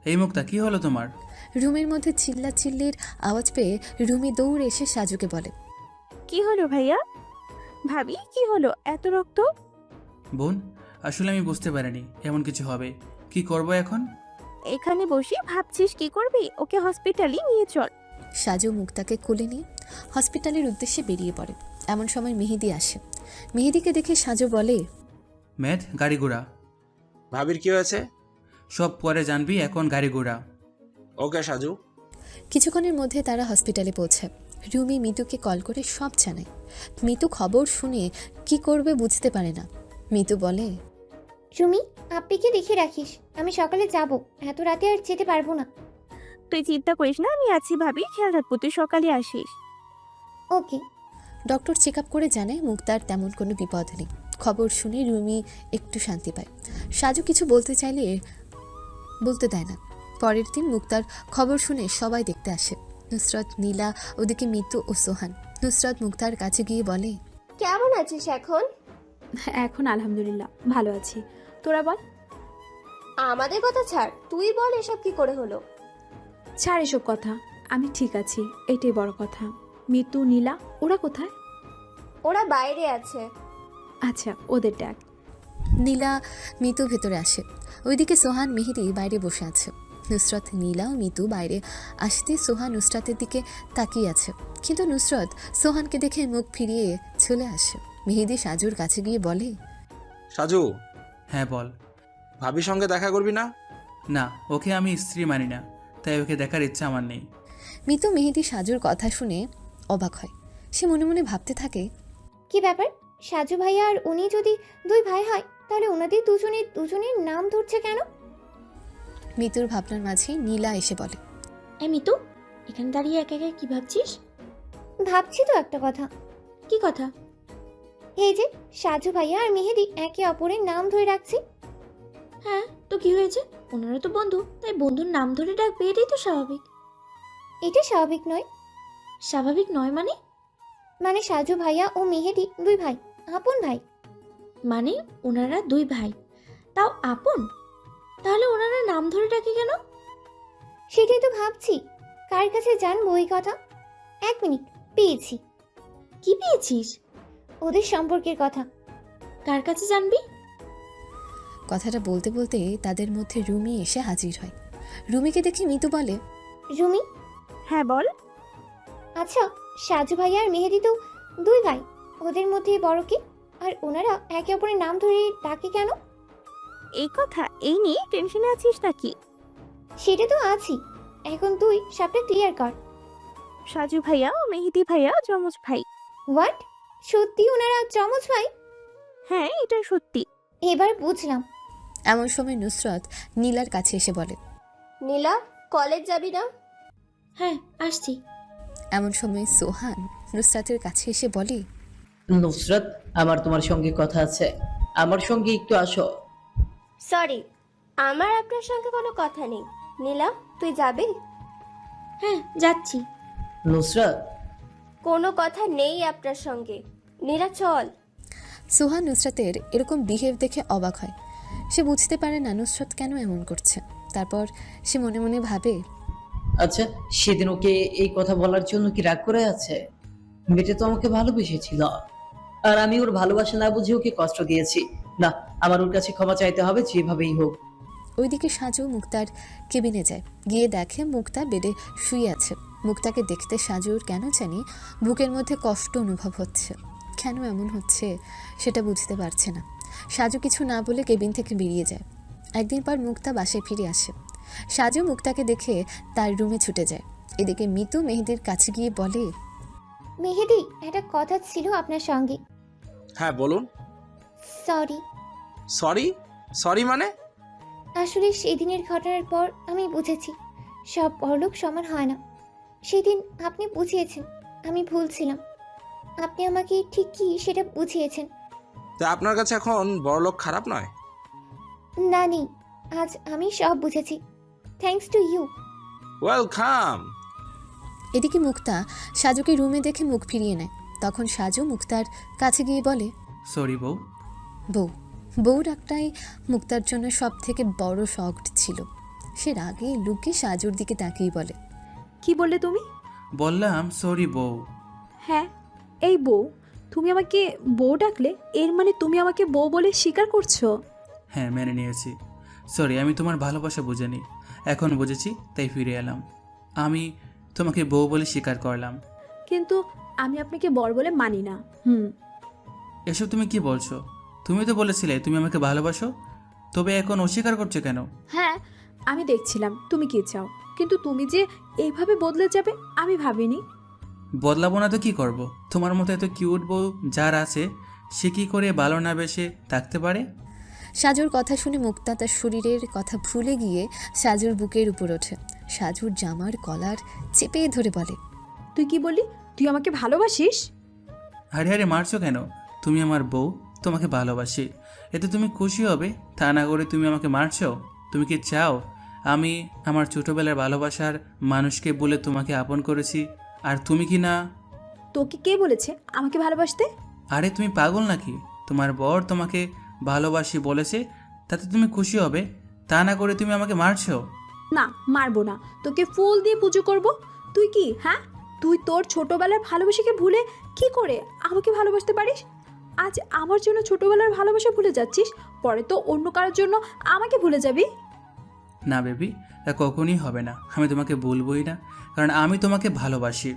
D: এই মুক্তা, কি হলো তোমার?
A: রুমের মধ্যে চিল্লাচিল্লির আওয়াজ পেয়ে রুমি দৌড়ে এসে সাজুকে বলে,
P: কি হলো ভাইয়া? ভাবি কি হলো? এত রক্ত?
D: বোন, আসলে আমি বুঝতে পারিনি এমন কিছু হবে। কি করব এখন?
P: এখানে বসে ভাবছিস কি করবি? ওকে হসপিটালে নিয়ে চল।
A: সাজু মুক্তাকে কোলে নিয়ে হসপিটালের উদ্দেশ্যে বেরিয়ে পড়ে। এমন সময় মেহেদি আসে। মেহেদিকে দেখে সাজু বলে,
D: মেদ, গাড়ি ঘোড়া।
C: ভাবির কি হয়েছে?
D: সব পরে জানবি, এখন গাড়ি ঘোড়া।
C: ওকে সাজু।
A: কিছুক্ষণের মধ্যে তারা হসপিটালে পৌঁছায়। রুমি মিতুকে কল করে সব জানায়। মিতু খবর শুনে কি করবে বুঝতে পারে না। মিতু বলে,
F: রুমি, আপ্পিকে দেখে রাখিস, আমি সকালে যাব, এত রাতে আর যেতে পারবো না।
P: তুই চিন্তা করিস না, আমি আছি ভাবি, খেয়াল রাখবো, তুই সকালে আসিস।
F: ওকে।
A: ডক্টর চেক আপ করে জানায় মুক্তার তেমন কোনো বিপদ নেই। খবর শুনে রুমি একটু শান্তি পায়। সাজু কিছু বলতে চাইলে বলতে দেয় না। পরের দিন মুক্তার খবর শুনে সবাই দেখতে আসে। নুসরাত, নীলা, ওদিকে মিতু ও সোহান। নুসরাত মুক্তার কাছে গিয়ে বলে,
K: কেমন আছিস এখন?
E: এখন আলহামদুলিল্লাহ ভালো আছি, তোরা বল।
K: আমাদের কথা ছাড়, তুই বল এসব কি করে হলো?
E: ছাড় এসব কথা, আমি ঠিক আছি, এটাই বড় কথা। মিতু, নীলা ওরা কোথায়?
K: ওরা বাইরে আছে।
E: আচ্ছা, ওদের ডাক।
A: নীলা, মিতু ভেতরে আসে। ওইদিকে সোহান, মেহেদি বাইরে বসে আছে। নুসরত, নীলা ও মিতু বাইরে আসতে সোহান নুসরাতের দিকে তাকিয়ে আছে, কিন্তু নুসরত সোহানকে দেখে মুখ ফিরিয়ে চলে আসে। মেহেদি সাজুর কাছে গিয়ে বলে,
C: সাজু।
D: হ্যাঁ বল।
C: ভাবির সঙ্গে দেখা করবি না?
D: না, ওকে আমি স্ত্রী মানি না, তাই ওকে দেখার ইচ্ছা আমার নেই।
A: মিতু মেহেদি সাজুর কথা শুনে অবাক হয়। সে মনে মনে ভাবতে থাকে,
F: কি ব্যাপার, সাজু ভাইয়া আর উনি যদি দুই ভাই হয় তাহলে ওনাদের দুজনের নাম ধরছে কেন?
A: মিতুর ভাবনার মাঝে নীলা এসে বলে,
J: মিতু, এখানে দাঁড়িয়ে একা একা কি ভাবছিস?
F: ভাবছি তো একটা কথা।
J: কি কথা?
F: এই যে সাজু ভাইয়া আর মেহেদি একে অপরের নাম ধরে রাখছে।
J: হ্যাঁ, তো কি হয়েছে? ওনারা তো বন্ধু, তাই বন্ধুর নাম ধরে ডাকবে, এটাই তো স্বাভাবিক।
F: এটা স্বাভাবিক নয়।
J: স্বাভাবিক নয় মানে?
F: মানে সাজু ভাইয়া ও মেহেদি দুই ভাই, আপন ভাই।
J: মানে ওনারা দুই ভাই, তাও আপন? তাহলে ওনারা নাম ধরে ডাকে কেন?
F: সেটাই তো ভাবছি, কার কাছে জানবো এই কথা। এক মিনিট, পেয়েছি।
J: কি পেয়েছিস?
F: ওদের সম্পর্কের কথা।
J: কার কাছে জানবি?
A: কথাটা বলতে বলতে তাদের মধ্যে রুমি এসে হাজির হয়। রুমিকে দেখে মিতু বলে,
F: রুমি,
P: হ্যাঁ বল।
F: আচ্ছা সাজু ভাইয়া আর মেহেদি তো দুই ভাই, ওদের মধ্যে বড় কে? আর ওনারা একে অপরের নাম ধরে ডাকে কেন?
P: এই কথা এই নিয়ে টেনশনে আছিস নাকি?
F: সেটা তো আছি, এখন তুই সবটা ক্লিয়ার কর।
P: সাজু ভাইয়া ও মেহেদি ভাইয়া যমজ ভাই।
F: হোয়াট? সত্যি ওনারা চমচ ভাই?
P: হ্যাঁ, এটা সত্যি।
F: এবার বুঝলাম।
A: এমন সময় নুসরাত নীলার কাছে এসে বলে,
K: নীলা, কলেজ যাবি না?
J: হ্যাঁ, আসছি।
A: এমন সময় সোহান নুসরাতের কাছে এসে বলে,
I: নুসরাত, আমার তোমার সঙ্গে কথা আছে, আমার সঙ্গে একটু আসো।
K: সরি, আমার আপনার সঙ্গে কোনো কথা নেই। নীলা, তুই যাবি?
J: হ্যাঁ, যাচ্ছি।
I: নুসরাত,
K: কোনো কথা নেই আপনার সঙ্গে। নীলা চল।
A: সোহান নুসরাতের এরকম বিহেভ দেখে অবাক হয়। সে বুঝতে পারে না নুসরাত কেন এমন করছে। তারপর সে মনে মনে ভাবে,
I: আচ্ছা সেদিন ওকে এই কথা বলার জন্য কি রাগ করে আছে? মেয়েটা তো আমাকে ভালোবেসেছিল, আর আমি ওর ভালোবাসা না বুঝে ওকে কষ্ট দিয়েছি। না, আমার ওর কাছে ক্ষমা চাইতে হবে যেভাবেই হোক।
A: ওইদিকে সাজু মুক্তার কেবিনে যায়। গিয়ে দেখে মুক্তা বেডে শুয়ে আছে। মুক্তাকে দেখতে সাজুর কেন জানি বুকের মধ্যে কষ্ট অনুভব হচ্ছে। কেন এমন হচ্ছে সেটা বুঝতে পারছে না। সাজু কিছু না বলে কেবিন থেকে বেরিয়ে যায়। একদিন পর মুক্তা বাসায় ফিরে আসে। সাজু মুক্তাকে দেখে তার রুমে ছুটে যায়। এদিকে মিতু মেহেদির কাছে গিয়ে বলে,
F: মেহেদি, একটা কথা ছিল আপনার সঙ্গে।
C: হ্যাঁ বলুন।
F: সরি।
C: সরি? সরি মানে?
F: আসলে সেদিনের ঘটনার পর আমি বুঝেছি সব বড়লোক সমান হয় না। সেদিন আপনি বুঝিয়েছেন আমি ভুল ছিলাম। আপনি আমাকে ঠিক কি সেটা বুঝিয়েছেন।
C: তা আপনার কাছে এখন বড়লোক খারাপ নয়?
F: না নেই, আজ আমি সব বুঝেছি, থ্যাঙ্কস টু ইউ।
C: ওয়েলকাম।
A: এদিকে মুক্তা সাজুকে রুমে দেখে মুখ ফিরিয়ে নেয়। তখন সাজু মুক্তার কাছে গিয়ে বলে,
D: সরি বউ।
A: বউ ডাকটাই মুক্তার জন্য সব থেকে বড় শক ছিল। সে রাগে লুকে সাজুর দিকে তাকিয়ে বলে,
E: কি বললে তুমি?
D: বললাম সরি বউ।
E: হ্যাঁ, এই বউ, তুমি আমাকে বউ ডাকলে, এর মানে তুমি আমাকে বউ বলে স্বীকার করছো?
D: হ্যাঁ, মেনে নিয়েছি। সরি, আমি তোমার ভালোবাসা বুঝিনি, এখন বুঝেছি তাই ফিরে এলাম। আমি তোমাকে বউ বলে স্বীকার করলাম।
E: কিন্তু আমি আপনাকে বর বলে মানি না।
D: এসব তুমি কি বলছো? তুমি তো বলেছিলে তুমি আমাকে ভালোবাসো, তবে এখন অস্বীকার করছো কেন?
E: হ্যাঁ, আমি দেখছিলাম তুমি কি চাও, কিন্তু তুমি যে এইভাবে বদলে যাবে আমি ভাবিনি।
D: বদলাবো না তো কি করব? তোমার মতো এত কিউট বউ যার আছে, সে কি করে ভালো না বেসে থাকতে পারে?
A: সাজুর কথা শুনে মুক্তা তার শরীরের কথা ভুলে গিয়ে সাজুর বুকের উপর ওঠে। সাজুর জামার কলার চেপে ধরে বলে,
E: তুই কি বললি? তুই আমাকে ভালোবাসিস?
D: আরে আরে মারছো কেন? তুমি আমার বউ, তোমাকে ভালোবাসি, এতে তুমি খুশি হবে, তা না করে তুমি আমাকে মারছো। তুমি কি চাও আমি আমার ছোটবেলার ভালোবাসার মানুষকে বলে তোমাকে আপন করেছি, আর তুমি কি না?
E: তোকে কে বলেছে আমাকে ভালোবাসতে?
D: আরে তুমি পাগল নাকি? তোমার বর তোমাকে ভালোবাসি বলেছে, তাতে তুমি খুশি হবে, তা না করে তুমি আমাকে মারছো।
E: না, মারবো না, তোকে ফুল দিয়ে পুজো করব। তুই কি, হ্যাঁ, তুই তোর ছোটবেলার ভালোবাসাকে ভুলে কি করে আমাকে ভালোবাসতে পারিস? আজ আমার জন্য ছোটবেলার ভালোবাসা ভুলে যাচ্ছিস, পরে তো অন্য কারোর জন্য আমাকে ভুলে যাবি।
D: না বেবি, তা কখনই হবে না। আমি তোমাকে বলবোই না, কারণ আমি তোমাকে ভালোবাসি।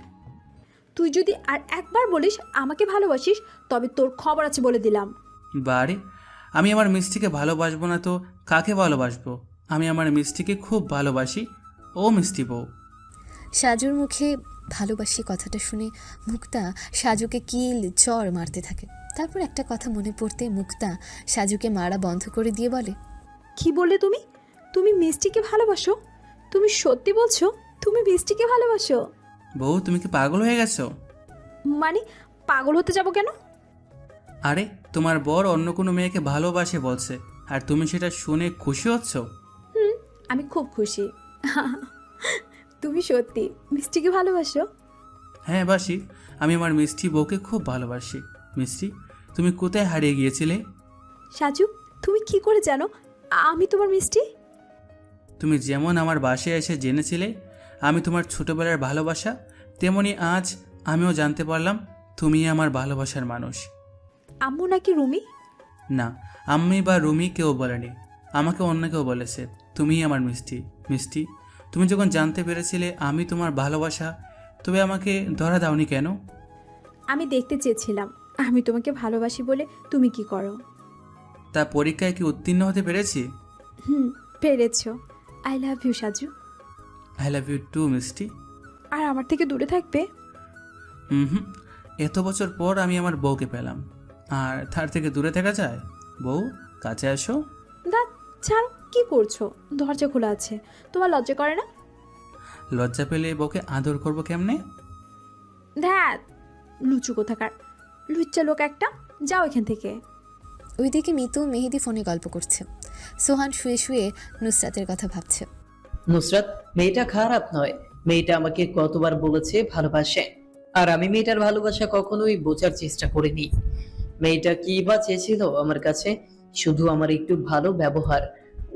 E: তুই যদি আর একবার বলিস আমাকে ভালোবাসিস, তবে তোর খবর আছে বলে দিলাম।
D: বারে, আমি আমার মিষ্টিকে ভালোবাসবো না তো কাকে ভালোবাসবো? আমি আমার মিষ্টিকে খুব ভালোবাসি। ও মিষ্টি বউ।
A: সাজুর মুখে ভালোবাসি কথাটা শুনে মুক্তা সাজুকে কিল চর মারতে থাকে। তারপর একটা কথা মনে পড়তে মুক্তা সাজুকে মারা বন্ধ করে দিয়ে বলে,
E: কি বললে তুমি? তুমি মিষ্টিকে ভালোবাসো? তুমি সত্যি বলছো তুমি মিষ্টিকে ভালোবাসো?
D: বউ, তুমি কি পাগল হয়ে গেছো?
E: মানে পাগল হতে যাব কেন?
D: আরে, তোমার বর অন্য কোনো মেয়েকে ভালোবাসে বলছে, আর তুমি সেটা শুনে খুশি হচ্ছ?
E: আমি খুব খুশি। তুমি সত্যি মিষ্টিকে ভালোবাসো?
D: হ্যাঁ বাসি, আমি আমার মিষ্টি বউকে খুব ভালোবাসি। মিষ্টি, তুমি কোথায় হারিয়ে গিয়েছিলে?
E: সাজু, তুমি কি করে জানো আমি তোমার মিষ্টি?
D: তুমি যেমন আমার বাসায় এসে জেনেছিলে আমি তোমার ছোটবেলার ভালোবাসা, তেমনি আজ আমিও জানতে পারলাম তুমি আমার ভালোবাসার মানুষ।
E: আম্মু নাকি রুমি?
D: না, আম্মি বা রুমি কেউ বলেনি, আমাকে অন্য কেউ বলেছে তুমিই আমার মিষ্টি। মিষ্টি, তুমি যখন জানতে পেরেছিলে আমি তোমার ভালোবাসা, তবে আমাকে ধরা দাওনি কেন?
E: আমি দেখতে চেয়েছিলাম আমি তোমাকে ভালোবাসি বলে তুমি কি করো।
D: তা পরীক্ষায় কি উত্তীর্ণ হতে পেরেছি?
E: পেরেছো। I love you Saju.
D: I love you too মিষ্টি।
E: আর আমার থেকে দূরে থাকবে?
D: হুম, এত বছর পর আমি আমার বউকে পেলাম, আর তার থেকে দূরে থাকা যায়? বউ, কাছে আসো।
E: দাঁত ছাড়ো, কি করছো? দরজা খোলা আছে, তোমার লজ্জা করে না?
D: লজ্জা পেলে বউকে আদর করবো কেমনে?
E: ধ্যাত, লুচু কোথাকার, লুচ্চা লোক একটা, যাও এখান থেকে।
A: ওইদিকে মিতু মেহেদি ফোনে গল্প করছে। সোহান শুয়ে শুয়ে নুসরাতের কথা ভাবছে।
I: নুসরাত মেয়েটা খারাপ নয়, মেয়েটা আমাকে কতবার বলেছে ভালোবাসে, আর আমি মেয়েটার ভালোবাসা কখনোই বোঝার চেষ্টা করিনি। মেয়েটা কি বা চেয়েছিল আমার কাছে? শুধু আমার একটু ভালো ব্যবহার,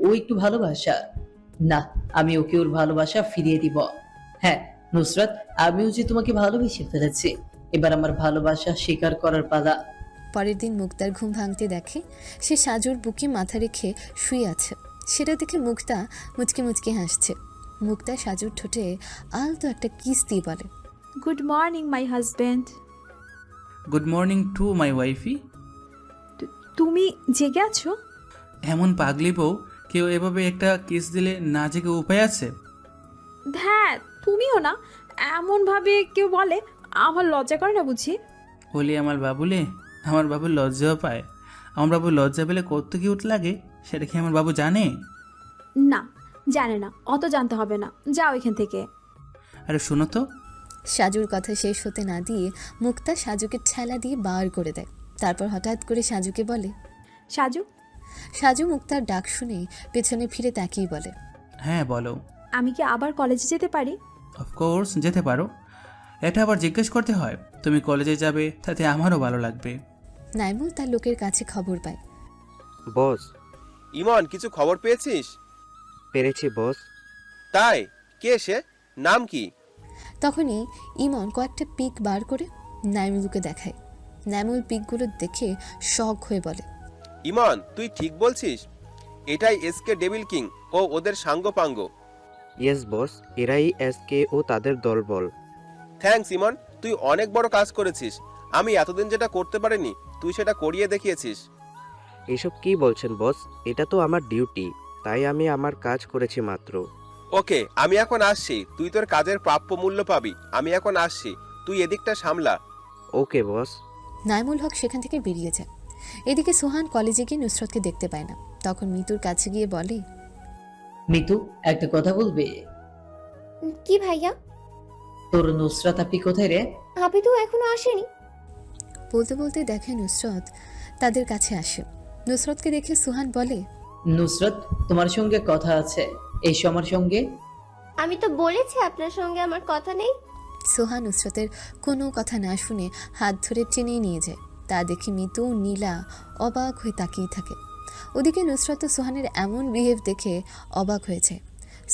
I: ও একটু ভালোবাসা। না, আমি ওকে ওর ভালোবাসা ফিরিয়ে দিব। হ্যাঁ নুসরাত, আমিও যে তোমাকে ভালোবেসে ফেলেছি, এবার আমার ভালোবাসা স্বীকার করার পালা।
A: পরের দিন মুক্তার ঘুম ভাঙতে দেখে সে সাজুর বুকে মাথা রেখে শুয়ে আছে। সেটা দেখে মুক্তা মুচকে মুচকে হাসছে। মুক্তা সাজুর ঠোঁটে আলতো একটা কিস দিয়ে বলে,
E: good morning my husband.
D: Good morning to my wifey.
E: তুমি জেগে আছো?
D: এমন পাগলি বউ কেউ এভাবে একটা কিস দিলে না জেগে উপায় আছে?
E: হ্যাঁ, তুমিও না, এমন ভাবে কেউ বলে আমার লজ্জা করে না বুঝি?
D: বলি আমার বাবুলে, আমার বাবু লজ্জাও পায়। আমার বাবু লজ্জা পেলে কত কিউট লাগে, সেটা কি আমার বাবু জানে?
E: না, জানে না, অত জানতে হবে না, যাও এখান থেকে।
D: আরে শোনো তো।
A: সাজুর কথা শেষ হতে না দিয়ে মুক্তা সাজুকে ঠেলা দিয়ে বার করে দেয়। তারপর হঠাৎ করে সাজুকে বলে,
E: সাজু।
A: সাজু মুক্তার ডাক শুনে পেছনে ফিরে তাকিয়ে বলে,
D: হ্যাঁ বলো।
E: আমি কি আবার কলেজে যেতে পারি?
D: অফকোর্স যেতে পারো। এটা আবার জিজ্ঞেস করতে হয়? তুমি কলেজে যাবে, তাতে আমারও ভালো লাগবে।
A: নাইমুল তার লোকের কাছে খবর পায়।
B: বস। ইমন, কিছু খবর পেয়েছিস?
R: পেরেছি বস।
B: তাই? কে সে? নাম কি?
A: তখনই ইমন কয়েকটা পিক বার করে নাইমুলকে দেখায়। নাইমুল পিকগুলো দেখে শক হয়ে বলে,
B: ইমন, তুই ঠিক বলছিস? এটাই এসকে ডেভিল কিং ও ওদের সাঙ্গপাঙ্গ।
R: ইয়েস বস, এরাই এসকে ও তাদের দলবল।
B: থ্যাঙ্কস ইমন, তুই অনেক বড় কাজ করেছিস। আমি এতদিন যেটা করতে পারিনি তুই সেটা করিয়ে দেখিয়েছিস।
R: এসব কি বলছেন বস? এটা তো আমার ডিউটি, তাই আমি আমার কাজ করেছি মাত্র।
B: ওকে, আমি এখন আসছি। তুই তোর কাজের প্রাপ্য মূল্য পাবি। আমি এখন আসছি, তুই এদিকটা সামলা।
R: ওকে বস।
A: নাইমুল হক সেখান থেকে বেরিয়ে যায়। এদিকে সোহান কলেজে গিয়ে নুসরতকে দেখতে পায় না। তখন মিতুর কাছে গিয়ে বলে,
I: মিতু, একটা কথা বলবে?
F: কি ভাইয়া?
I: তোর নুসরাত আপনি কোথায় রে?
F: আপনি তো এখনো আসেনি।
A: বলতে বলতে দেখে নুসরত তাদের কাছে আসে। নুসরতকে দেখে সোহান বলে,
I: নুসরাত, তোমার সঙ্গে কথা আছে, এসো আমার সঙ্গে।
K: আমি তো বলেছি আপনার সঙ্গে আমার কথা নেই।
A: সোহান নুসরতের কোনো কথা না শুনে হাত ধরে টেনে নিয়ে যায়। তা দেখে মিতু নীলা অবাক হয়ে তাকিয়ে থাকে। ওদিকে নুসরত ও সোহানের এমন বিহেভ দেখে অবাক হয়ে যায়।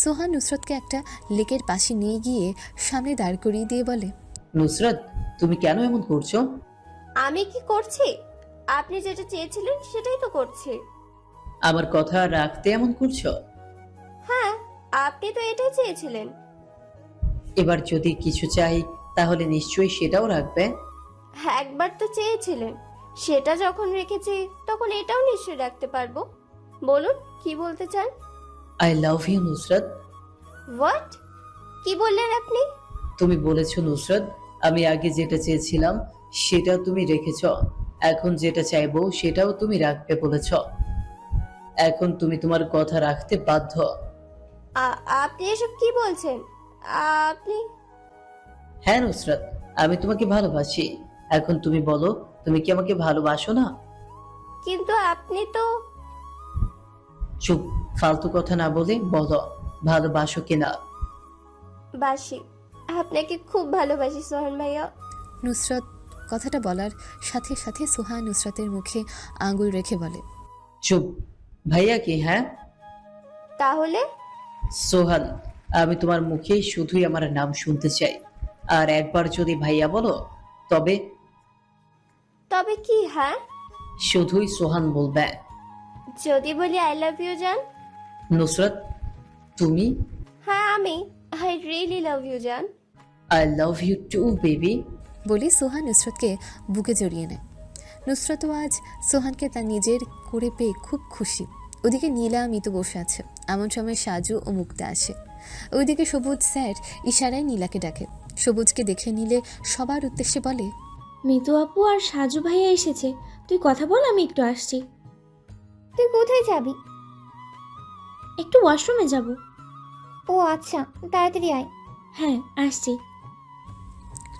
A: সোহান নুসরতকে একটা লেকের পাশে নিয়ে গিয়ে সামনে দাঁড় করিয়ে দিয়ে বলে,
I: নুসরাত, তুমি কেন এমন করছো?
K: আমি কি করছি? আপনি যেটা চেয়েছিলেন সেটাই তো করছি।
I: আমার কথা রাখতে এমন করছো?
K: হ্যাঁ, আপনি তো এটাই চেয়েছিলেন।
I: এবার যদি কিছু চাই তাহলে নিশ্চয়ই সেটাও রাখবে।
K: একবার তো চেয়েছিলেন, সেটা যখন রেখেছি তখন এটাও নিশ্চয়ই রাখতে পারবো। বলুন, কি বলতে চান?
I: I love you Nusrat.
K: What? কি বললেন আপনি?
I: তুমি বলেছ নুসরাত, আমি আগে যেটা চেয়েছিলাম সেটা তুমি রেখেছ, এখন যেটা চাইবো সেটাও তুমি রাখবে বলেছ। এখন তুমি তোমার কথা রাখতে বাধ্য।
K: আপনি এসব কি বলছেন? আপনি
I: হ্যাঁ নুসরাত, আমি তোমাকে ভালোবাসি। এখন তুমি বলো, তুমি কি আমাকে ভালোবাসো না?
K: কিন্তু আপনি তো
I: চুপ, ফালতু কথা না বলে বলো, ভালোবাসো কিনা?
K: বাসি, আপনাকে খুব ভালোবাসি সোহান ভাইয়া।
A: নুসরাত কথাটা বলার সাথে সাথে সোহা নুসরাতের মুখে আঙ্গুল রেখে বলে,
I: চুপ। ভাইয়া কি? হ্যাঁ
K: তাহলে
I: সোহান, আমি তোমার মুখে শুধুই আমার নাম শুনতে চাই। আর একবার যদি ভাইয়া বলো তবে
K: তবে কি? হ্যাঁ,
I: শুধুই সোহান বলবে।
K: যদি বলি আই লাভ ইউ জান?
I: নুসরাত, তুমি?
K: হ্যাঁ আমি, আই রিয়েলি লাভ ইউ জান।
I: I love you too baby.
A: বলে সোহা নুসরাতকে বুকে জড়িয়ে নেয়। নুসরাতও আজ সোহানকে তার নিজের করে পেয়ে খুব খুশি। ওদিকে নীলা মিতু বসে আছে। এমন সময় সাজু ও মুক্তা আসে। ওইদিকে সবুজ স্যার ইশারায় নীলাকে ডাকে। সবুজকে দেখে নিলে সবার উদ্দেশ্যে বলে,
J: মিতু আপু আর সাজু ভাইয়া এসেছে, তুই কথা বল, আমি একটু আসছি।
F: তুই কোথায় যাবি?
J: একটু ওয়াশরুমে যাব।
F: ও আচ্ছা, তাড়াতাড়ি আয়।
J: হ্যাঁ আসছি।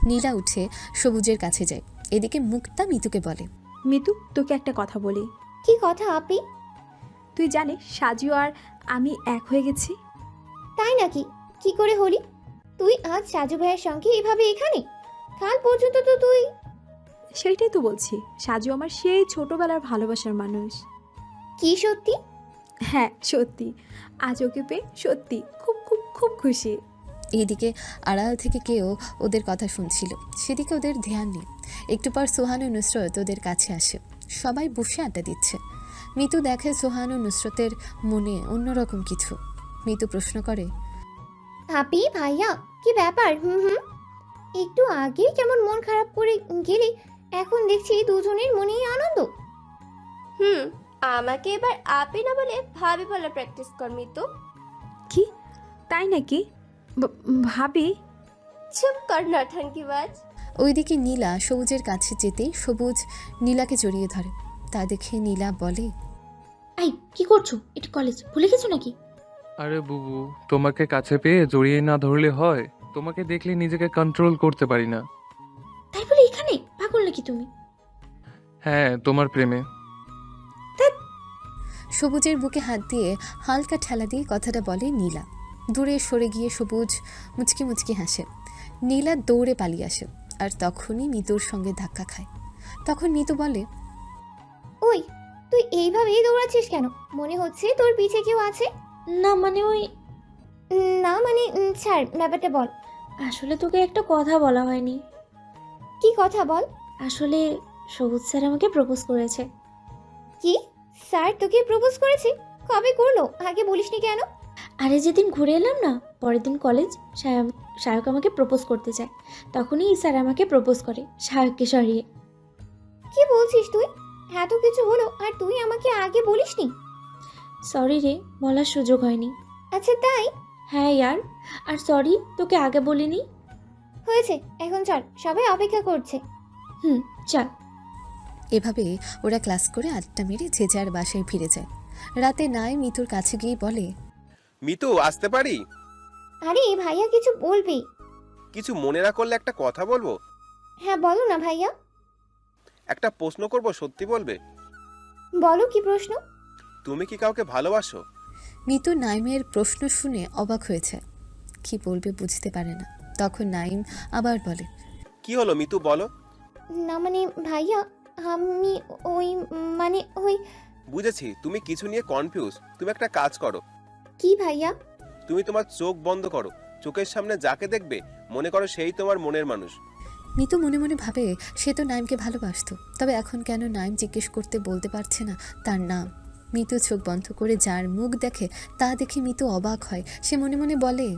A: নীলা উঠে সবুজের কাছে যায়। এদিকে মুক্তা মিতুকে বলে,
E: মিতু, তোকে একটা কথা বলি।
F: কি কথা আপি?
E: তুই জানিস সাজু আর আমি এক হয়ে গেছি?
F: তাই নাকি? কি করে হলি? তুই আজ সাজু ভাইয়ের সঙ্গে এভাবে এখানে? কাল পর্যন্ত তো তুই...
E: সেইটাই তো বলছি, সাজু আমার সেই ছোটবেলার ভালোবাসার মানুষ।
F: কি সত্যি?
E: হ্যাঁ সত্যি, আজ ওকে পেয়ে সত্যি খুব খুব খুব খুশি।
A: এইদিকে আড়াল থেকে কেউ ওদের কথা শুনছিল, সেদিকে ওদের ধ্যান নেই। একটু পর সোহান ও নুসরত ওদের কাছে আসে। সবাই বসে আড্ডা দিচ্ছে। মিতু দেখে সোহান ও নুসরতের মনে অন্যরকম কিছু। মিতু প্রশ্ন করে,
F: আপি ভাইয়া, কি ব্যাপার? একটু আগে কেমন মন খারাপ করে গেলে, এখন দেখছি দুজনের মনেই আনন্দ।
K: আমাকে এবার আপি না বলে ভাবি বলা প্র্যাকটিস কর মিতু।
E: কি? তাই নাকি? ভাবি?
K: চুপ কর নঠাঙ্কিবাজ।
A: ওইদিকে নীলা সবুজের কাছে যেতেই সবুজ নীলাকে জড়িয়ে ধরে। তা দেখে নীলা বলে,
J: এই কি করছো? এটা কলেজ, ভুলে গেছো নাকি?
M: আরে বুবু, তোমাকে কাছে পেয়ে জড়িয়ে না ধরলে হয়? তোমাকে দেখলে নিজেকে কন্ট্রোল করতে পারি না।
J: তাই বলে এখানে? পাগল নাকি তুমি?
M: হ্যাঁ, তোমার প্রেমে।
A: সবুজের বুকে হাত দিয়ে হালকা ঠেলা দিয়ে কথাটা বলে নীলা। দূরে সরে গিয়ে সবুজ মুচকি মুচকি হাসে। নীলা দৌড়ে পালিয়ে আসে, আর তখনই মিতুর সঙ্গে ধাক্কা খায়। তখন মিতু বলে,
F: ওই, তুই এইভাবেই দৌড়াচ্ছিস কেন? মনে হচ্ছে তোর পিছে কেউ আছে।
J: না মানে ওই...
F: না মানে ছাড়, ব্যাপারটা বল।
J: আসলে তোকে একটা কথা বলা হয়নি।
F: কি কথা বল?
J: আসলে সবুজ স্যার আমাকে প্রপোজ করেছে।
F: কি? স্যার তোকে প্রপোজ করেছে? কবে করলো? আগে বলিসনি কেন?
J: আরে যেদিন ঘুরে এলাম না, পরের দিন কলেজ, সায়ক আমাকে প্রপোজ করতে চায়। তখনই স্যার আমাকে প্রপোজ করে, সায়ককে সরিয়ে।
F: কি বলছিস তুই? এত কিছু হলো আর তুই আমাকে আগে বলিসনি?
J: সরি রে, বলার সুযোগ হয়নি।
F: আচ্ছা তাই?
J: হ্যাঁ ইয়ার, আর সরি তোকে আগে বলিনি।
F: হয়েছে, এখন চল, সবাই অপেক্ষা করছে।
J: চল।
A: এভাবে ওরা ক্লাস করে আড্ডা মেরে যে যার বাসায় ফিরে যায়। রাতে নাই মিতুর কাছে গিয়ে বলে,
B: মিতু, আসতে পারি?
F: আরে ভাইয়া কিছু বলবি?
B: কিছু মনে না করলে একটা কথা বলবো।
F: হ্যাঁ বলো না ভাইয়া।
B: একটা প্রশ্ন করব, সত্যি বলবে?
F: বলো, কি প্রশ্ন?
B: তুমি কি কাউকে ভালোবাসো?
A: মিতু নাইমের প্রশ্ন শুনে অবাক হয়েছে, কি বলবে বুঝতে পারে না। তখন নাইম আবার বলে,
B: কি হলো মিতু, বলো।
F: না মানে ভাইয়া, আমি ওই
B: বুঝেছি, তুমি কিছু নিয়ে কনফিউজ। তুমি একটা কাজ করো।
F: কি ভাইয়া?
B: তুমি তোমার চোখ বন্ধ করো। চোখের সামনে যাকে দেখবে মনে করো সেই তোমার মনের মানুষ।
A: মিতু মনে মনে ভাবে সে তো নাইমকে ভালোবাসতো, তবে এখন কেন নাইম জিজ্ঞেস করতে বলতে পারছে না তার নাম। মিতু চোখ বন্ধ করে যার মুখ দেখে তা দেখে মিতু অবাক হয়। সে মনে মনে বলে,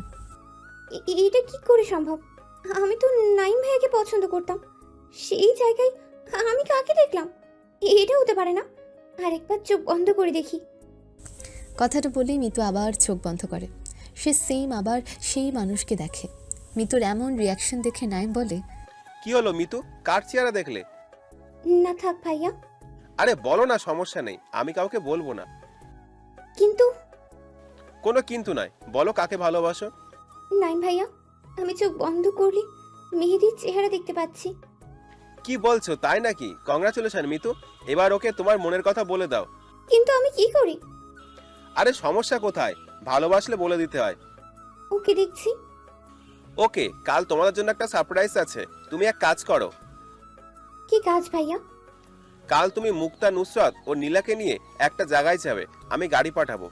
F: এটা কি করে সম্ভব? আমি তো নাইম ভাইয়াকে পছন্দ করতাম, সেই জায়গায় আমি কাকে দেখলাম? এটা হতে পারে না। আরেকবার চোখ বন্ধ করে দেখি।
A: কথাটা বলেই মিতু আবার চোখ বন্ধ করে। সে সেম আবার সেই মানুষকে দেখে। মিতুর এমন রিয়াকশন দেখে নাইম বলে,
B: কি হলো মিতু, কার চেহারা দেখলে?
F: না থাক ভাইয়া।
B: আরে বলো না, সমস্যা নেই, আমি কাউকে বলবো না।
F: কিন্তু
B: কোনো কিন্তু নয়, বলো কাকে ভালোবাসো।
F: নাইম ভাইয়া, আমি চোখ বন্ধ করলে মেহেদির চেহারা দেখতে পাচ্ছি।
B: কি বলছো, তাই নাকি? কংগ্রাচুলেশন মিতু, এবার ওকে তোমার মনের কথা বলে দাও।
F: কিন্তু আমি কি করি?
B: আরে সমস্যা কোথায়, ভালোবাসলে বলে দিতে হয়।
F: ওকে দেখছি।
B: ওকে, কাল তোমাদের জন্য একটা সারপ্রাইজ আছে, তুমি এক কাজ করো।
F: কি কাজ ভাইয়া?
B: কাল তুমি মুক্তা, নুসরাত ও নীলাকে নিয়ে একটা জায়গায় যাবে, আমি গাড়ি পাঠাবো।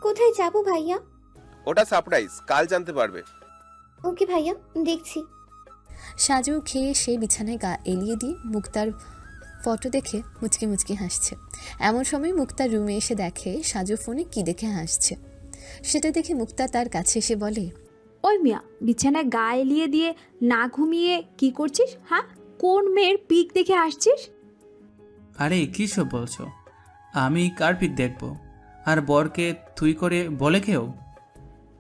F: কোথায় যাব ভাইয়া?
B: ওটা সারপ্রাইজ, কাল জানতে পারবে।
F: ওকে ভাইয়া, দেখছি।
A: সাজু খেয়ে সে বিছানায় গা এলিয়ে দিয়ে মুক্তার ফটো দেখে মুচকি মুচকি হাসছে। এমন সময় মুক্তার রুমে এসে দেখে সাজু ফোনে কি দেখে হাসছে। সেটা দেখে মুক্তা তার কাছে এসে বলে,
E: ওই মিয়া, বিছানায় গা এলিয়ে দিয়ে না ঘুমিয়ে কি করছিস? হ্যাঁ, কোন মেয়ের পিক দেখে আসছিস?
D: আরে কী সব বলছো? আমি কার পিক দেখবো? আর বরকে তুই করে বলে কেউ?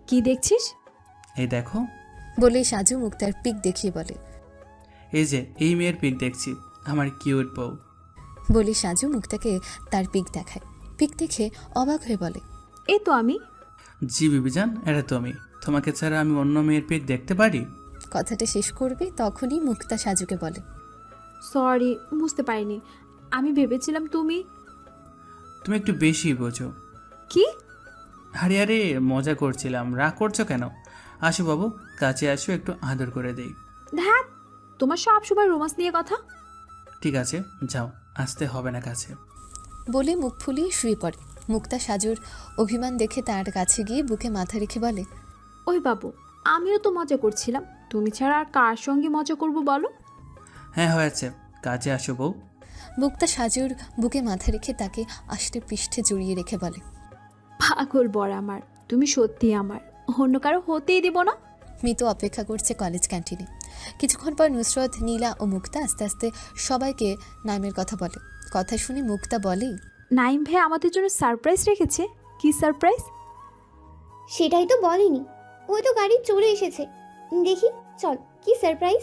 E: কি দেখছিস?
D: এই দেখো।
A: বলে সাজু মুক্তার পিক দেখিয়ে বলে,
D: এই যে এই মেয়ের পিক দেখছি, আমার কিউট বউ।
A: বলে সাজু মুক্তাকে তার পিক দেখায়। পিক দেখে অবাক হয়ে বলে,
E: এ তো আমি।
D: জি বিবিজান, এটা তুমি। তোমাকে ছাড়া আমি অন্য মেয়ের পিক দেখতে পারি?
A: কথাটা শেষ করবে তখনই মুক্তা সাজুকে বলে,
E: সরি, বুঝতে পারিনি। আমি ভেবেছিলাম তুমি।
D: তুমি একটু বেশি বোঝো।
E: কি?
D: আরে আরে মজা করছিলাম, রাগ করছো কেন? আসো বাবু, কাছে আসো, একটু আদর করে দেই।
E: ধ্যাত, তোমার সব সময় রোমান্স নিয়ে কথা।
D: ঠিক আছে, যাও, আসতে হবে না কাছে।
A: বলে মুখ ফুলিয়ে শুয়ে পড়ে। মুক্তা সাজুর অভিমান দেখে তার কাছে গিয়ে বুকে মাথা রেখে বলে,
E: ওই বাবু, আমিও তো মজা করছিলাম। তুমি ছাড়া আর কার সঙ্গে মজা করব বলো?
D: হ্যাঁ হয়েছে, কাছে আসো বউ।
A: মুক্তা সাজুর বুকে মাথা রেখে তাকে আষ্টে পৃষ্ঠে জড়িয়ে রেখে বলে,
E: পাগল বর আমার, তুমি সত্যি আমার, অন্য কারো হতেই দেব না।
A: মিতু অপেক্ষা করছে কলেজ ক্যান্টিনে। কিছুক্ষণ পর নুসরত, নীলা ও মুক্তা আস্তে আস্তে সবাইকে নাইমের কথা বলে। কথা শুনে মুক্তা বলে,
E: নাইম ভাই আমাদের জন্য সারপ্রাইজ রেখেছে। কি সারপ্রাইজ?
F: সেটাই তো বলেনি, ওই তো গাড়ি চলে এসেছে। দেখি, চল, কি সারপ্রাইজ।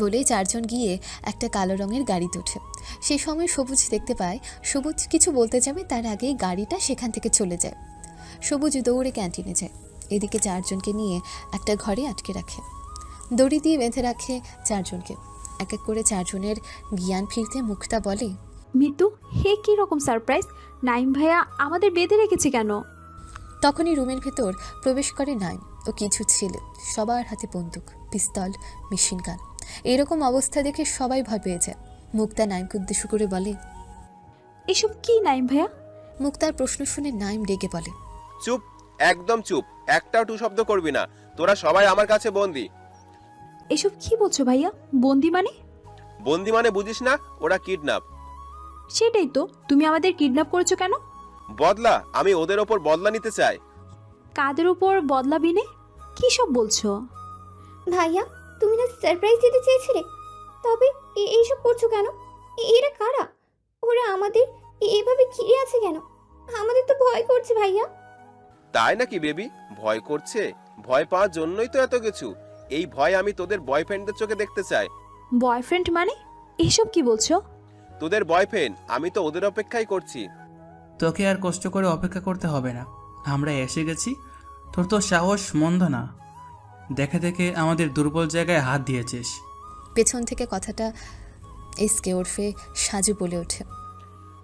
A: বলে চারজন গিয়ে একটা কালো রঙের গাড়িতে ওঠে। সেই সময় সবুজ দেখতে পায় সবুজ কিছু বলতে যাবে, তার আগেই গাড়িটা সেখান থেকে চলে যায়। সবুজ দৌড়ে ক্যান্টিনে যায়। এদিকে চারজনকে নিয়ে একটা ঘরে আটকে রাখে, দড়ি দিয়ে বেঁধে রাখে চারজনকে। এক এক করে চারজনের জ্ঞান ফিরতে মুক্তা বলে,
E: মিতু, হে কি রকম সারপ্রাইজ? নাইম ভাইয়া আমাদের বেঁধে রেখেছে কেন?
A: তখনই রুমের ভেতর প্রবেশ করে নাইম ও কিছু ছেলে। সবার হাতে বন্দুক, পিস্তল, মেশিন গান। এরকম অবস্থা দেখে সবাই ভয় পেয়ে যায়। মুক্তা নাইমকে উদ্দেশ্য করে বলে,
E: এসব কি নাইম ভাইয়া?
A: মুক্তার প্রশ্ন শুনে নাইম রেগে বলে,
B: চুপ, একদম চুপ, একটাও টু শব্দ করবি না, তোরা সবাই আমার কাছে বন্দি।
E: এসব কি বলছো ভাইয়া? বন্দি মানে?
B: বন্দি মানে বুঝিস না, ওরা কিডন্যাপ।
E: সেটাই তো, তুমি আমাদের কিডন্যাপ করেছো কেন?
B: বদলা, আমি ওদের ওপর বদলা নিতে চাই।
E: কাদের উপর বদলা বিনে? কি সব বলছো?
F: ভাইয়া, তুমি না সারপ্রাইজ দিতে চেয়েছিলে, তবে এইসব করছো কেন? এরা কারা? ওরা আমাদের এভাবে ঘিরে আছে কেন? আমাদের তো ভয় করছে ভাইয়া।
B: তাই নাকি বেবি? ভয় করছে? ভয় পাওয়ার জন্যই তো এত কিছু। এই ভয় আমি তোদের বয়ফ্রেন্ডদের চোখে দেখতে চাই।
E: বয়ফ্রেন্ড মানে? এসব কি বলছো?
B: তোদের বয়ফ্রেন্ড, আমি তো ওদের অপেক্ষাই করছি।
D: তোকে আর কষ্ট করে অপেক্ষা করতে হবে না, আমরা এসে গেছি। তোর তো সাহস মন্দ না, দেখে দেখে আমাদের দুর্বল জায়গায় হাত দিয়েছিস।
A: পেছন থেকে কথাটা এসকে ওরফে সাজু বলে ওঠে,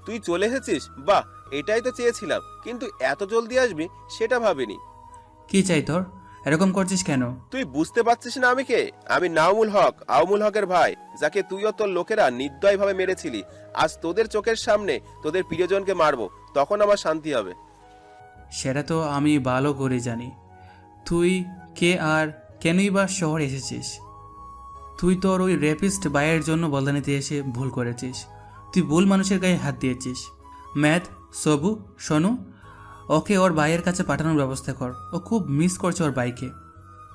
B: তুই চলে এসেছিস? বাহ, এটাই তো চেয়েছিলাম, কিন্তু এত জলদি আসবি সেটা ভাবিনি।
D: কি চাই তোর? এরকম করছিস কেন?
B: তুই বুঝতে পারছিস না আমি কে? আমি নাওমুল হক, আউমুল হকের ভাই, যাকে তুই ও তোর লোকেরা নির্দয়ভাবে মেরেছিলি। আজ তোদের চোখের সামনে তোদের প্রিয়জনকে মারবো, তখন আমার শান্তি হবে।
D: সেটা তো আমি ভালো করে জানি। তুই কে আর কেনই বা শহরে এসেছিস? তুই তোর ওই রেপিস্ট ভাইয়ের জন্য বদলা নিতে এসে ভুল করেছিস। তুই ভুল মানুষের গায়ে হাত দিয়েছিস। ম্যাথ, সবু, সোনু, ওকে ওর ভাইয়ের কাছে পাঠানোর ব্যবস্থা কর। ও খুব মিস করছে ওর ভাইকে।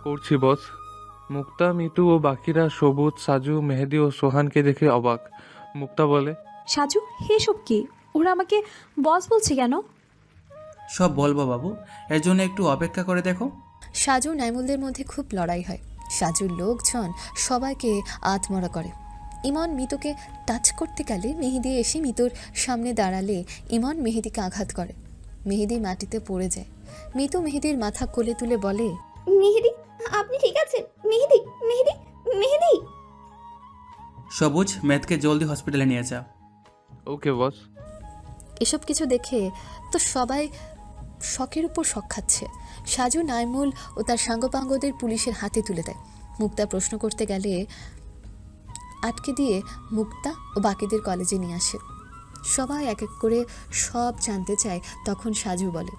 M: করছি বস। মুক্তা, মিতু ও বাকিরা সবুজ, সাজু, মেহেদি ও সোহানকে দেখে অবাক। মুক্তা বলে,
E: সাজু, হে সব কি? ওরা আমাকে বস বলছে কেন?
D: সব বলবো বাবু, এর জন্য একটু অপেক্ষা করে দেখো।
A: সাজু নাইমুলদের মধ্যে খুব লড়াই হয়। সাজুর লোকজন সবাইকে আতমরা করে। ইমন মিতুকে টাচ করতে গেলে মেহেদি এসে মিতুর সামনে দাঁড়ালে ইমন মেহেদিকে আঘাত করে। মেহেদি মাটিতে পড়ে যায়। মিতু মেহেদির মাথা কোলে তুলে বলে,
F: মেহেদি, আপনি ঠিক আছেন? মেহেদি, মেহেদি, মেহেদি।
D: সবুজ, ম্যাথকে জলদি হসপিটালে নিয়ে যা।
M: ওকে বস।
A: এসব কিছু দেখে তো সবাই শখের উপর শখ খাচ্ছে। সাজু নাইমুল ও তার সাঙ্গপাঙ্গদের পুলিশের হাতে তুলে দেয়। মুক্তা প্রশ্ন করতে গেলে আটকে দিয়ে মুক্তা ও বাকিদের কলেজে নিয়ে আসে। সবাই এক এক করে সব জানতে চায়। তখন সাজু বলে,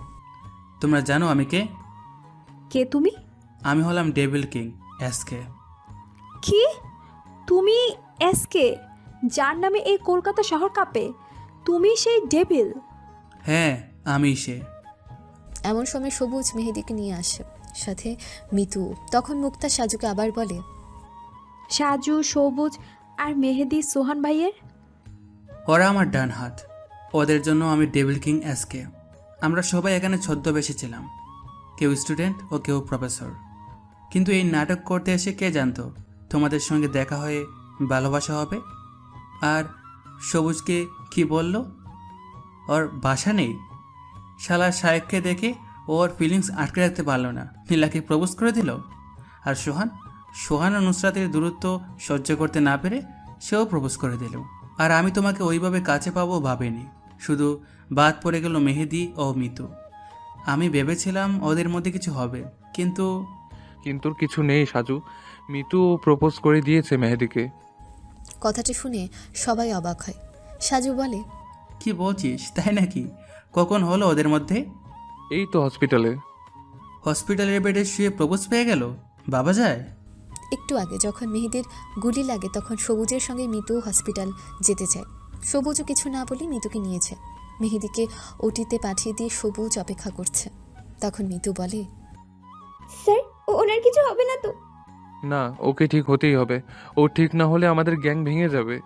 D: তোমরা জানো আমি কে?
E: কে তুমি?
D: আমি হলাম ডেভিল কিং এসকে।
E: কি? তুমি এসকে, যার নামে এই কলকাতা শহর কাঁপে? তুমি সেই ডেভিল?
D: হ্যাঁ, আমি সে।
A: এমন সময় সবুজ মেহেদিকে নিয়ে আসে, সাথে মিতু। তখন মুক্তা সাজুকে আবার বলে,
E: সাজু, সবুজ আর মেহেদি সোহান ভাইয়ের?
D: ওরা আমার ডান হাত। ওদের জন্য আমি ডেভিল কিং এসকে। আমরা সবাই এখানে ছদ্মবেশে ছিলাম, কেউ স্টুডেন্ট ও কেউ প্রফেসর। কিন্তু এই নাটক করতে এসে কে জানতো তোমাদের সঙ্গে দেখা হয়ে ভালোবাসা হবে? আর সবুজকে কি বলল? ওর বাসা নেই। শালা শায়েককে দেখে ওর ফিলিংস আটকে রাখতে পারলো না, নীলাকে প্রপোজ করে দিল। আর সোহান ও নুসরাতের দূরত্ব সহ্য করতে না পেরে সেও প্রপোজ করে দিল। আর আমি তোমাকে ওইভাবে কাছে পাবো ভাবিনি। শুধু বাদ পড়ে গেল মেহেদি ও মিতু। আমি ভেবেছিলাম ওদের মধ্যে কিছু হবে, কিন্তু
M: কিছু নেই সাজু। মিতু প্রপোজ করে দিয়েছে মেহেদিকে।
A: কথাটি শুনে সবাই অবাক হয়। সাজু বলে,
D: কি বলছিস, তাই নাকি? কখন হলো ওদের মধ্যে?
M: এই তো হসপিটালে।
D: হসপিটালের বেডে শুয়ে প্রপোজ পেয়ে গেল? বাবা যায়।
A: একটু আগে যখন মেহেদির গুলি লাগে তখন সবুজের সঙ্গে মিতু হসপিটাল যেতে চায়। সবুজও কিছু না বলে মিতুকে নিয়েছে। মেহেদিকে ওটিতে পাঠিয়ে দিয়ে সবুজ অপেক্ষা করছে। তখন মিতু বলে,
F: স্যার, ওনার কিছু হবে না তো?
M: না, ওকে ঠিক হতেই হবে। ও ঠিক না হলে আমাদের গ্যাং ভেঙে যাবে।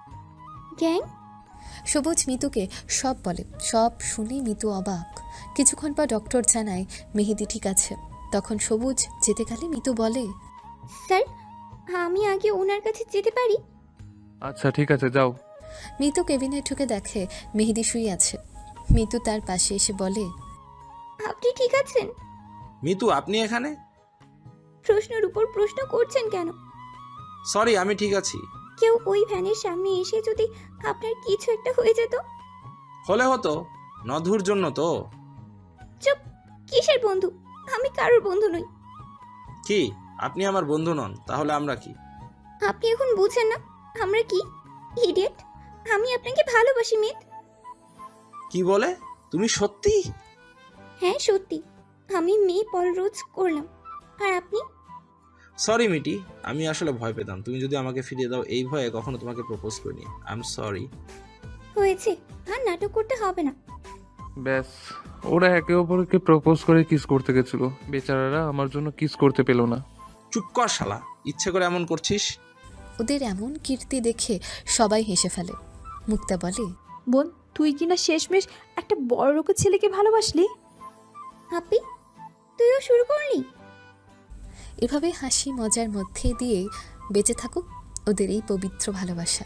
F: গ্যাং?
A: সবুজ মিতুকে সব বলে। সব শুনে মিতু অবাক। কিছুক্ষণ পর ডক্টর জানায় মেহেদি ঠিক আছে। তখন সবুজ যেতে গেলে মিতু বলে,
F: স্যার, আমি আগে ওনার কাছে যেতে পারি?
M: আচ্ছা ঠিক আছে, যাও।
A: মিতু কেবিনে ঢুকে দেখে মেহেদি শুয়ে আছে। মিতু তার পাশে এসে বলে,
F: আপনি ঠিক আছেন?
C: মিতু, আপনি এখানে?
F: প্রশ্নের উপর প্রশ্ন করছেন কেন?
C: সরি, আমি ঠিক আছি।
F: কেউ ওই ভ্যানের সামনে এসে যদি আপনার কিছু একটা হয়ে যেত?
C: হলে হতো, নধুর জন্য তো।
F: চুপ! কিসের বন্ধু? আমি কারোর বন্ধু নই।
C: কি, আপনি আমার বন্ধু নন? তাহলে আমরা কি?
F: আপনি এখন বুঝেন না আমরা কি? ইডিয়েট! আমি আপনাকে ভালোবাসি মিত।
C: কি বলে? তুমি সত্যি?
F: হ্যাঁ সত্যি। আমি মেয়ে পররোজ করলাম। আর আপনি?
C: সরি মিটি, আমি আসলে ভয় পেতাম। তুমি যদি আমাকে ফিরিয়ে দাও এই ভয়ে কখনো তোমাকে প্রপোজ করিনি। I am sorry.
F: হয়েছে, আর নাটক করতে হবে না।
M: ব্যাস, ওরা একে অপরকে প্রপোজ করে কিস করতে গেছিল। বেচারারা আমার জন্য কিস করতে পেল না।
C: চুপ কর শালা, ইচ্ছে করে এমন করছিস?
A: ওদের এমন কীর্তি দেখে সবাই হেসে ফেলে। মুক্তা বলে,
E: বোন, তুই কিনা শেষমেশ একটা বড় লোকের ছেলেকে ভালোবাসলি?
F: হাপি, তুইও শুরু করলি?
A: এভাবে হাসি মজার মধ্যে দিয়ে বেঁচে থাকুক ওদের এই পবিত্র ভালোবাসা।